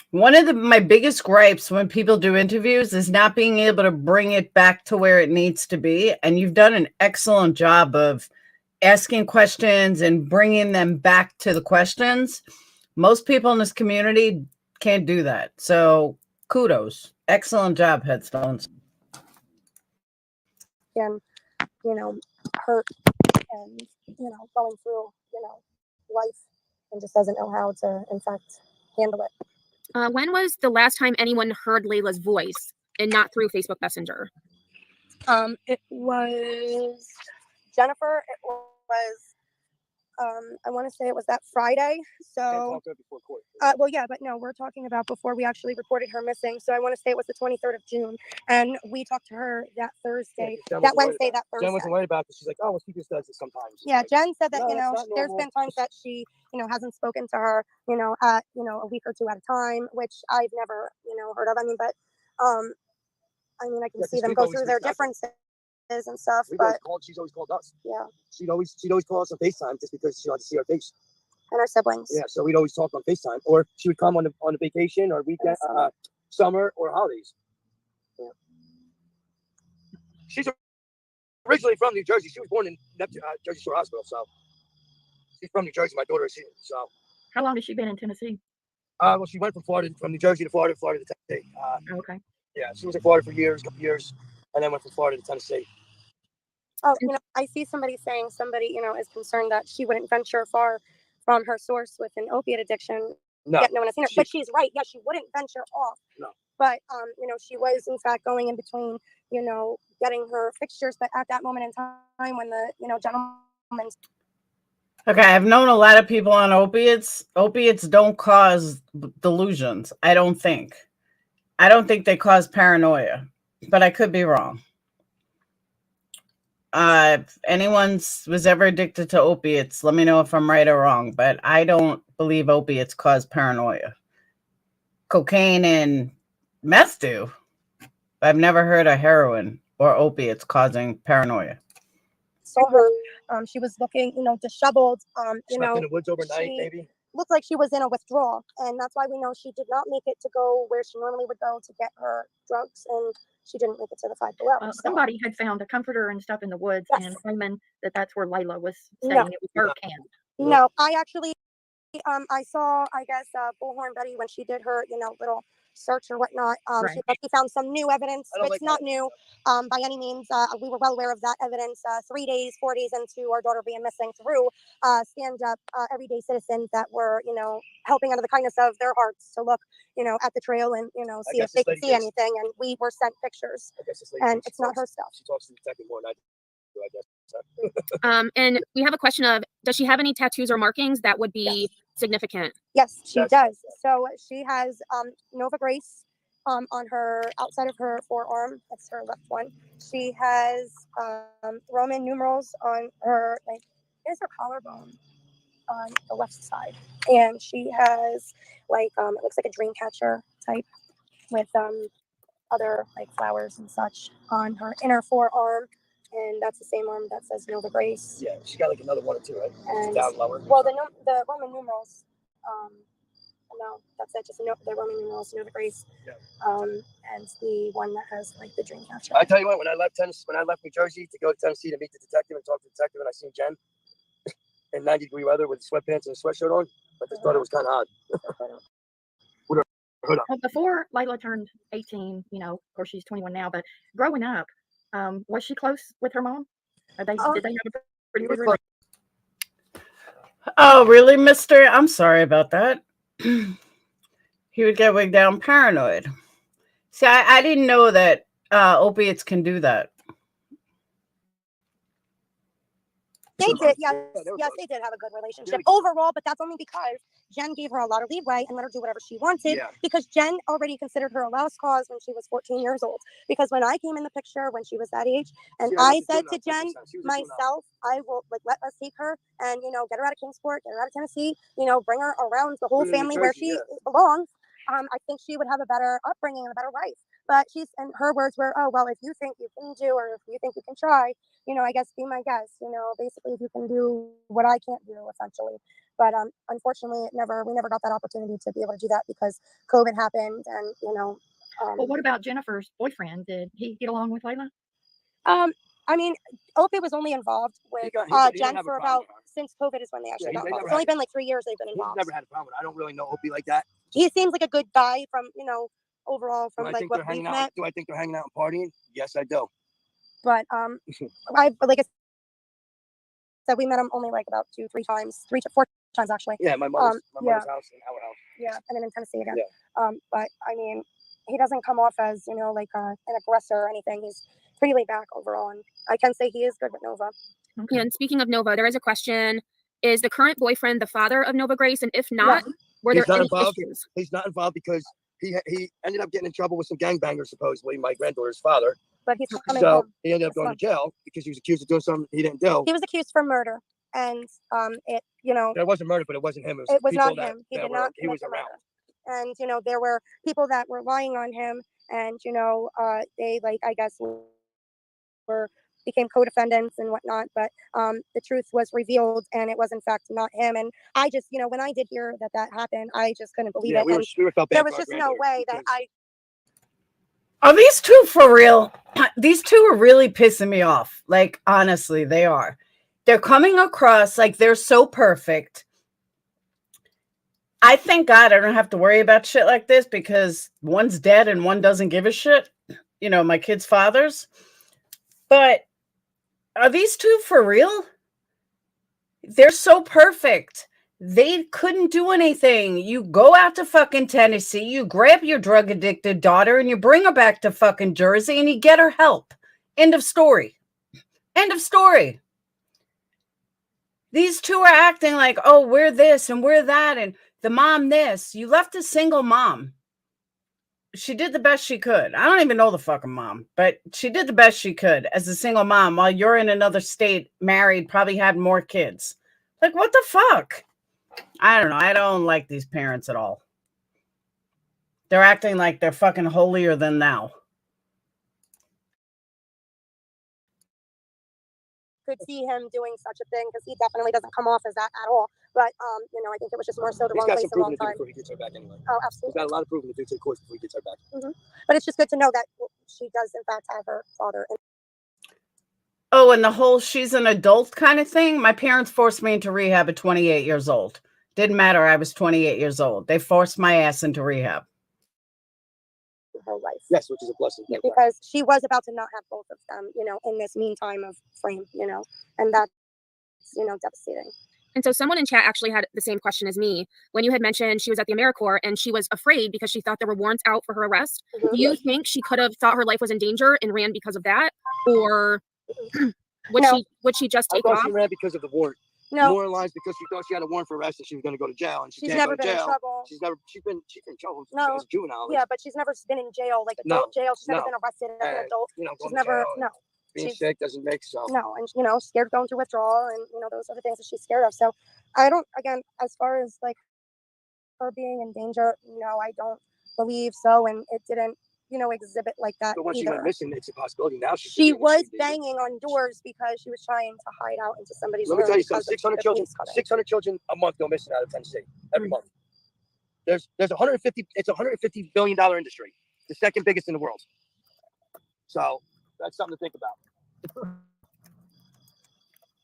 One of my biggest gripes when people do interviews is not being able to bring it back to where it needs to be. And you've done an excellent job of asking questions and bringing them back to the questions. Most people in this community can't do that. So kudos. Excellent job, headstones. And, hurt and, going through, life, and just doesn't know how to, in fact, handle it. When was the last time anyone heard Layla's voice and not through Facebook Messenger? It was Jennifer. It was, I want to say it was that Friday. So, well, yeah, but no, we're talking about before we actually reported her missing. So I want to say it was the 23rd of June, and we talked to her that Thursday, that Wednesday, that Thursday. Jen wasn't worried about it. She's like, oh, well, she just does it sometimes. Yeah, Jen said that, No, there's been times that she, hasn't spoken to her, at, a week or two at a time, which I've never, heard of. I mean, but, I can see them go through their differences and stuff, but she's always called us. Yeah. She'd always call us on FaceTime just because she wanted to see our face. And our siblings. Yeah, so we'd always talk on FaceTime, or she would come on a vacation or weekend, summer or holidays. Yeah. She's originally from New Jersey. She was born in Jersey Shore Hospital, so she's from New Jersey. My daughter is. So. How long has she been in Tennessee? Well, she went from New Jersey to Florida, Florida to Tennessee. Okay. Yeah, she was in Florida for a couple years, and then went from Florida to Tennessee. Oh, I see somebody saying is concerned that she wouldn't venture far from her source with an opiate addiction. No, yet no one has seen her. But she's right. Yeah, she wouldn't venture off. No. But she was in fact going in between, getting her fixtures. But at that moment in time, when the gentleman. Okay, I've known a lot of people on opiates. Opiates don't cause delusions. I don't think they cause paranoia, but I could be wrong. If anyone was ever addicted to opiates, let me know if I'm right or wrong, but I don't believe opiates cause paranoia. Cocaine and meth do. I've never heard of heroin or opiates causing paranoia. Saw her. She was looking, disheveled. Slept in the woods overnight, maybe. looked like she was in a withdrawal, and that's why we know she did not make it to go where she normally would go to get her drugs, and she didn't make it to the 5 Below. So. Somebody had found a comforter and stuff in the woods, Yes. and claiming that that's where Layla was No. staying. It was her camp. No, I actually, I saw, I guess, Bullhorn Betty when she did her, little search or whatnot. Right. She found some new evidence. It's not new by any means. We were well aware of that evidence 3 days, 4 days into our daughter being missing through stand-up everyday citizens that were, helping out of the kindness of their hearts to look, at the trail and, see if they could see anything. And we were sent pictures, and it's not her stuff. She talks to the detective more than I do, I guess. And we have a question of, does she have any tattoos or markings that would be significant? Yes, she does. So she has Nova Grace on her outside of her forearm. That's her left one. She has Roman numerals on her, like, here's her collarbone on the left side. And she has, like, it looks like a dream catcher type with other, like, flowers and such on her inner forearm. And that's the same arm that says Nova Grace. Yeah, she got like another one or two, right? And down lower. Well, the Roman numerals. No, that's it. Just the Roman numerals, Nova Grace. Yeah. And the one that has like the dream catcher. I tell you what, when I left New Jersey to go to Tennessee to meet the detective and talk to the detective, and I seen Jen in 90-degree weather with sweatpants and a sweatshirt on, I just thought it was kind of odd. Well, before Layla turned 18, of course she's 21 now, but growing up, was she close with her mom? Did they have a pretty good relationship? Oh, really, mister? I'm sorry about that. He would get wigged down paranoid. See, I didn't know that opiates can do that. They did, yes, they did have a good relationship overall, but that's only because Jen gave her a lot of leeway and let her do whatever she wanted, because Jen already considered her a lost cause when she was 14 years old. Because when I came in the picture when she was that age, and I said to Jen myself, I will let us take her and get her out of Kingsport, get her out of Tennessee, bring her around the whole family where she belongs. I think she would have a better upbringing and a better life. But and her words were, oh, well, if you think you can do, or if you think you can try, I guess be my guest, basically if you can do what I can't do, essentially. But unfortunately, we never got that opportunity to be able to do that because COVID happened, and well, what about Jennifer's boyfriend? Did he get along with Layla? I mean, Opie was only involved with Jen for about, since COVID is when they actually got involved. It's only been like 3 years they've been involved. He's never had a problem with it. I don't really know Opie like that. He seems like a good guy from, overall from like what we've met. Do I think they're hanging out and partying? Yes, I do. But like I said, we met him only like about 3 to 4 times actually. Yeah, my mother's house and our house. Yeah, and then in Tennessee again. Yeah. But I mean, he doesn't come off as like an aggressor or anything. He's pretty laid back overall, and I can say he is good with Nova. Okay. And speaking of Nova, there is a question: is the current boyfriend the father of Nova Grace? And if not, were there any issues? He's not involved because he ended up getting in trouble with some gangbangers, supposedly my granddaughter's father. But he's coming home. He ended up going to jail because he was accused of doing something he didn't do. He was accused for murder, and it It wasn't murder, but it wasn't him. It was not him. He did not. He was around. And there were people that were lying on him, and they I guess became co-defendants and whatnot, but the truth was revealed, and it was in fact not him. And I just when I did hear that happened, I just couldn't believe it. There was just no way that Are these two for real? These two are really pissing me off. Like, honestly, they are. They're coming across like they're so perfect. I thank God I don't have to worry about shit like this because one's dead and one doesn't give a shit. My kids' fathers. But are these two for real? They're so perfect. They couldn't do anything. You go out to fucking Tennessee, you grab your drug addicted daughter and you bring her back to fucking Jersey and you get her help. End of story. End of story. These two are acting like, oh, we're this and we're that and the mom this. You left a single mom. She did the best she could. I don't even know the fucking mom, but she did the best she could as a single mom while you're in another state, married, probably had more kids. Like, what the fuck? I don't know. I don't like these parents at all. They're acting like they're fucking holier than thou. Could see him doing such a thing because he definitely doesn't come off as that at all. But you know, I think it was just more so the He's wrong got place, some the wrong proving to do time. before he gets her back anyway. Oh, He's absolutely. got a lot of proving to do to the courts before he gets her back. But it's just good to know that she does, in fact, have her father. Oh, and the whole she's an adult kind of thing. My parents forced me into rehab at 28 years old. Didn't matter. I was 28 years old. They forced my ass into rehab. Her life. Yes, which is a blessing. Yeah, because she was about to not have both of them, you know, in this meantime of frame, you know, and that's, you know, devastating. And so someone in chat actually had the same question as me when you had mentioned she was at the AmeriCorps and she was afraid because she thought there were warrants out for her arrest. Do you think she could have thought her life was in danger and ran because of that, or would she just take off? She ran because of the warrant. No. More in lines because she thought she had a warrant for arrest and she was going to go to jail, and she's never been in trouble. She's been in trouble No. as a juvenile. Yeah, but she's never been in jail, like adult jail. She's never been arrested as an adult. You know, she's never being sick doesn't make so. No, and you know, scared going through withdrawal, and you know, those are the things that she's scared of. So I don't, again, as far as like her being in danger, no, I don't believe so, and it didn't, you know, exhibit like that. But once she went missing, it's a possibility. Now she was banging on doors because she was trying to hide out into somebody's room. Let me tell you something. 600 children a month go missing out of Tennessee every month. There's 150. It's a $150 billion industry, the second biggest in the world. So that's something to think about.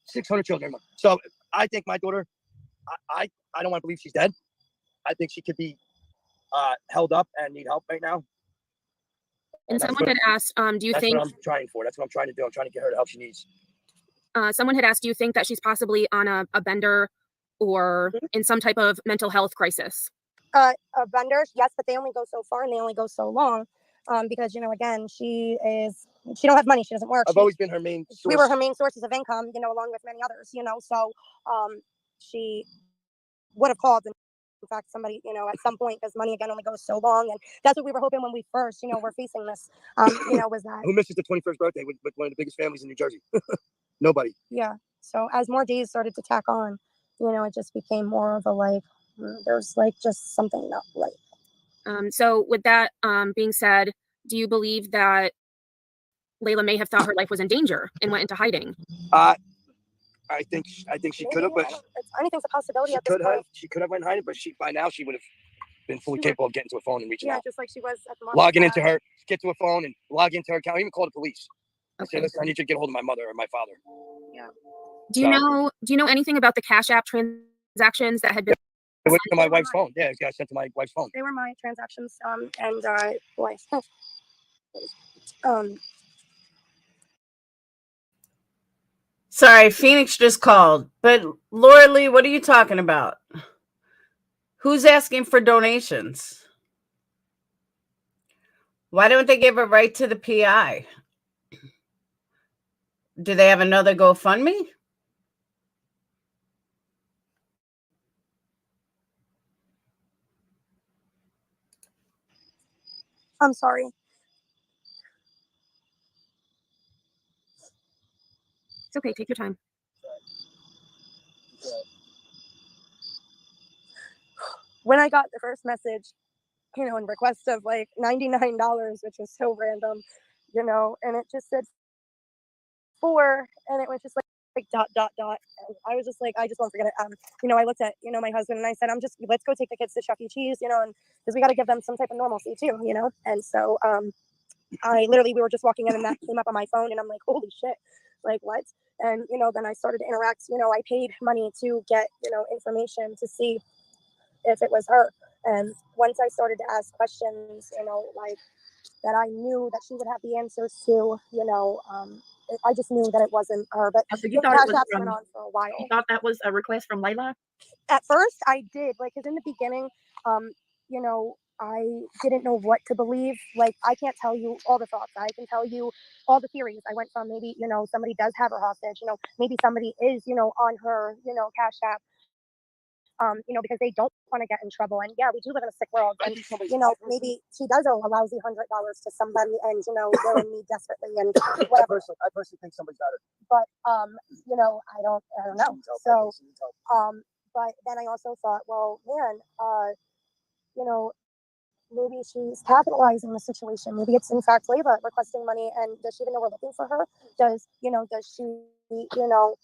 600 children a month. So I think my daughter, I don't want to believe she's dead. I think she could be held up and need help right now. And someone had asked, do you think... That's what I'm trying for. That's what I'm trying to do. I'm trying to get her the help she needs. Someone had asked, do you think that she's possibly on a bender or in some type of mental health crisis? A bender, yes, but they only go so far and they only go so long. Because, you know, again, she don't have money. She doesn't work. I've always been her main source. We were her main sources of income, you know, along with many others, you know, so she would have called. In fact, somebody, you know, at some point, because money again only goes so long, and that's what we were hoping when we first, you know, were facing this, you know, was that. Who misses the 21st birthday with one of the biggest families in New Jersey? Nobody. Yeah. So as more days started to tack on, you know, it just became more of a like, there's like just something not right. So with that being said, do you believe that Layla may have thought her life was in danger and went into hiding? I think she could have, but anything's a possibility at this point. She could have went hiding, but by now she would have been fully capable of getting to her phone and reaching out. Yeah, just like she was at the logging into her, get to her phone and log into her account. I even call the police. Okay. I say, listen, I need you to get a hold of my mother or my father. Yeah. Do you know anything about the Cash App transactions that had been? It went to my wife's phone. Yeah, it got sent to my wife's phone. They were my transactions. And boy. Sorry, Phoenix just called. But Laura Lee, what are you talking about? Who's asking for donations? Why don't they give it right to the PI? Do they have another GoFundMe? I'm sorry. It's okay. Take your time. When I got the first message, you know, in request of like $99, which was so random, you know, and it just said 4, and it was just like dot. And I was just like, I just won't forget it. You know, I looked at, you know, my husband and I said, let's go take the kids to Chuck E. Cheese, you know, and because we got to give them some type of normalcy too, you know. And so we were just walking in and that came up on my phone and I'm like, holy shit, like what? And, you know, then I started to interact, you know, I paid money to get, you know, information to see if it was her. And once I started to ask questions, you know, like that I knew that she would have the answers to, you know, I just knew that it wasn't her. But so you thought it was went on for a while. You thought that was a request from Layla? At first, I did, like, because in the beginning, you know, I didn't know what to believe. Like, I can't tell you all the thoughts. I can tell you all the theories. I went from maybe, you know, somebody does have her hostage. You know, maybe somebody is, you know, on her, you know, Cash App. You know, because they don't want to get in trouble. And yeah, we do live in a sick world. And, you know, maybe she does owe a lousy $100 to somebody and, you know, they're in need desperately and whatever. I personally think somebody's got her. But, you know, I don't know. So, but then I also thought, well, man, you know, maybe she's capitalizing the situation. Maybe it's in fact Layla requesting money. And does she even know we're looking for her? Does she, you know,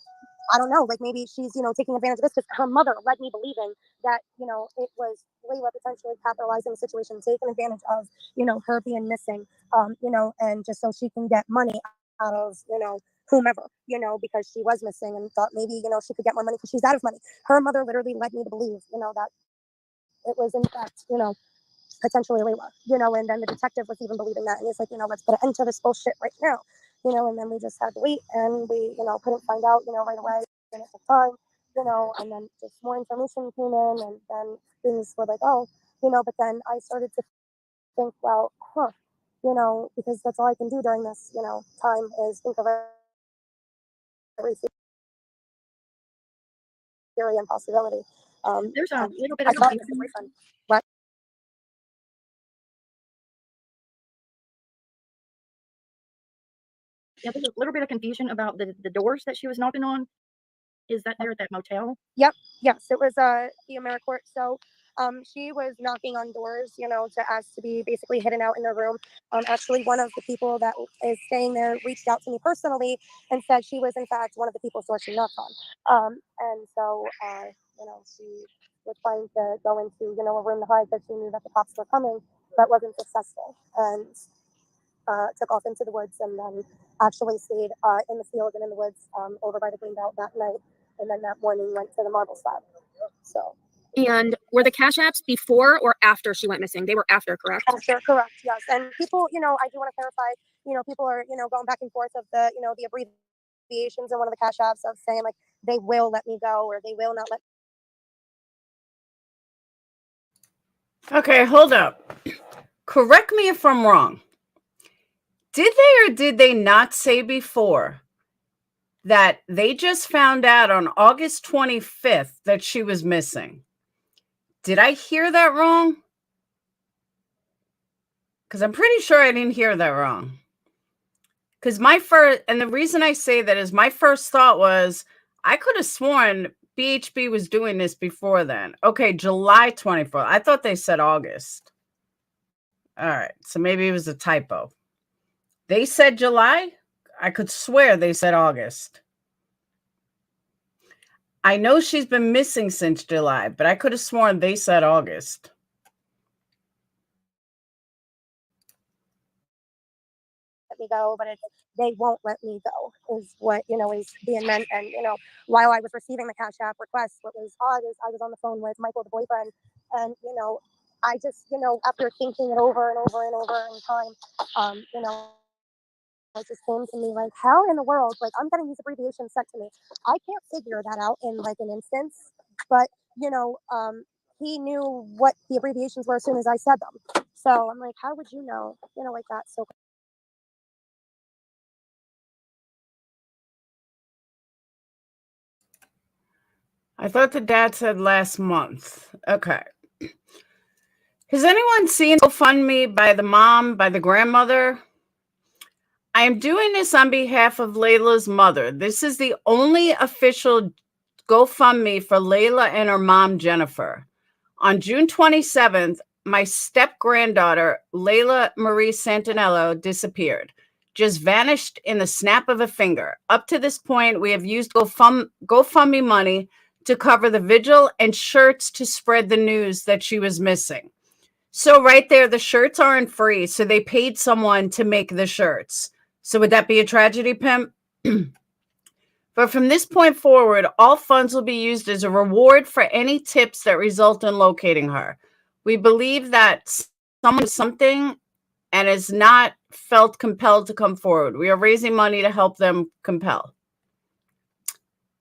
I don't know, like maybe she's, taking advantage of this because her mother led me believing that, it was Layla potentially capitalizing the situation, taking advantage of, her being missing, and just so she can get money out of, whomever, because she was missing and thought maybe, she could get more money because she's out of money. Her mother literally led me to believe, that it was in fact, potentially Layla, and then the detective was even believing that. And he's like, let's put an end to this bullshit right now, and then we just had to wait and we, couldn't find out, right away. And it took time, and then just more information came in and then things were like, oh, but then I started to think, well, because that's all I can do during this, time is think of every theory and possibility. There's a and little bit I of thought it was confusion. my boyfriend. What? Yeah, there's a little bit of confusion about the doors that she was knocking on. Is that there at that motel? Yep. Yes, it was the AmeriCorps. So she was knocking on doors, to ask to be basically hidden out in their room. Actually, one of the people that is staying there reached out to me personally and said she was in fact one of the people source she knocked on. And so she was trying to go into, a room to hide because she knew that the cops were coming, but wasn't successful. And took off into the woods and then actually stayed in the field and in the woods over by the green belt that night. And then that morning went to the marble slab. So. And were the cash apps before or after she went missing? They were after, correct? After, correct, yes. And people, I do want to clarify, people are, going back and forth of the, the abbreviations in one of the cash apps of saying like, they will let me go or they will not let. Okay, hold up. Correct me if I'm wrong. Did they or did they not say before that they just found out on August 25th that she was missing? Did I hear that wrong? Because I'm pretty sure I didn't hear that wrong. Because and the reason I say that is my first thought was, I could have sworn BHB was doing this before then. Okay, July 24th. I thought they said August. All right, so maybe it was a typo. They said July? I could swear they said August. I know she's been missing since July, but I could have sworn they said August. Let me go, but it's they won't let me go is what is being meant. And while I was receiving the cash app request, what was odd is I was on the phone with Michael, the boyfriend, and I just after thinking it over and over and over in time, it just came to me like, how in the world, like I'm getting these abbreviations sent to me, I can't figure that out in like an instance, but he knew what the abbreviations were as soon as I said them. So I'm like, how would you know, like that? So I thought the dad said last month. Okay. Has anyone seen GoFundMe by the mom, by the grandmother? I am doing this on behalf of Layla's mother. This is the only official GoFundMe for Layla and her mom, Jennifer. On June 27th, my step-granddaughter, Layla Marie Santanello, disappeared. Just vanished in the snap of a finger. Up to this point, we have used GoFundMe money to cover the vigil and shirts to spread the news that she was missing. So right there, the shirts aren't free. So they paid someone to make the shirts. So would that be a tragedy, Pimp? But from this point forward, all funds will be used as a reward for any tips that result in locating her. We believe that someone does something and is not felt compelled to come forward. We are raising money to help them compel.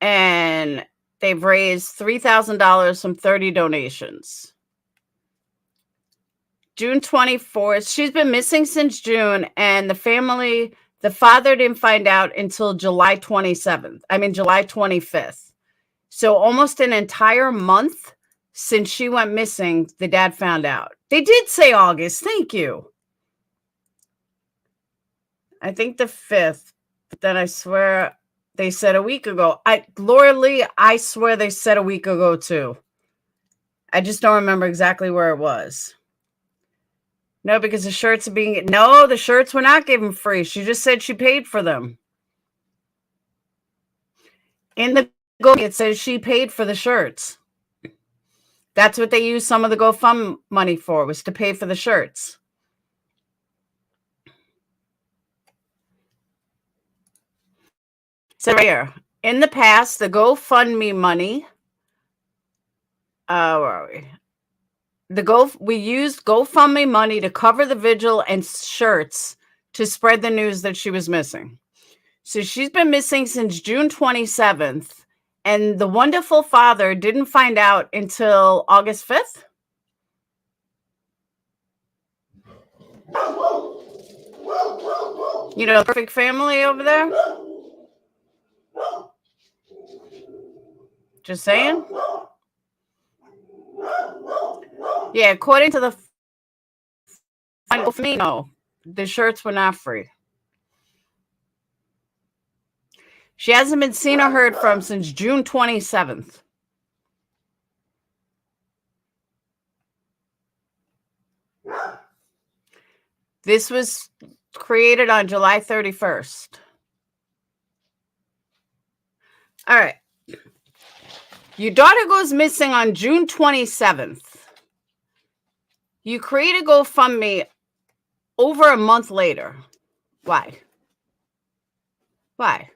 And they've raised $3,000 from 30 donations. June 24th. She's been missing since June, and the father didn't find out until July 25th. So almost an entire month since she went missing, the dad found out. They did say August. Thank you. I think the 5th, but then I swear they said a week ago. Laura Lee, I swear they said a week ago too. I just don't remember exactly where it was. No, because the shirts are the shirts were not given free. She just said she paid for them. In the GoFundMe, it says she paid for the shirts. That's what they used some of the GoFundMe money for, was to pay for the shirts. So right here, in the past, the GoFundMe money, where are we? We used GoFundMe money to cover the vigil and shirts to spread the news that she was missing. So she's been missing since June 27th, and the wonderful father didn't find out until August 5th. You know, perfect family over there. Just saying. Yeah, according to the no, the shirts were not free. She hasn't been seen or heard from since June 27th. This was created on July 31st. All right. Your daughter goes missing on June 27th. You create a GoFundMe over a month later. Why? Why?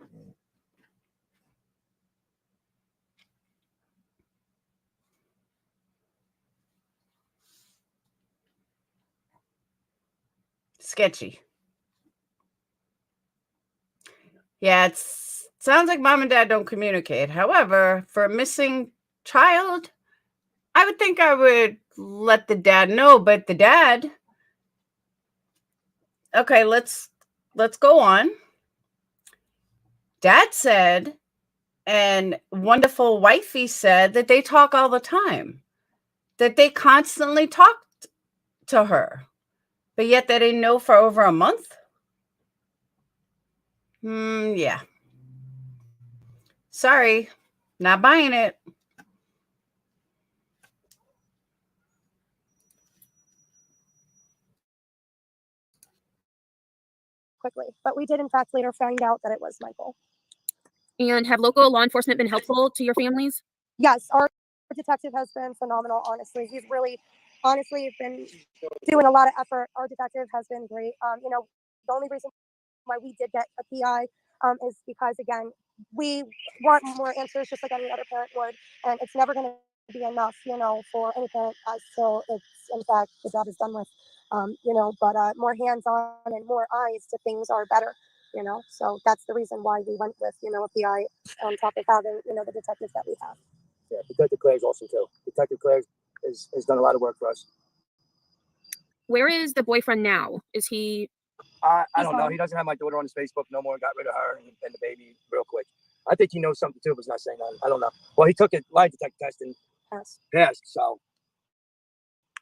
Sketchy. Yeah, it sounds like mom and dad don't communicate. However, for a missing child, I would think I would let the dad know, but the dad. Okay, let's go on. Dad said, and wonderful wifey said that they talk all the time, that they constantly talked to her, but yet they didn't know for over a month. Yeah. Sorry, not buying it. Quickly, but we did in fact later find out that it was Michael. And have local law enforcement been helpful to your families? Yes, our detective has been phenomenal. Honestly, he's really, honestly, been doing a lot of effort. Our detective has been great. You know, the only reason why we did get a PI is because, again, we want more answers just like any other parent would, and it's never going to be enough, you know, for any parent until it's, in fact, the job is done with. You know, but more hands-on and more eyes to things are better, you know, so that's the reason why we went with, you know, a PI on top of having, you know, the detectives that we have. Yeah, Detective Claire's awesome too. Detective Claire has done a lot of work for us. Where is the boyfriend now? Is he? I don't know. He doesn't have my daughter on his Facebook no more. Got rid of her and the baby real quick. I think he knows something too, but he's not saying nothing. I don't know. Well, he took a lie detector test and passed, so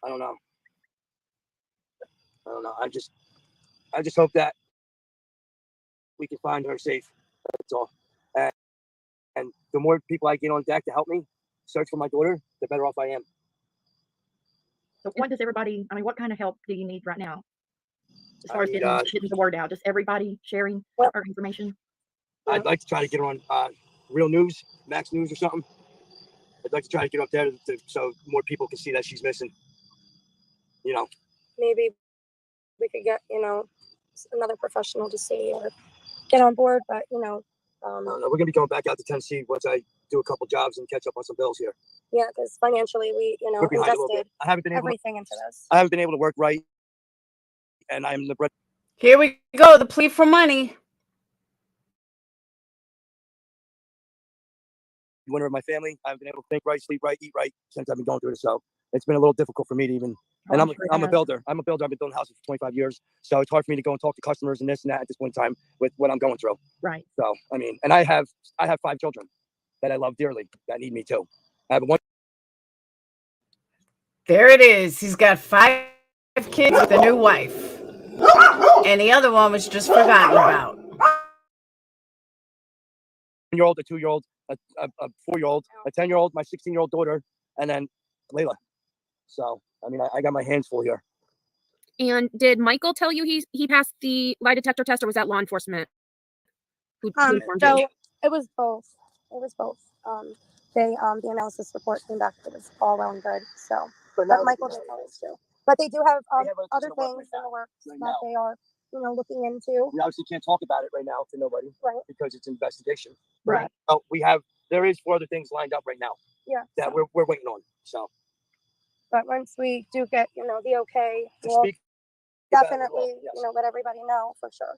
I don't know. I just hope that we can find her safe. That's all. And the more people I get on deck to help me search for my daughter, the better off I am. So what does everybody, I mean, what kind of help do you need right now? As far as getting the word out, just everybody sharing our information? I'd like to try to get her on Real News, Max News or something. I'd like to try to get up there so more people can see that she's missing. You know. Maybe we could get, you know, another professional to see or get on board, but, you know. No, we're going to be going back out to Tennessee once I do a couple jobs and catch up on some bills here. Yeah, because financially we, you know, invested everything into this. I haven't been able to work right, and I'm the bread. Here we go, the plea for money. Winner of my family. I haven't been able to think right, sleep right, eat right since I've been going through this. So it's been a little difficult for me to even. And I'm a builder. I'm a builder. I've been building houses for 25 years. So it's hard for me to go and talk to customers and this and that at this point in time with what I'm going through. Right. So I mean, and I have 5 children that I love dearly that need me too. I have one. There it is. He's got 5 kids with a new wife. And the other one was just forgotten about. 1-year-old, a 2-year-old, a 4-year-old, a 10-year-old, my 16-year-old daughter, and then Layla. So, I mean, I got my hands full here. And did Michael tell you he passed the lie detector test, or was that law enforcement? So it was both. It was both. The analysis report came back. It was all well and good. So, but Michael did tell us too. But they do have other things in the works that they are, looking into. We obviously can't talk about it right now to nobody, Right. Because it's an investigation. Right. Oh, there is 4 other things lined up right now. Yeah. That So. we're waiting on. So. But once we do get, the okay, To we'll speak definitely, yes. let everybody know for sure.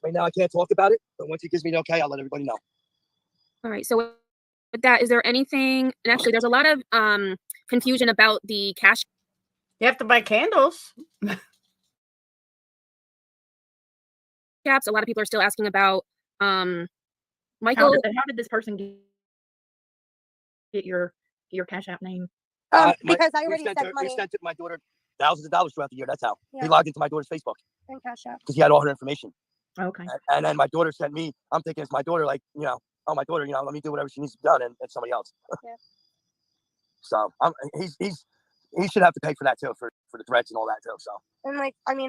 Right now, I can't talk about it, but once he gives me the okay, I'll let everybody know. All right. So with that, is there anything? And actually, there's a lot of confusion about the cash. You have to buy candles. Apps. A lot of people are still asking about Michael. How did this person get your Cash App name? Because I already sent money. We sent my daughter thousands of dollars throughout the year. That's how. Yeah. He logged into my daughter's Facebook. And Cash App. Because he had all her information. Okay. And then my daughter sent me, I'm thinking it's my daughter, like, oh, my daughter, let me do whatever she needs to be done, and it's somebody else. Yeah. So he should have to pay for that too, for the threats and all that too. So. And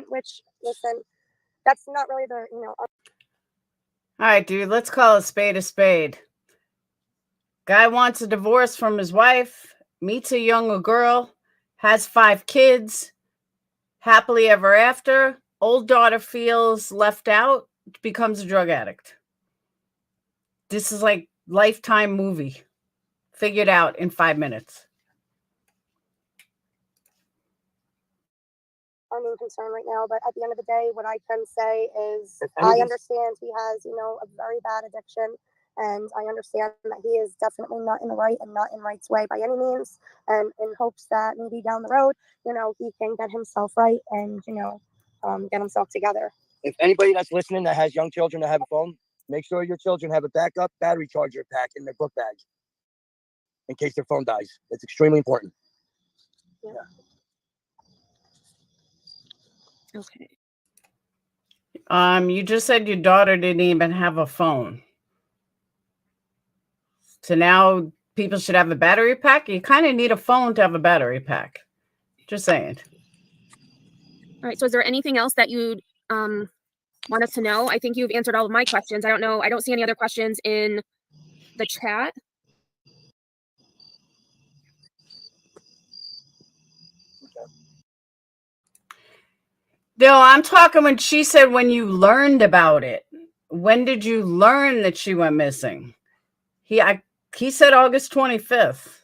which, listen, that's not really the, All right, dude, let's call a spade a spade. Guy wants a divorce from his wife, meets a younger girl, has 5 kids, happily ever after. Old daughter feels left out, becomes a drug addict. This is like Lifetime movie. Figured out in 5 minutes. our main concern right now. But at the end of the day, what I can say is I understand he has, a very bad addiction. And I understand that he is definitely not in the right and not in right's way by any means. And in hopes that maybe down the road, he can get himself right and, get himself together. If anybody that's listening that has young children that have a phone, make sure your children have a backup battery charger pack in their book bag in case their phone dies. It's extremely important. Yeah. Okay. You just said your daughter didn't even have a phone. So now people should have a battery pack. You kind of need a phone to have a battery pack. Just saying. All right. So is there anything else that you'd want us to know? I think you've answered all of my questions. I don't know. I don't see any other questions in the chat. No, I'm talking when she said when you learned about it. When did you learn that she went missing? He said August 25th.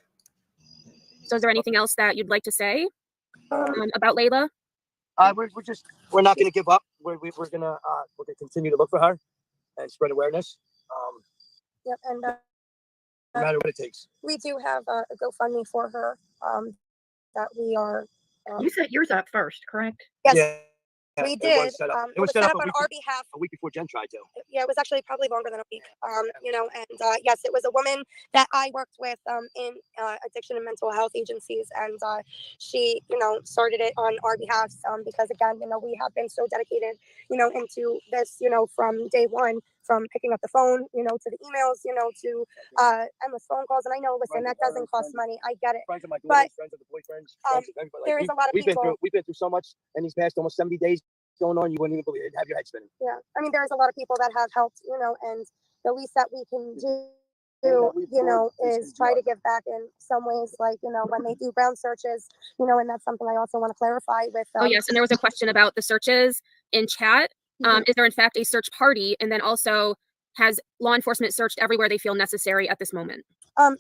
So is there anything else that you'd like to say about Layla? We're not going to give up. We're gonna continue to look for her and spread awareness. Yep, and no matter what it takes. We do have a GoFundMe for her that we are. You set yours up first, correct? Yes. Yeah. We did. It was set up on our behalf. A week before Jen tried to. Yeah, it was actually probably longer than a week. And yes, it was a woman that I worked with in addiction and mental health agencies, and she, started it on our behalf because again, we have been so dedicated, into this, from day one, from picking up the phone, to the emails, to endless phone calls. And I know, listen, that doesn't cost money. I get it. Friends of my But friends of the boyfriends, friends of everybody. There is a lot of people. We've been through so much in these past almost 70 days going on. You wouldn't even believe it. Have your head spinning. Yeah, I mean, there's a lot of people that have helped, and the least that we can do, is try to give back in some ways, like, when they do ground searches, and that's something I also want to clarify with. Oh, yes. And there was a question about the searches in chat. Is there, in fact, a search party? And then also, has law enforcement searched everywhere they feel necessary at this moment?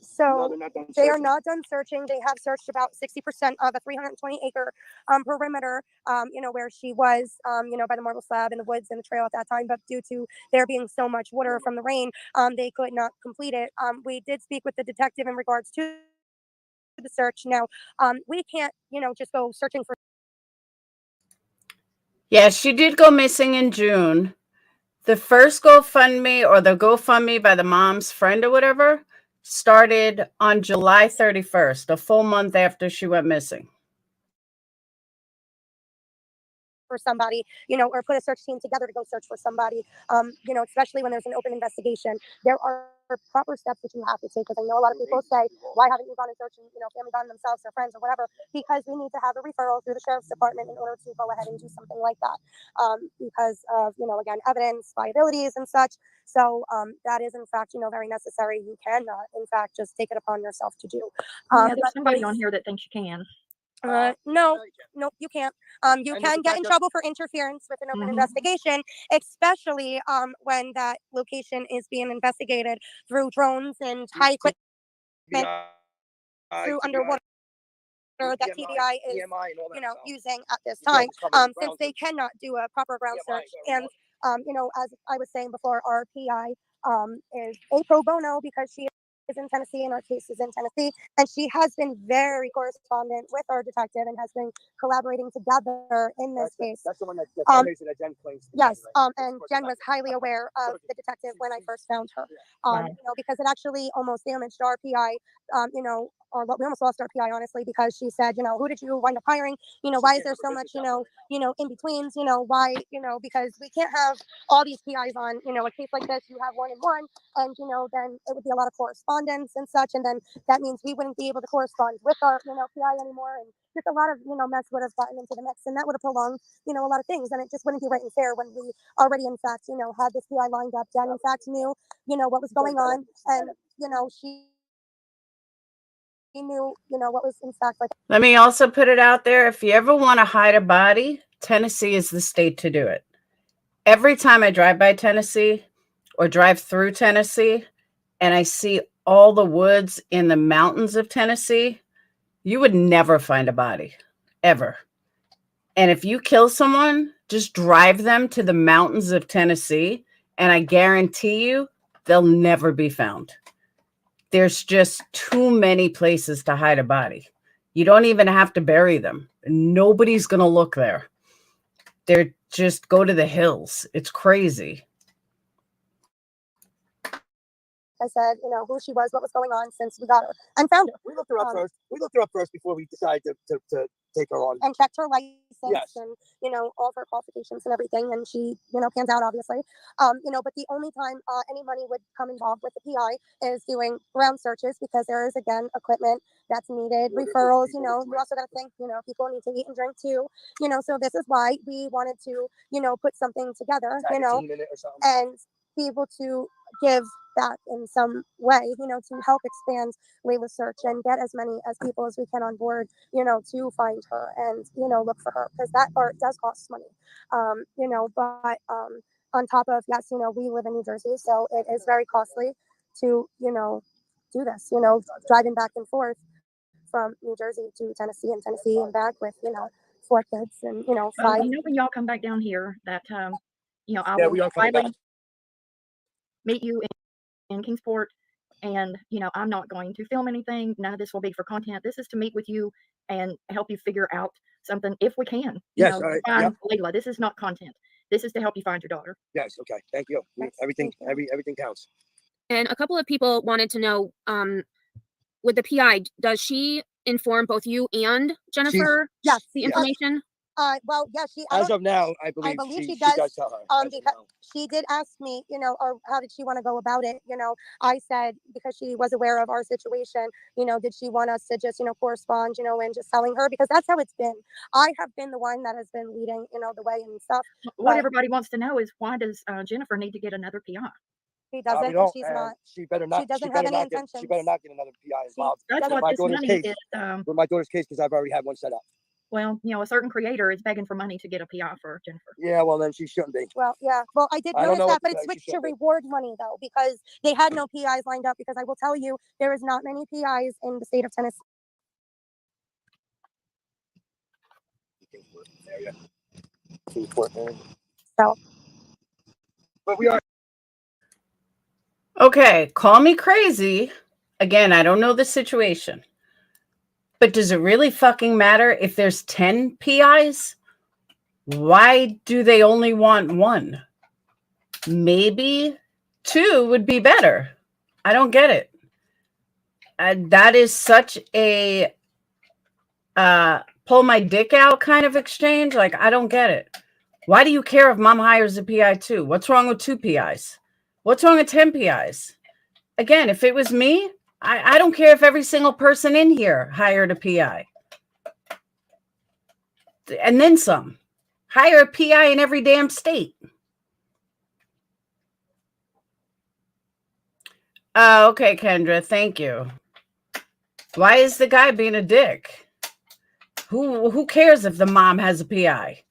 So they are not done searching. They have searched about 60% of a 320-acre perimeter, where she was, by the marble slab in the woods and the trail at that time. But due to there being so much water from the rain, they could not complete it. We did speak with the detective in regards to the search. Now, we can't, just go searching for. Yeah, she did go missing in June. The first GoFundMe, or the GoFundMe by the mom's friend or whatever, started on July 31st, a full month after she went missing. For somebody, or put a search team together to go search for somebody, especially when there's an open investigation. There are proper steps that you have to take. Because I know a lot of people say, why haven't you gone and searched, family gone themselves or friends or whatever? Because we need to have a referral through the sheriff's department in order to go ahead and do something like that. Because of, again, evidence, liabilities and such. So that is, in fact, very necessary. You cannot, in fact, just take it upon yourself to do. Yeah, there's somebody on here that thinks you can. No, you can't. You can get in trouble for interference with an open investigation, especially when that location is being investigated through drones and high equipment through underwater that TBI is, using at this time, since they cannot do a proper ground search. And, as I was saying before, our PI is a pro bono because she is in Tennessee and our case is in Tennessee, and she has been very correspondent with our detective and has been collaborating together in this case. That's the one that Jen claims. Yes, and Jen was highly aware of the detective when I first found her. Because it actually almost damaged our PI. Or we almost lost our PI, honestly, because she said, who did you wind up hiring? Why is there so much, in betweens? Why, because we can't have all these PIs on, a case like this. You have one and one, and then it would be a lot of correspondence and such, and then that means we wouldn't be able to correspond with our, PI anymore, and just a lot of, mess would have gotten into the mix, and that would have prolonged, a lot of things, and it just wouldn't be right and fair when we already, in fact, had this PI lined up. Jen, in fact, knew, what was going on, and she knew, what was in fact like. Let me also put it out there. If you ever want to hide a body, Tennessee is the state to do it. Every time I drive by Tennessee or drive through Tennessee and I see all the woods in the mountains of Tennessee, you would never find a body, ever. And if you kill someone, just drive them to the mountains of Tennessee, and I guarantee you they'll never be found. There's just too many places to hide a body. You don't even have to bury them. Nobody's going to look there. They're just go to the hills. It's crazy. I said, who she was, what was going on since we got her and found her. We looked her up first. We looked her up first before we decided to take her on. And checked her license, yes. And, all of her qualifications and everything. And she, pans out, obviously. But the only time any money would come involved with the PI is doing ground searches, because there is, again, equipment that's needed, referrals, you also got to think, people need to eat and drink too, so this is why we wanted to, put something together, and be able to give back in some way, to help expand Layla's search and get as many as people as we can on board, to find her and, look for her, because that part does cost money, but on top of, yes, we live in New Jersey, so it is very costly to, do this, driving back and forth from New Jersey to Tennessee and back with, 4 kids and, 5. When y'all come back down here that, I Yeah, will finally meet you in Kingsport, and I'm not going to film anything. None of this will be for content. This is to meet with you and help you figure out something if we can. Yes, all right. Find Layla. This is not content. This is to help you find your daughter. Yes, okay. Thank you. Yes, everything thank you. everything counts. And a couple of people wanted to know, with the PI, does she inform both you and Jennifer yes, the yes. information? Well, yeah, she. As of now, I believe she does tell her. Because she did ask me, or how did she want to go about it? I said, because she was aware of our situation, did she want us to just, correspond, and just telling her, because that's how it's been. I have been the one that has been leading, the way and stuff. What everybody wants to know is, why does Jennifer need to get another PI? She doesn't, and she's not. She better not. She doesn't have any intentions. She better not get another PI involved. That's what this money is. With my daughter's case, because I've already had one set up. Well, a certain creator is begging for money to get a PI for Jennifer. Yeah, well, then she shouldn't be. Well, yeah. Well, I did notice that, but it switched to reward money, though, because they had no PIs lined up, because I will tell you, there is not many PIs in the state of Tennessee. So. But we are. Okay, call me crazy. Again, I don't know the situation. But does it really fucking matter if there's 10 PIs? Why do they only want 1? Maybe 2 would be better. I don't get it. That is such a pull my dick out kind of exchange. Like, I don't get it. Why do you care if mom hires a PI too? What's wrong with 2 PIs? What's wrong with 10 PIs? Again, if it was me, I don't care if every single person in here hired a PI. And then some. Hire a PI in every damn state. Okay, Kendra, thank you. Why is the guy being a dick? Who cares if the mom has a PI?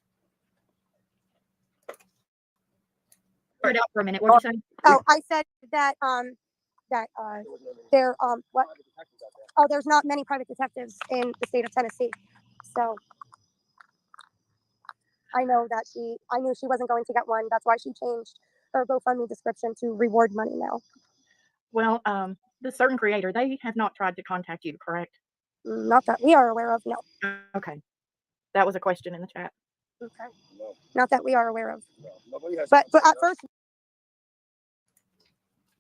It out for a minute. What did you say? Oh, I said that there what? Oh, there's not many private detectives in the state of Tennessee, so I know that I knew she wasn't going to get one. That's why she changed her GoFundMe description to reward money now. Well, the certain creator, they have not tried to contact you, correct? Not that we are aware of. No. Okay, that was a question in the chat. Okay. Not that we are aware of. But at first,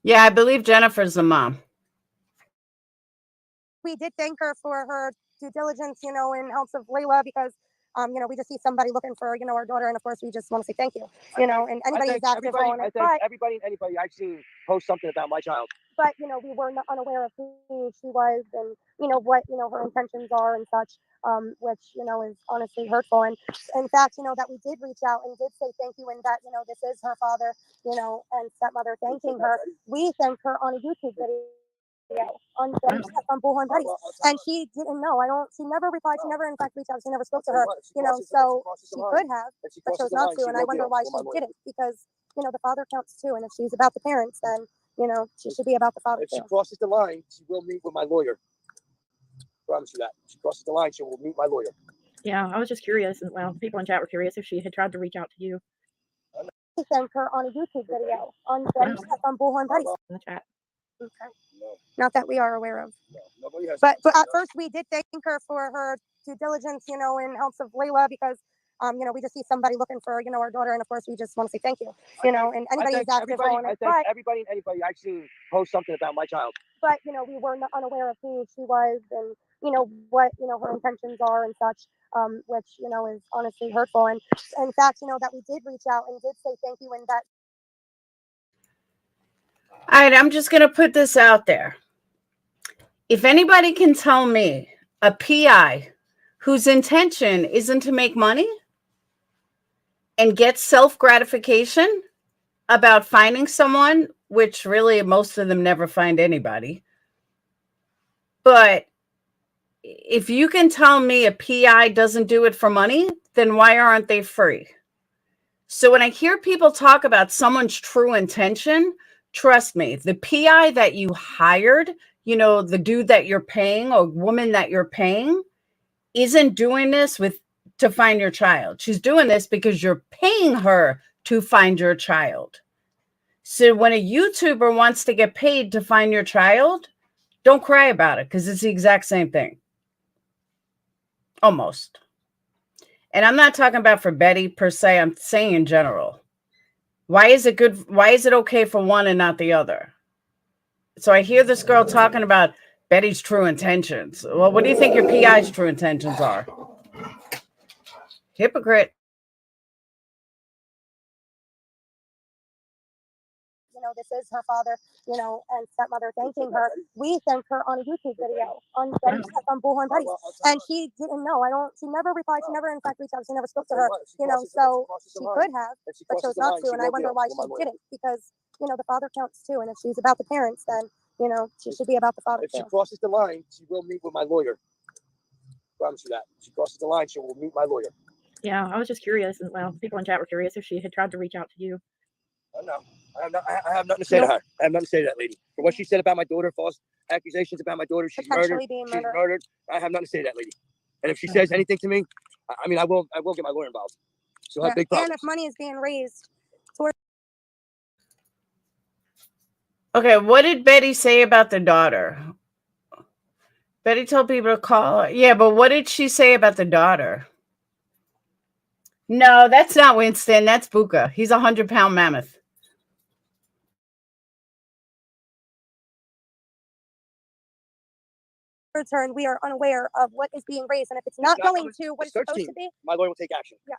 Yeah, I believe Jennifer's the mom. we did thank her for her due diligence, you know, in helps of Layla, because you know, we just see somebody looking for, you know, our daughter, and of course we just want to say thank you, you know, and anybody who's active on it. But Everybody and anybody I've seen post something about my child. But you know, we were not unaware of who she was, and you know what, you know, her intentions are and such, which, you know, is honestly hurtful. And in fact, you know, that we did reach out and did say thank you, and that, you know, this is her father, you know, and stepmother thanking her. We thanked her on a YouTube video on Bullhorn Buddies, and she didn't know. She never replied. She never, in fact, reached out. She never spoke to her. You know, so she could have, but chose not to. And I wonder why she didn't, because you know, the father counts too. And if she's about the parents, then you know, she should be about the father if too. If she crosses the line, she will meet with my lawyer. I promise you that. If she crosses the line, she will meet my lawyer. Yeah, I was just curious, and well, people in chat were curious if she had tried to reach out to you. We thanked her on a YouTube video on Bullhorn Buddies in the chat. Okay. No. Not that we are aware of. No, nobody has. But at first we did thank her for her due diligence, you know, in helps of Layla, because you know, we just see somebody looking for, you know, our daughter, and of course we just want to say thank you, you know, and anybody who's active on it. But everybody and anybody I've seen post something about my child. But you know, we were not unaware of who she was, and you know what, you know, her intentions are and such, which, you know, is honestly hurtful. And in fact, you know, that we did reach out and did say thank you, and that. All right, I'm just going to put this out there. If anybody can tell me a PI whose intention isn't to make money and get self-gratification about finding someone, which really most of them never find anybody, but if you can tell me a PI doesn't do it for money, then why aren't they free? So when I hear people talk about someone's true intention, trust me, the PI that you hired, you know, the dude that you're paying or woman that you're paying, isn't doing this to find your child. She's doing this because you're paying her to find your child. So when a YouTuber wants to get paid to find your child, don't cry about it, because it's the exact same thing. Almost. And I'm not talking about for Betty per se. I'm saying in general. Why is it good? Why is it okay for one and not the other? So I hear this girl talking about Betty's true intentions. Well, what do you think your PI's true intentions are? Hypocrite. You know, this is her father, you know, and stepmother thanking her. We thanked her on a YouTube video on Bullhorn Buddies, and she didn't know. She never replied. She never, in fact, reached out. She never spoke to her. You know, so she could have, but chose not to. And I wonder why she didn't, because you know, the father counts too. And if she's about the parents, then you know, she should be about the father too. If she crosses the line, she will meet with my lawyer. I promise you that. If she crosses the line, she will meet my lawyer. Yeah, I was just curious, and well, people in chat were curious if she had tried to reach out to you. No, I have nothing to say to her. I have nothing to say to that lady. For what she said about my daughter, false accusations about my daughter, she's murdered. She's murdered. I have nothing to say to that lady. And if she says anything to me, I mean, I will get my lawyer involved. She'll have big problems. And if money is being raised towards. Okay, what did Betty say about the daughter? Betty told people to call her. Yeah, but what did she say about the daughter? No, that's not Winston. That's Buka. He's a 100-pound mammoth. Her, and we are unaware of what is being raised, and if it's not going to what it's supposed to be, my lawyer will take action. Yes,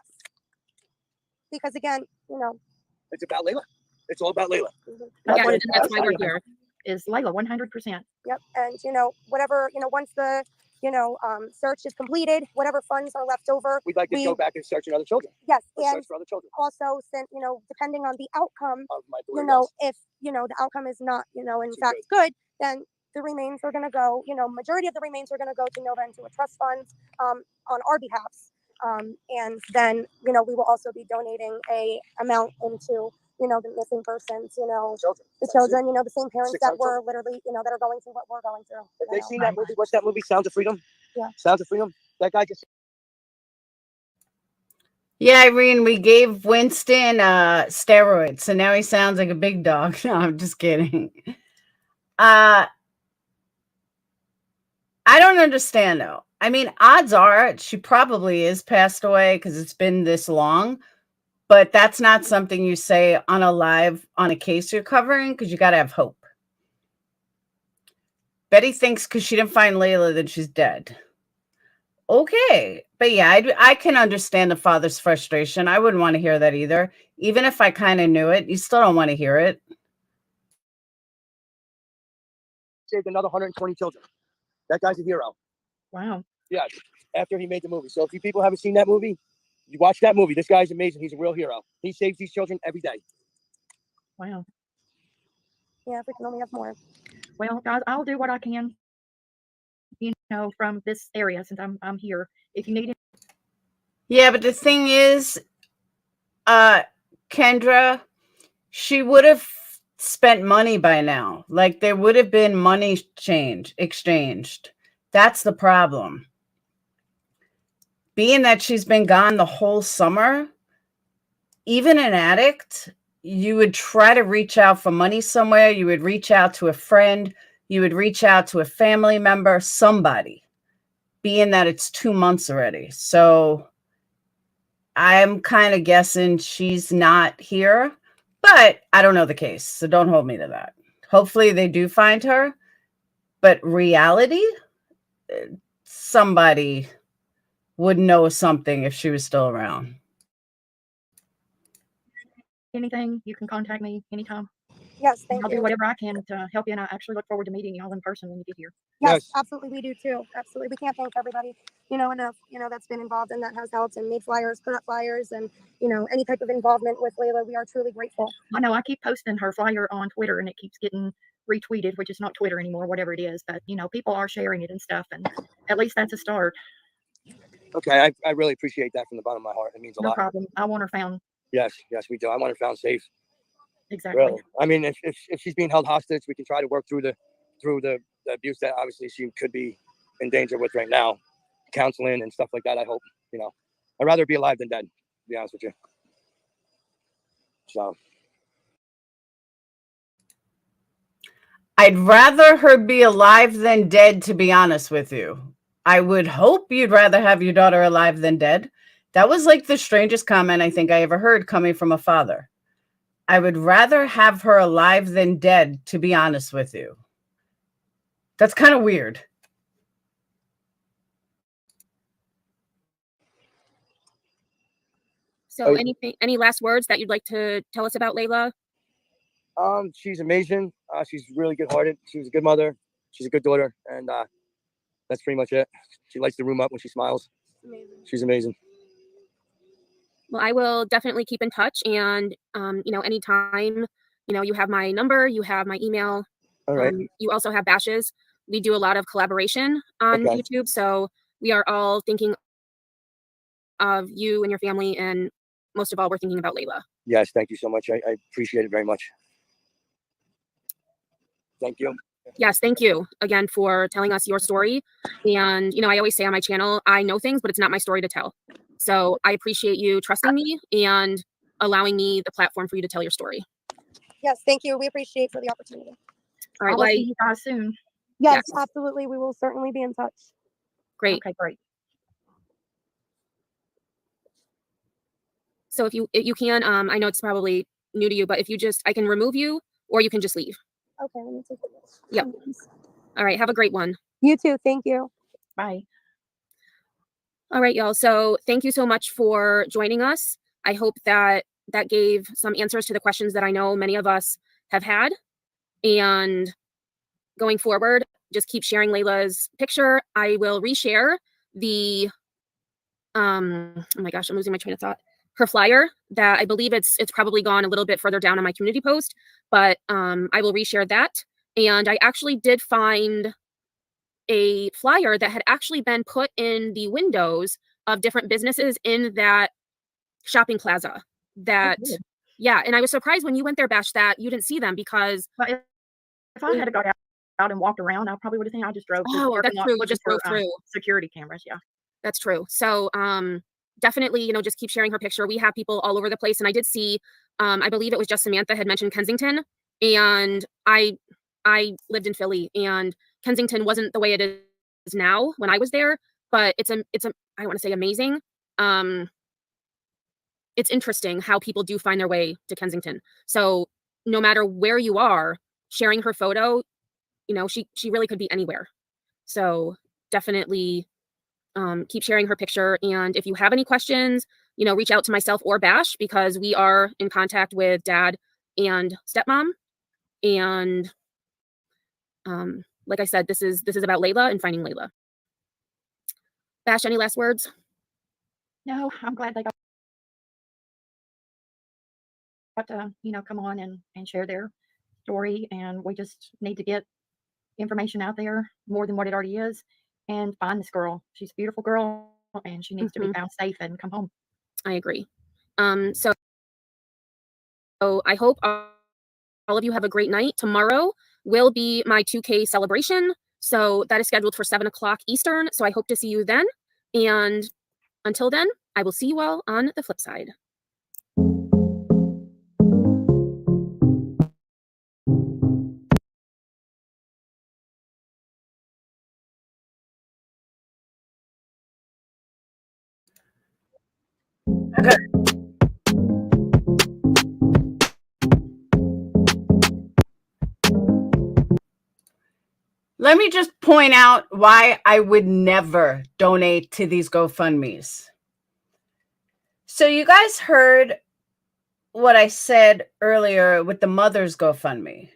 because again, you know, it's about Layla. It's all about Layla. That's why we're here. is Layla, 100%. Yep. And, whatever, once the, search is completed, whatever funds are left over. We'd like to go back and search for other children. Yes. Or And search for other children. also, since, depending on the outcome, Of my daughter, yes. if, the outcome is not, in fact good, then the remains are going to go, majority of the remains are going to go to Nova into a trust fund on our behalf. And then, we will also be donating a amount into, the missing persons, the children, the same parents that were literally, that are going through what we're going through. Have they seen that movie? What's that movie? Sounds of Freedom? Yeah. Sounds of Freedom? That guy just. Yeah, Irene, we gave Winston steroids, so now he sounds like a big dog. No, I'm just kidding. I don't understand, though. I mean, odds are she probably is passed away because it's been this long. But that's not something you say on a case you're covering, because you got to have hope. Betty thinks because she didn't find Layla that she's dead. Okay. But yeah, I can understand the father's frustration. I wouldn't want to hear that either. Even if I kind of knew it, you still don't want to hear it. Saved another 120 children. That guy's a hero. Wow. Yes. After he made the movie. So if you people haven't seen that movie, you watch that movie. This guy's amazing. He's a real hero. He saves these children every day. Wow. Yeah, if we can only have more. Well, guys, I'll do what I can, from this area since I'm here. If you need it. Yeah, but the thing is, Kendra, she would have spent money by now. Like, there would have been money exchanged. That's the problem. Being that she's been gone the whole summer, even an addict, you would try to reach out for money somewhere. You would reach out to a friend. You would reach out to a family member, somebody, being that it's 2 months already. So I'm kind of guessing she's not here, but I don't know the case. So don't hold me to that. Hopefully they do find her. But reality, somebody would know something if she was still around. Anything, you can contact me anytime. Yes, thank I'll you. do whatever I can to help you, and I actually look forward to meeting y'all in person when you get here. Yes, absolutely, we do too. Absolutely, we can't thank everybody, enough, that's been involved and that has helped and made flyers, put up flyers, and any type of involvement with Layla. We are truly grateful. I know I keep posting her flyer on Twitter, and it keeps getting retweeted, which is not Twitter anymore, whatever it is. But people are sharing it and stuff, and at least that's a start. Okay, I really appreciate that from the bottom of my heart. It means a lot. No problem. I want her found. Yes, we do. I want her found safe. Exactly. Really. I mean, if she's being held hostage, we can try to work through the abuse that obviously she could be in danger with right now, counseling and stuff like that. I hope, I'd rather be alive than dead, to be honest with you. So I'd rather her be alive than dead, to be honest with you. I would hope you'd rather have your daughter alive than dead. That was like the strangest comment I think I ever heard coming from a father. I would rather have her alive than dead, to be honest with you. That's kind of weird. So any last words that you'd like to tell us about Layla? She's amazing. She's really good-hearted. She was a good mother. She's a good daughter, and that's pretty much it. She lights the room up when she smiles. Amazing. She's amazing. Well, I will definitely keep in touch, and anytime, you have my number, you have my email. All right. You also have bashes. We do a lot of collaboration on YouTube, so we are all thinking of you and your family, and most of all, we're thinking about Layla. Yes, thank you so much. I appreciate it very much. Thank you. Yes, thank you again for telling us your story. And, I always say on my channel, I know things, but it's not my story to tell. So I appreciate you trusting me and allowing me the platform for you to tell your story. Yes, thank you. We appreciate for the opportunity. All right. I'll see you guys soon. Yes, absolutely. We will certainly be in touch. Great. Okay, great. So if you can, I know it's probably new to you, but if you I can remove you or you can just leave. Okay, let me take a look. Yep. All right. Have a great one. You too. Thank you. Bye. All right, y'all. So thank you so much for joining us. I hope that gave some answers to the questions that I know many of us have had. And going forward, just keep sharing Layla's picture. I will reshare the oh my gosh, I'm losing my train of thought. Her flyer that I believe it's probably gone a little bit further down on my community post, but I will reshare that. And I actually did find a flyer that had actually been put in the windows of different businesses in that shopping plaza. That yeah, and I was surprised when you went there, Bash, that you didn't see them because But if I had got out and walked around, I probably would have seen. I just drove through the oh, parking that's lot true. You looking just drove for through. security cameras. Yeah. That's true. So definitely, you know, just keep sharing her picture. We have people all over the place. And I did see, I believe it was just Samantha had mentioned Kensington. And I lived in Philly, and Kensington wasn't the way it is now when I was there, but it's I don't want to say amazing. It's interesting how people do find their way to Kensington. So no matter where you are, sharing her photo, you know, she really could be anywhere. So definitely keep sharing her picture. And if you have any questions, you know, reach out to myself or Bash, because we are in contact with dad and stepmom. And like I said, this is about Layla and finding Layla. Bash, any last words? No, I'm glad they got to, you know, come on and share their story. And we just need to get information out there more than what it already is and find this girl. She's a beautiful girl and she needs to be found safe and come home. I agree. So I hope all of you have a great night. Tomorrow will be my 2K celebration. So that is scheduled for 7 o'clock Eastern. So I hope to see you then. And until then, I will see you all on the flip side. Okay. Let me just point out why I would never donate to these GoFundMes. So you guys heard what I said earlier with the mother's GoFundMe.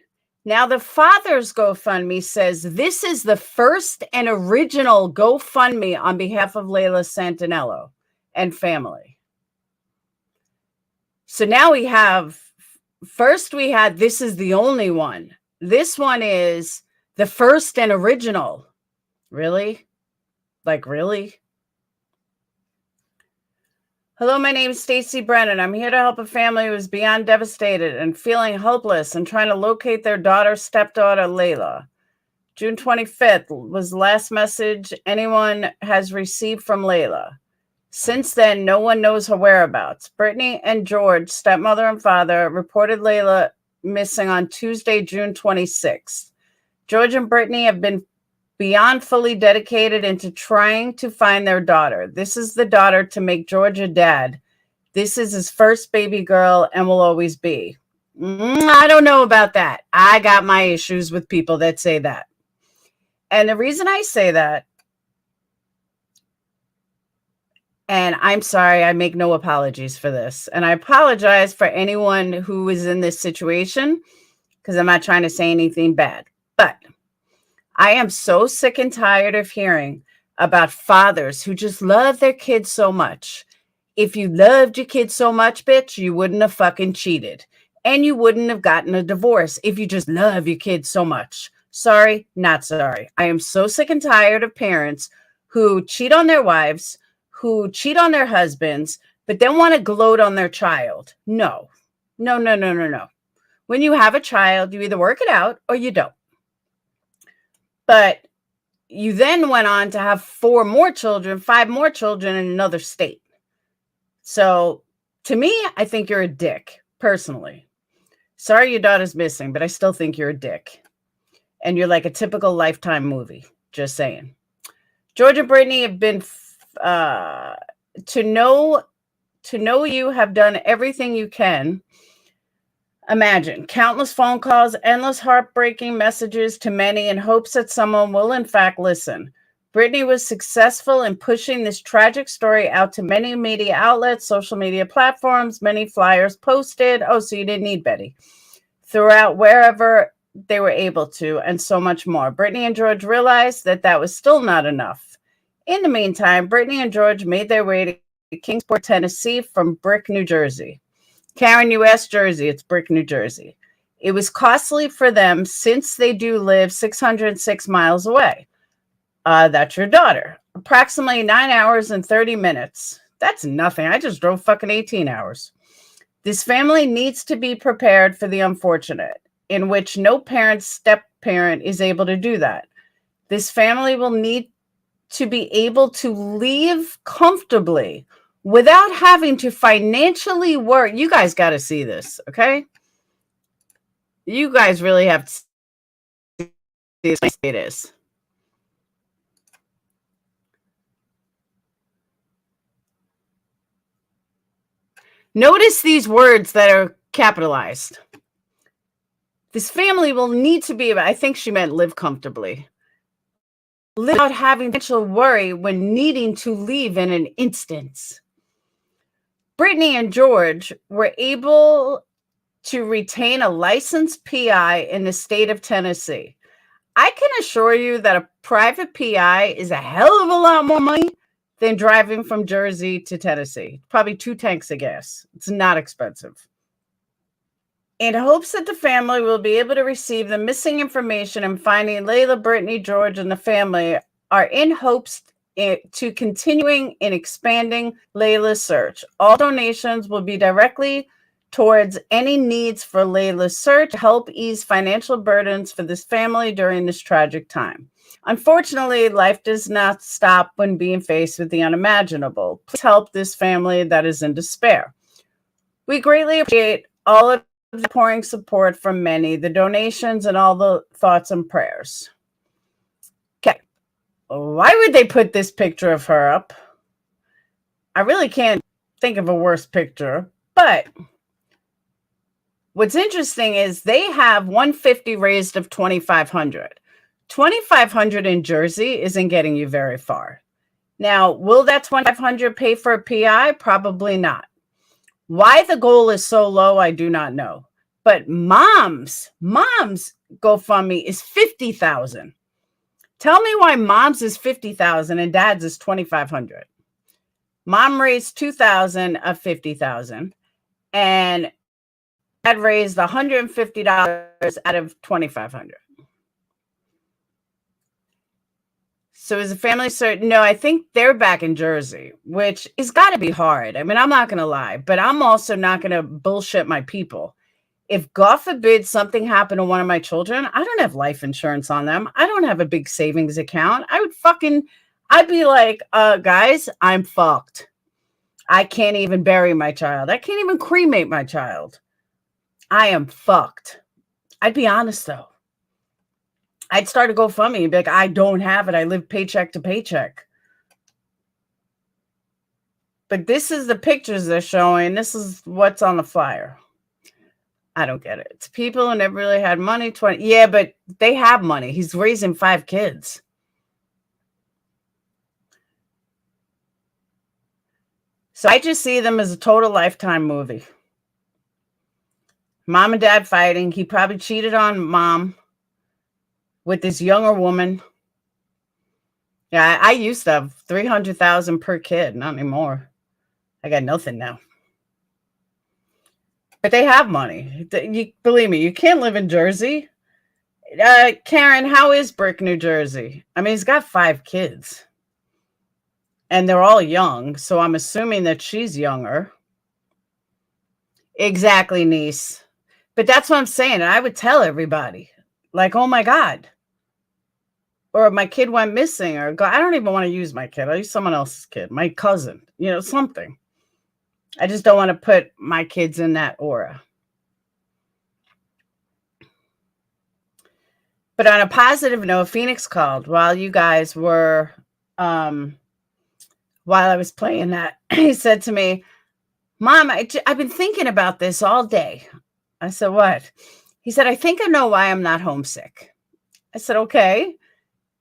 Now the father's GoFundMe says this is the first and original GoFundMe on behalf of Layla Santanello and family. So now we have, first we had, this is the only one. This one is the first and original. Really? Like, really? Hello, my name is Stacy Brennan. I'm here to help a family who is beyond devastated and feeling helpless and trying to locate their stepdaughter, Layla. June 25th was the last message anyone has received from Layla. Since then, no one knows her whereabouts. Brittany and George, stepmother and father, reported Layla missing on Tuesday, June 26th. George and Brittany have been beyond fully dedicated into trying to find their daughter. This is the daughter to make George a dad. This is his first baby girl and will always be. I don't know about that. I got my issues with people that say that. And the reason I say that, and I'm sorry, I make no apologies for this. And I apologize for anyone who is in this situation because I'm not trying to say anything bad. But I am so sick and tired of hearing about fathers who just love their kids so much. If you loved your kids so much, bitch, you wouldn't have fucking cheated. And you wouldn't have gotten a divorce if you just love your kids so much. Sorry, not sorry. I am so sick and tired of parents who cheat on their wives, who cheat on their husbands, but then want to gloat on their child. No. No, no, no, no, no. When you have a child, you either work it out or you don't. But you then went on to have 4 more children, 5 more children in another state. So to me, I think you're a dick, personally. Sorry your daughter's missing, but I still think you're a dick. And you're like a typical Lifetime movie. Just saying. George and Brittany have been, to know you, have done everything you can. Imagine countless phone calls, endless heartbreaking messages to many in hopes that someone will in fact listen. Brittany was successful in pushing this tragic story out to many media outlets, social media platforms, many flyers posted. Oh, so you didn't need Betty. Throughout wherever they were able to, and so much more. Brittany and George realized that that was still not enough. In the meantime, Brittany and George made their way to Kingsport, Tennessee from Brick, New Jersey. Karen, you asked Jersey, it's Brick, New Jersey. It was costly for them since they do live 606 miles away. That's your daughter. Approximately 9 hours and 30 minutes. That's nothing. I just drove fucking 18 hours. This family needs to be prepared for the unfortunate, in which no parent, step-parent is able to do that. This family will need to be able to leave comfortably without having to financially work. You guys got to see this, okay? You guys really have to see this. It is. Notice these words that are capitalized. This family will need to be, I think she meant live comfortably, without having financial worry when needing to leave in an instance. Brittany and George were able to retain a licensed PI in the state of Tennessee. I can assure you that a private PI is a hell of a lot more money than driving from Jersey to Tennessee. Probably 2 tanks of gas. It's not expensive. In hopes that the family will be able to receive the missing information and finding Layla, Brittany, George, and the family are in hopes to continuing in expanding Layla's search. All donations will be directly towards any needs for Layla's search to help ease financial burdens for this family during this tragic time. Unfortunately, life does not stop when being faced with the unimaginable. Please help this family that is in despair. We greatly appreciate all of the pouring support from many, the donations, and all the thoughts and prayers. Okay. Why would they put this picture of her up? I really can't think of a worse picture, but what's interesting is they have 150 raised of 2,500. 2,500 in Jersey isn't getting you very far. Now, will that 2,500 pay for a PI? Probably not. Why the goal is so low, I do not know. But mom's GoFundMe is 50,000. Tell me why mom's is 50,000 and dad's is 2,500. Mom raised 2,000 of 50,000, and dad raised $150 out of 2,500. So is the family certain? No, I think they're back in Jersey, which has got to be hard. I mean, I'm not going to lie, but I'm also not going to bullshit my people. If God forbid something happened to one of my children, I don't have life insurance on them. I don't have a big savings account. I'd be like, guys, I'm fucked. I can't even bury my child. I can't even cremate my child. I am fucked. I'd be honest though. I'd start a GoFundMe and be like, I don't have it. I live paycheck to paycheck. But this is the pictures they're showing. This is what's on the flyer. I don't get it. It's people who never really had money. Yeah, but they have money. He's raising 5 kids. So I just see them as a total Lifetime movie. Mom and dad fighting. He probably cheated on mom with this younger woman. Yeah, I used to have 300,000 per kid. Not anymore. I got nothing now. But they have money. You believe me, you can't live in Jersey. Karen, how is Brick, New Jersey? I mean, he's got 5 kids. And they're all young, so I'm assuming that she's younger. Exactly, niece. But that's what I'm saying. I would tell everybody, like, oh my God. Or my kid went missing, or I don't even want to use my kid. I'll use someone else's kid, my cousin, something. I just don't want to put my kids in that aura. But on a positive note, Phoenix called while you guys were, while I was playing that. He said to me, Mom, I've been thinking about this all day. I said, what? He said, I think I know why I'm not homesick. I said, okay.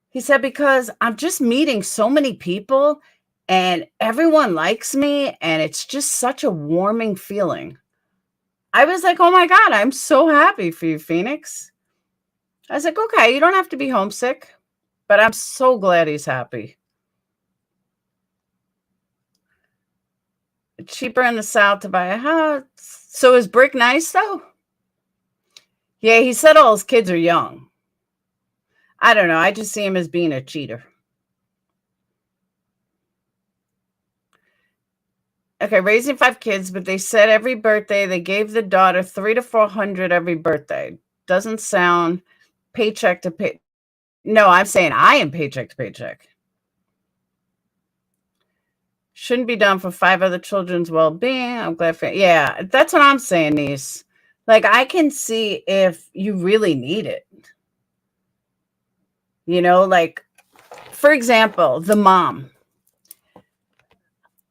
He said, because I'm just meeting so many people and everyone likes me and it's just such a warming feeling. I was like, oh my God, I'm so happy for you, Phoenix. I was like, okay, you don't have to be homesick, but I'm so glad he's happy. Cheaper in the South to buy a house. So is Brick nice though? Yeah, he said all his kids are young. I don't know. I just see him as being a cheater. Okay, raising 5 kids, but they said every birthday they gave the daughter 300 to 400 every birthday. Doesn't sound paycheck to pay. No, I'm saying I am paycheck to paycheck. Shouldn't be done for 5 other children's well-being. I'm glad for, yeah, that's what I'm saying, niece. Like, I can see if you really need it. You know, like, for example, the mom.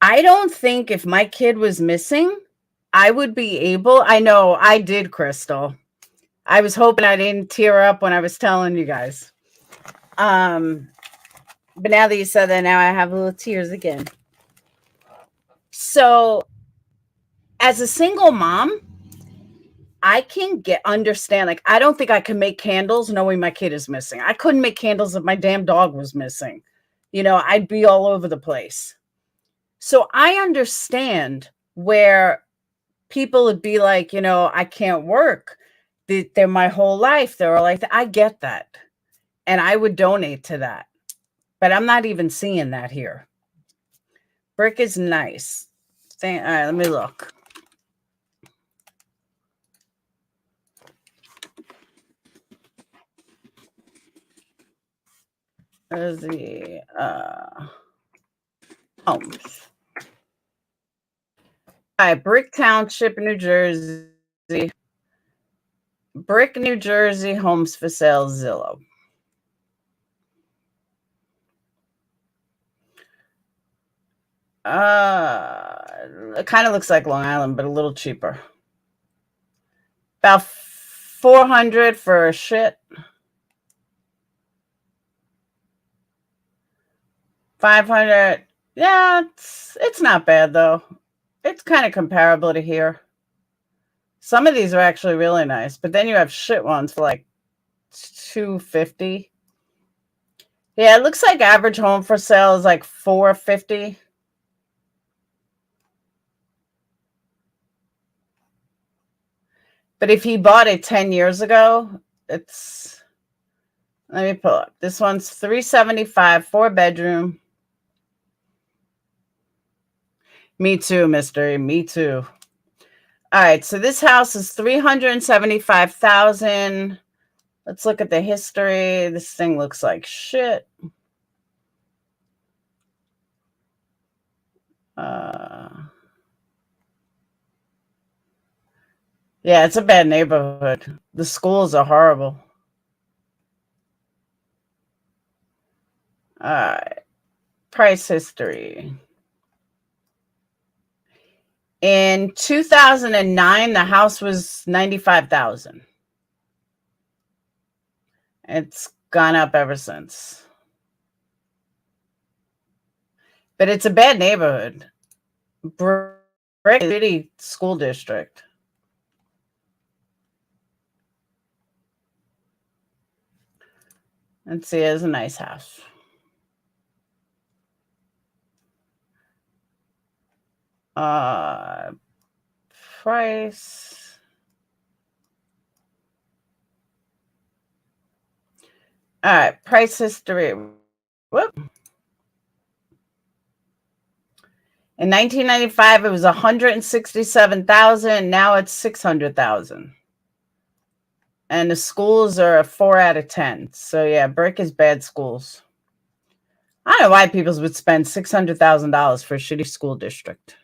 I don't think if my kid was missing, I would be able. I know I did, Crystal. I was hoping I didn't tear up when I was telling you guys. But now that you said that, now I have little tears again. So, as a single mom, I can understand. Like, I don't think I can make candles knowing my kid is missing. I couldn't make candles if my damn dog was missing. You know, I'd be all over the place. So I understand where people would be like, you know, I can't work. They're my whole life. They're all like that. I get that. And I would donate to that. But I'm not even seeing that here. Brick is nice. All right, let me look. There's the homes. All right, Brick Township, New Jersey. Brick, New Jersey, homes for sale, Zillow. It kind of looks like Long Island, but a little cheaper. About 400 for a shit. 500. Yeah, it's not bad though. It's kind of comparable to here. Some of these are actually really nice, but then you have shit ones for like $250. Yeah, it looks like average home for sale is like $450. But if he bought it 10 years ago, it's, let me pull up. This one's $375, 4-bedroom. Me too, Mystery. Me too. All right, so this house is $375,000. Let's look at the history. This thing looks like shit. Yeah, it's a bad neighborhood. The schools are horrible. All right. Price history. In 2009, the house was $95,000. It's gone up ever since. But it's a bad neighborhood. Brick City School District. Let's see, it's a nice house. Price. All right, price history. Whoop. In 1995, it was $167,000. Now it's $600,000. And the schools are a 4 out of 10. So yeah, Brick is bad schools. I don't know why people would spend $600,000 for a shitty school district.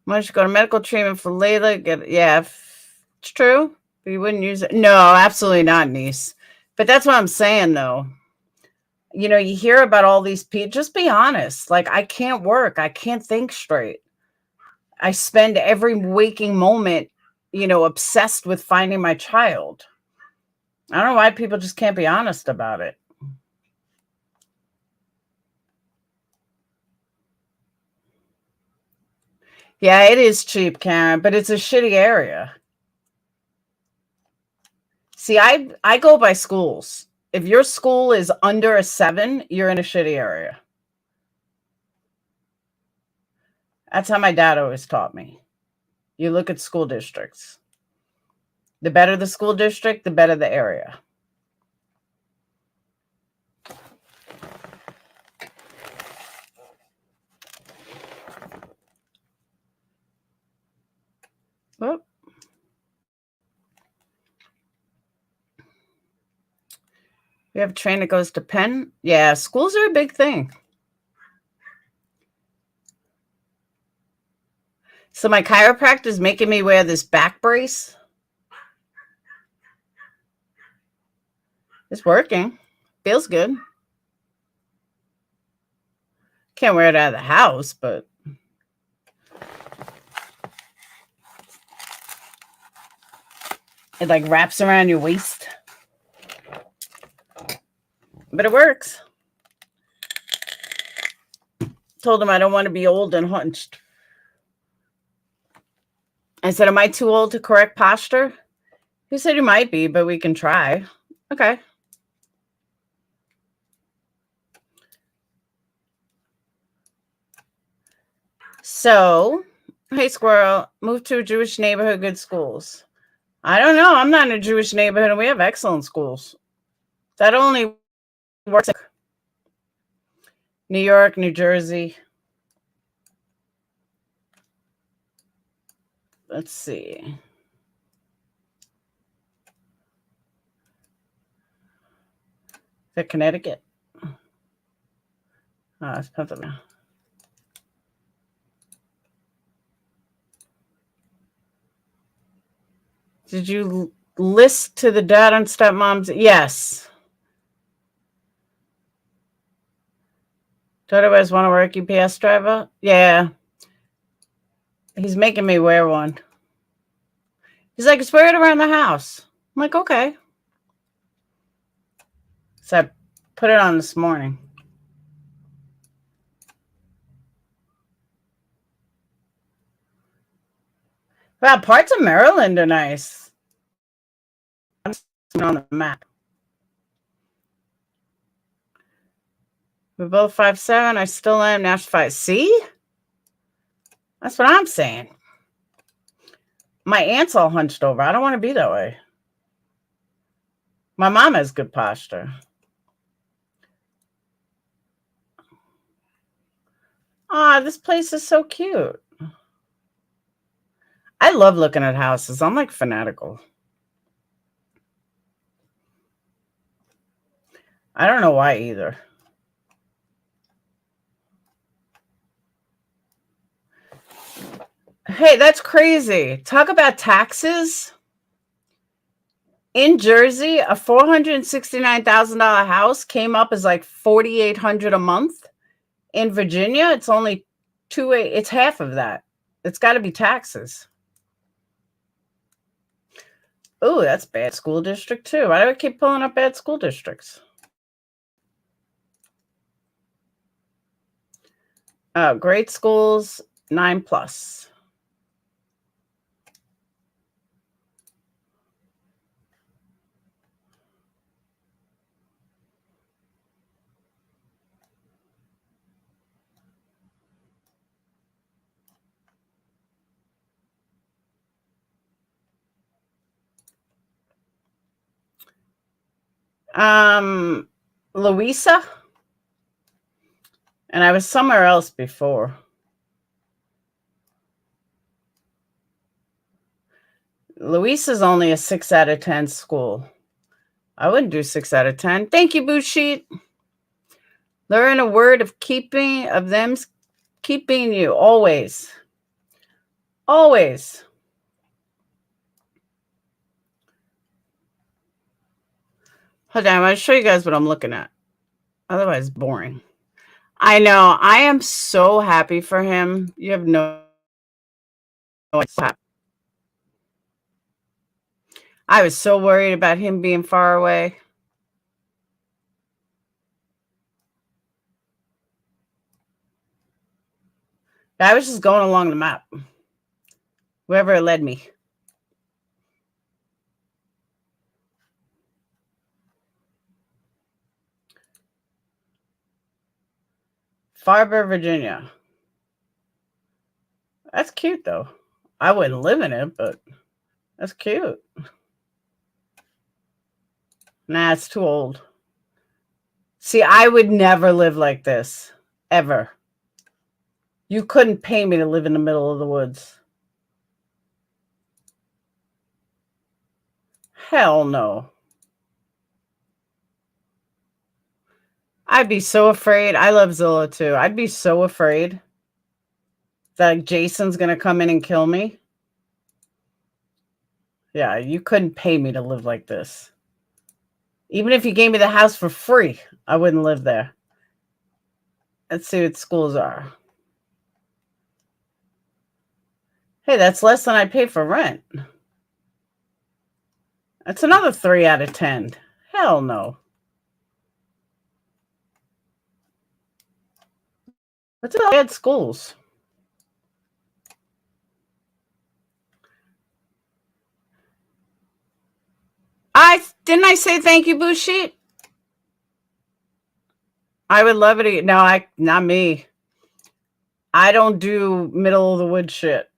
Why should go to medical treatment for Layla? Yeah, it's true. But you wouldn't use it. No, absolutely not, niece. But that's what I'm saying, though. You know, you hear about all these people. Just be honest. Like, I can't work. I can't think straight. I spend every waking moment, you know, obsessed with finding my child. I don't know why people just can't be honest about it. Yeah, it is cheap, Karen, but it's a shitty area. See, I go by schools. If your school is under a 7, you're in a shitty area. That's how my dad always taught me. You look at school districts. The better the school district, the better the area. Whoop. We have a train that goes to Penn. Yeah, schools are a big thing. So my chiropractor is making me wear this back brace. It's working. Feels good. Can't wear it out of the house, but it like wraps around your waist. But it works. Told him I don't want to be old and hunched. I said, am I too old to correct posture? He said, you might be, but we can try. Okay. So, hey, Squirrel, move to a Jewish neighborhood, good schools. I don't know. I'm not in a Jewish neighborhood, and we have excellent schools. That only works in New York, New Jersey. Let's see. Is it Connecticut? Oh, it's Pennsylvania. Did you list to the dad and stepmoms? Yes. Daughter always want to work UPS driver? Yeah. He's making me wear one. He's like, just wear it around the house. I'm like, okay. So I put it on this morning. Wow, parts of Maryland are nice. I'm on the map. We're both 5'7". I still am. Now 5. See? That's what I'm saying. My aunt's all hunched over. I don't want to be that way. My mom has good posture. Ah, this place is so cute. I love looking at houses. I'm like fanatical. I don't know why either. Hey, that's crazy. Talk about taxes. In Jersey, a $469,000 house came up as like $4,800 a month. In Virginia, it's only it's half of that. It's got to be taxes. Oh, that's bad school district too. Why do I keep pulling up bad school districts? Great schools, 9+. Louisa, and I was somewhere else before. Louisa's only a 6 out of 10 school. I wouldn't do 6 out of 10. Thank you, Boo Sheet. Learn a word of them keeping you always. Always. Hold on, I'm going to show you guys what I'm looking at. Otherwise, boring. I know. I am so happy for him. You have no idea. I was so worried about him being far away. I was just going along the map. Wherever it led me. Farber, Virginia. That's cute, though. I wouldn't live in it, but that's cute. Nah, it's too old. See, I would never live like this. Ever. You couldn't pay me to live in the middle of the woods. Hell no. I'd be so afraid. I love Zilla too. I'd be so afraid that Jason's going to come in and kill me. Yeah, you couldn't pay me to live like this. Even if you gave me the house for free, I wouldn't live there. Let's see what schools are. Hey, that's less than I pay for rent. That's another 3 out of 10. Hell no. What's all bad schools? Didn't I say thank you, Bushit? I would love it. No, not me. I don't do middle of the woods shit.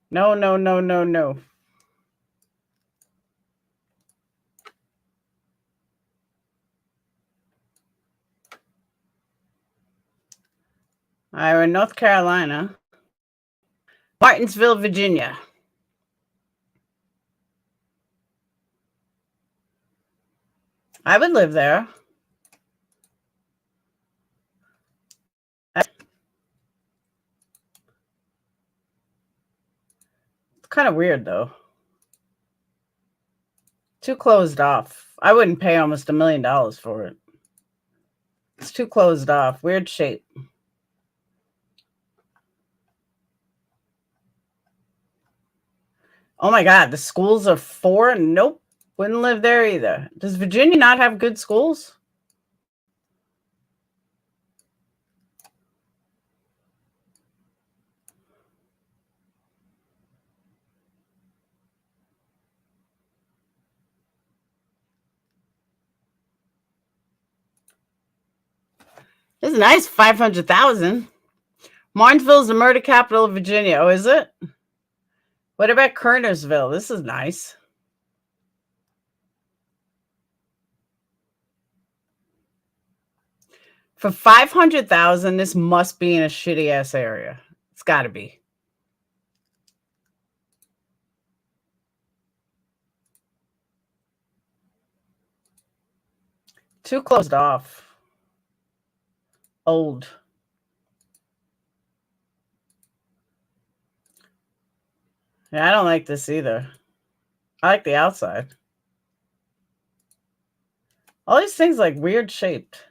No, no, no, no, no. We're in North Carolina. Martinsville, Virginia. I would live there. It's kind of weird, though. Too closed off. I wouldn't pay almost $1 million for it. It's too closed off. Weird shape. Oh my God, the schools are 4? Nope. Wouldn't live there either. Does Virginia not have good schools? This is nice, 500,000. Martinsville is the murder capital of Virginia. Oh, is it? What about Kernersville? This is nice. For 500,000, this must be in a shitty ass area. It's got to be. Too closed off. Old. Yeah, I don't like this either. I like the outside. All these things like weird shaped.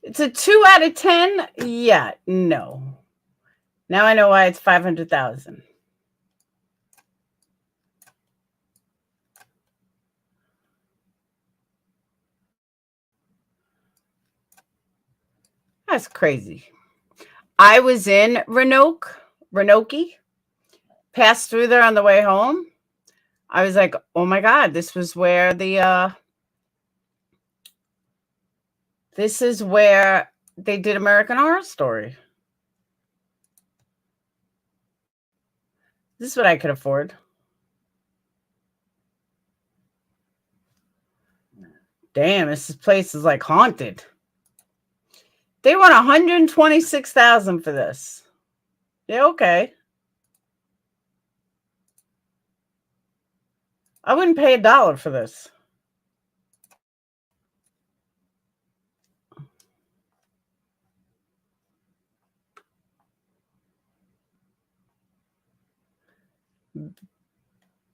It's a 2 out of 10. Yeah, no. Now I know why it's 500,000. That's crazy. I was in Roanoke, passed through there on the way home. I was like, oh my God, this was where this is where they did American Horror Story. This is what I could afford. Damn, this place is like haunted. They want 126,000 for this. Yeah, okay. I wouldn't pay $1 for this.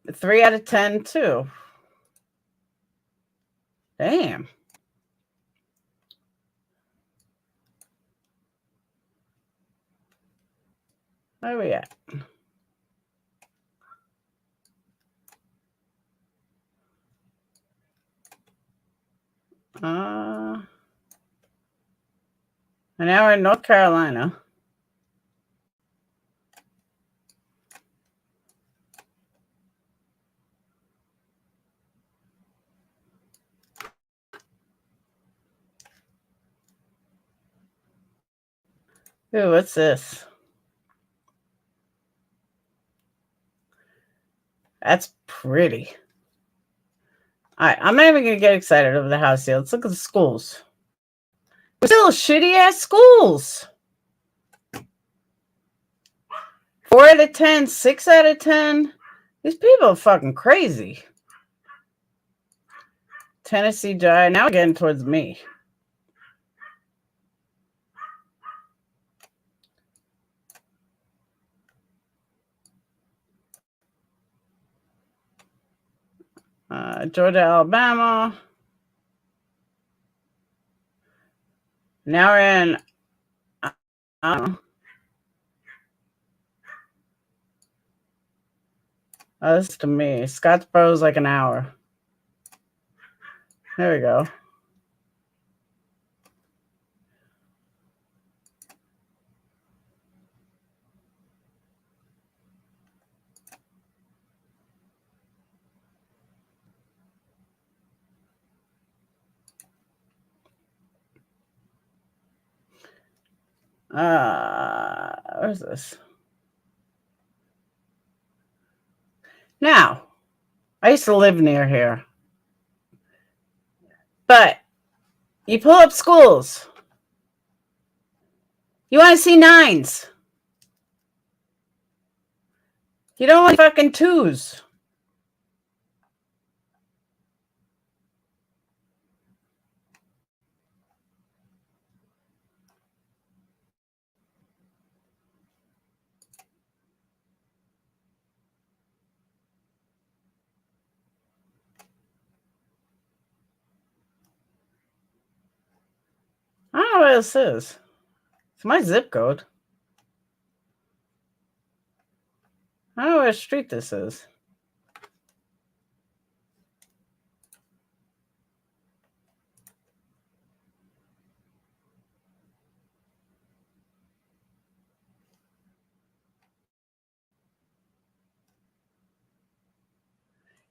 A 3 out of 10 too. Damn. Where are we at? And now we're in North Carolina. Ooh, what's this? That's pretty. All right, I'm not even gonna get excited over the house here. Let's look at the schools. Still shitty ass schools. 4 out of 10, 6 out of 10. These people are fucking crazy. Tennessee Giant. Now we're getting towards me. Georgia, Alabama. Now we're in. I don't know. Oh, this is to me. Scottsboro is like an hour. There we go. Where's this? Now, I used to live near here. But you pull up schools. You want to see 9s. You don't want fucking 2s. I don't know what this is. It's my zip code. I don't know what street this is.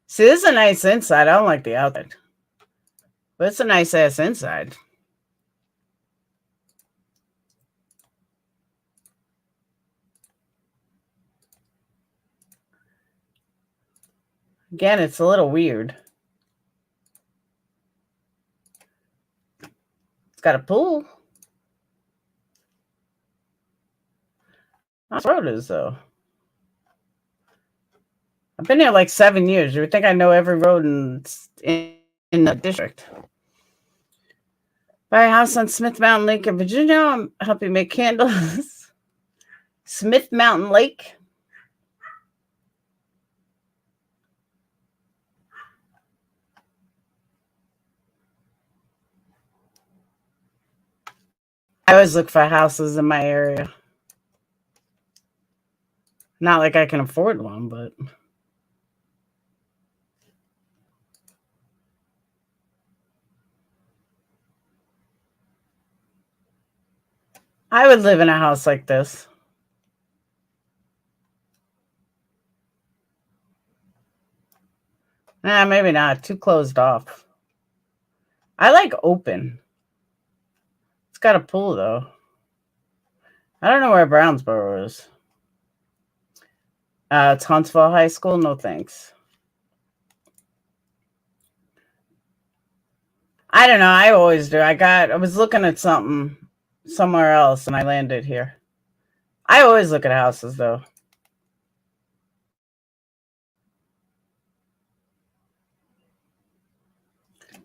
See, this is a nice inside. I don't like the outside. But it's a nice ass inside. Again, it's a little weird. It's got a pool. How road is though? I've been here like 7 years. You would think I know every road in the district. Buy a house on Smith Mountain Lake in Virginia. I'm helping make candles. Smith Mountain Lake. I always look for houses in my area. Not like I can afford one, but I would live in a house like this. Nah, maybe not. Too closed off. I like open. It's got a pool, though. I don't know where Brownsboro is. It's Huntsville High School. No thanks. I don't know. I always do. I was looking at something somewhere else, and I landed here. I always look at houses, though.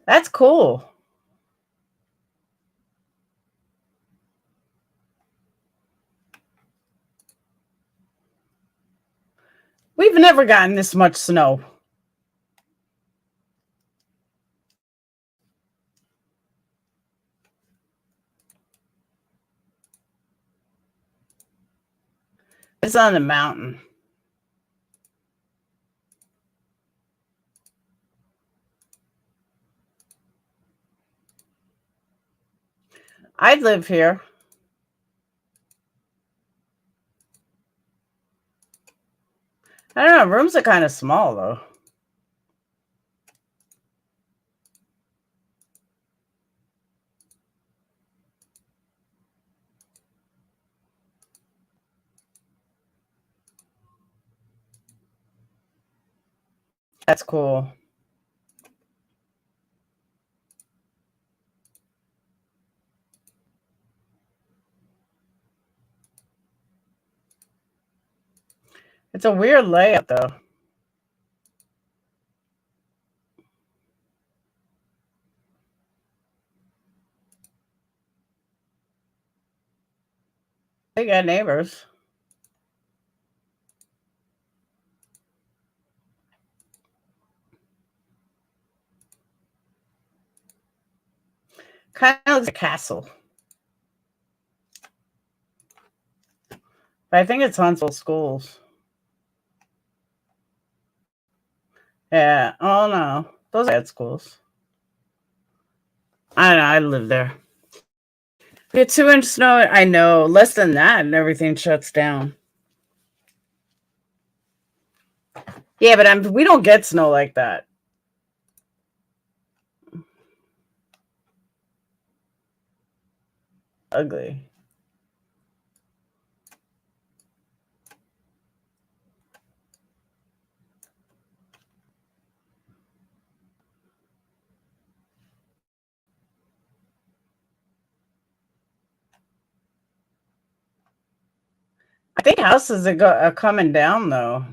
That's cool. We've never gotten this much snow. It's on the mountain. I'd live here. I don't know. Rooms are kind of small, though. That's cool. It's a weird layout, though. They got neighbors. Kind of looks like a castle. But I think it's Huntsville schools. Yeah. Oh, no. Those are bad schools. I don't know. I live there. We get 2 inch snow. I know. Less than that, and everything shuts down. Yeah, but we don't get snow like that. Ugly. I think houses are coming down, though.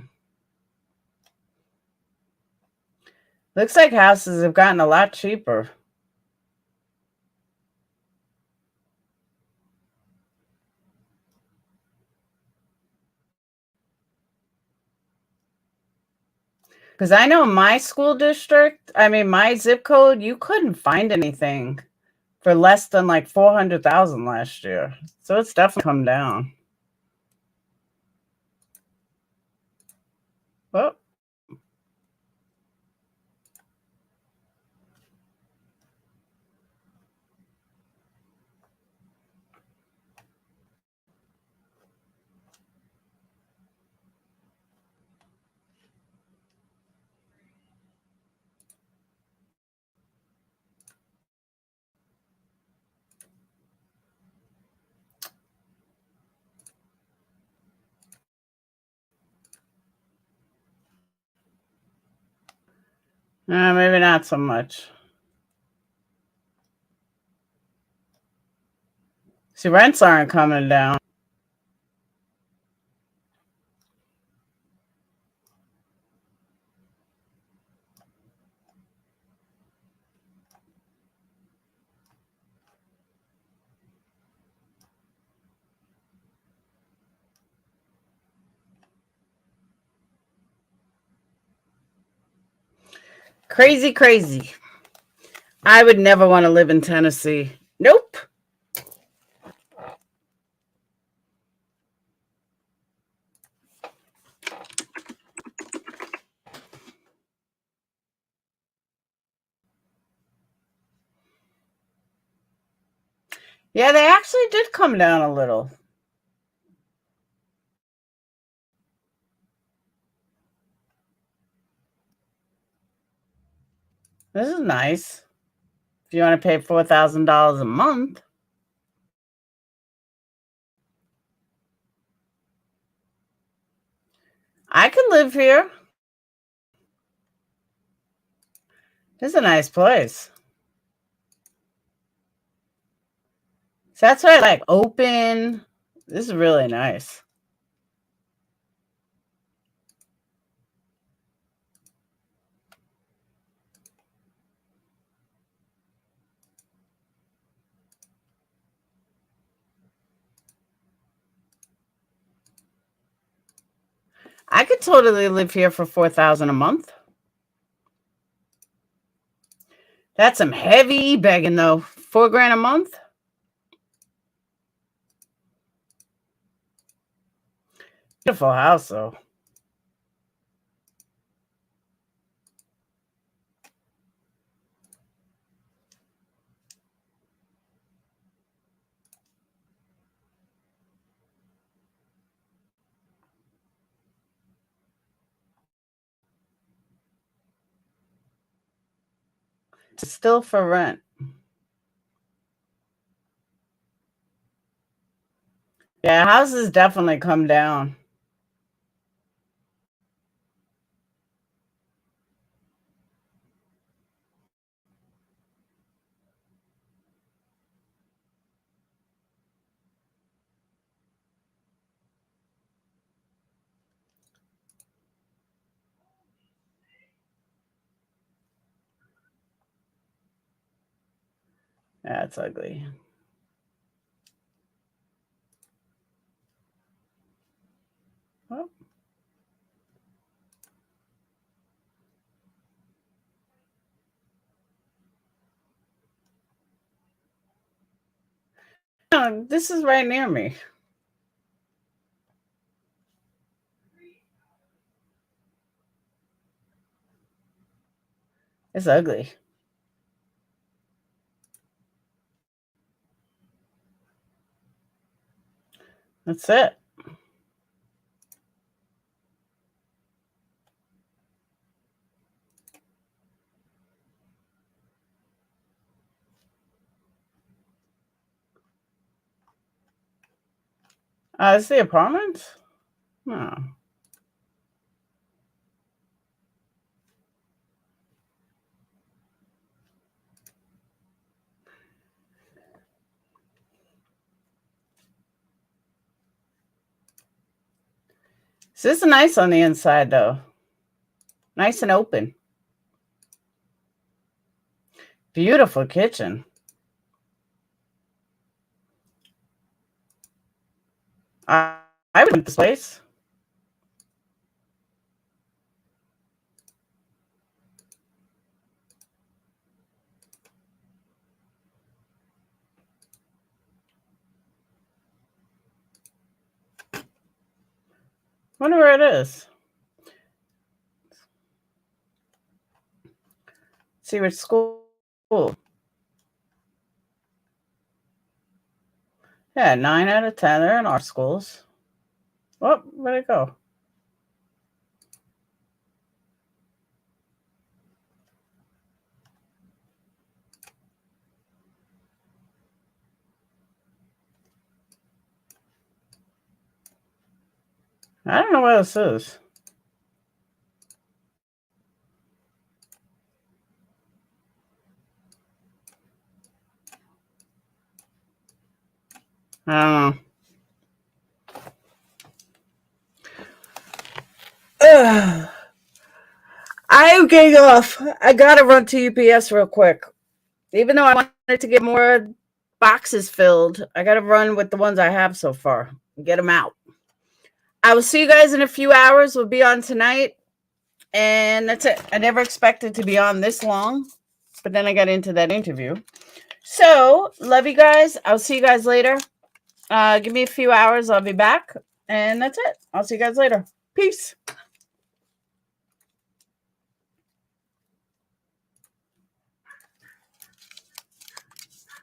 Looks like houses have gotten a lot cheaper. Because I know my school district, my zip code, you couldn't find anything for less than like 400,000 last year. So it's definitely come down. Well, maybe not so much. See, rents aren't coming down. Crazy, crazy. I would never want to live in Tennessee. Nope. Yeah, they actually did come down a little. This is nice. If you want to pay $4,000 a month. I could live here. This is a nice place. So that's why I like open. This is really nice. I could totally live here for $4,000 a month. That's some heavy begging though. $4,000 a month. Beautiful house though. It's still for rent. Yeah, houses definitely come down. That's ugly. Oh. Oh, this is right near me. It's ugly. That's it. It's the apartment? Oh. So this is nice on the inside, though. Nice and open. Beautiful kitchen. I would want this place. Wonder where it is. See which school. Yeah, 9 out of 10. They're in our schools. Oh, where'd it go? I don't know where this is. I don't know. Ugh. I am getting off. I gotta run to UPS real quick. Even though I wanted to get more boxes filled, I gotta run with the ones I have so far and get them out. I will see you guys in a few hours. We'll be on tonight. And that's it. I never expected to be on this long, but then I got into that interview. So, love you guys. I'll see you guys later. Give me a few hours. I'll be back. And that's it. I'll see you guys later. Peace.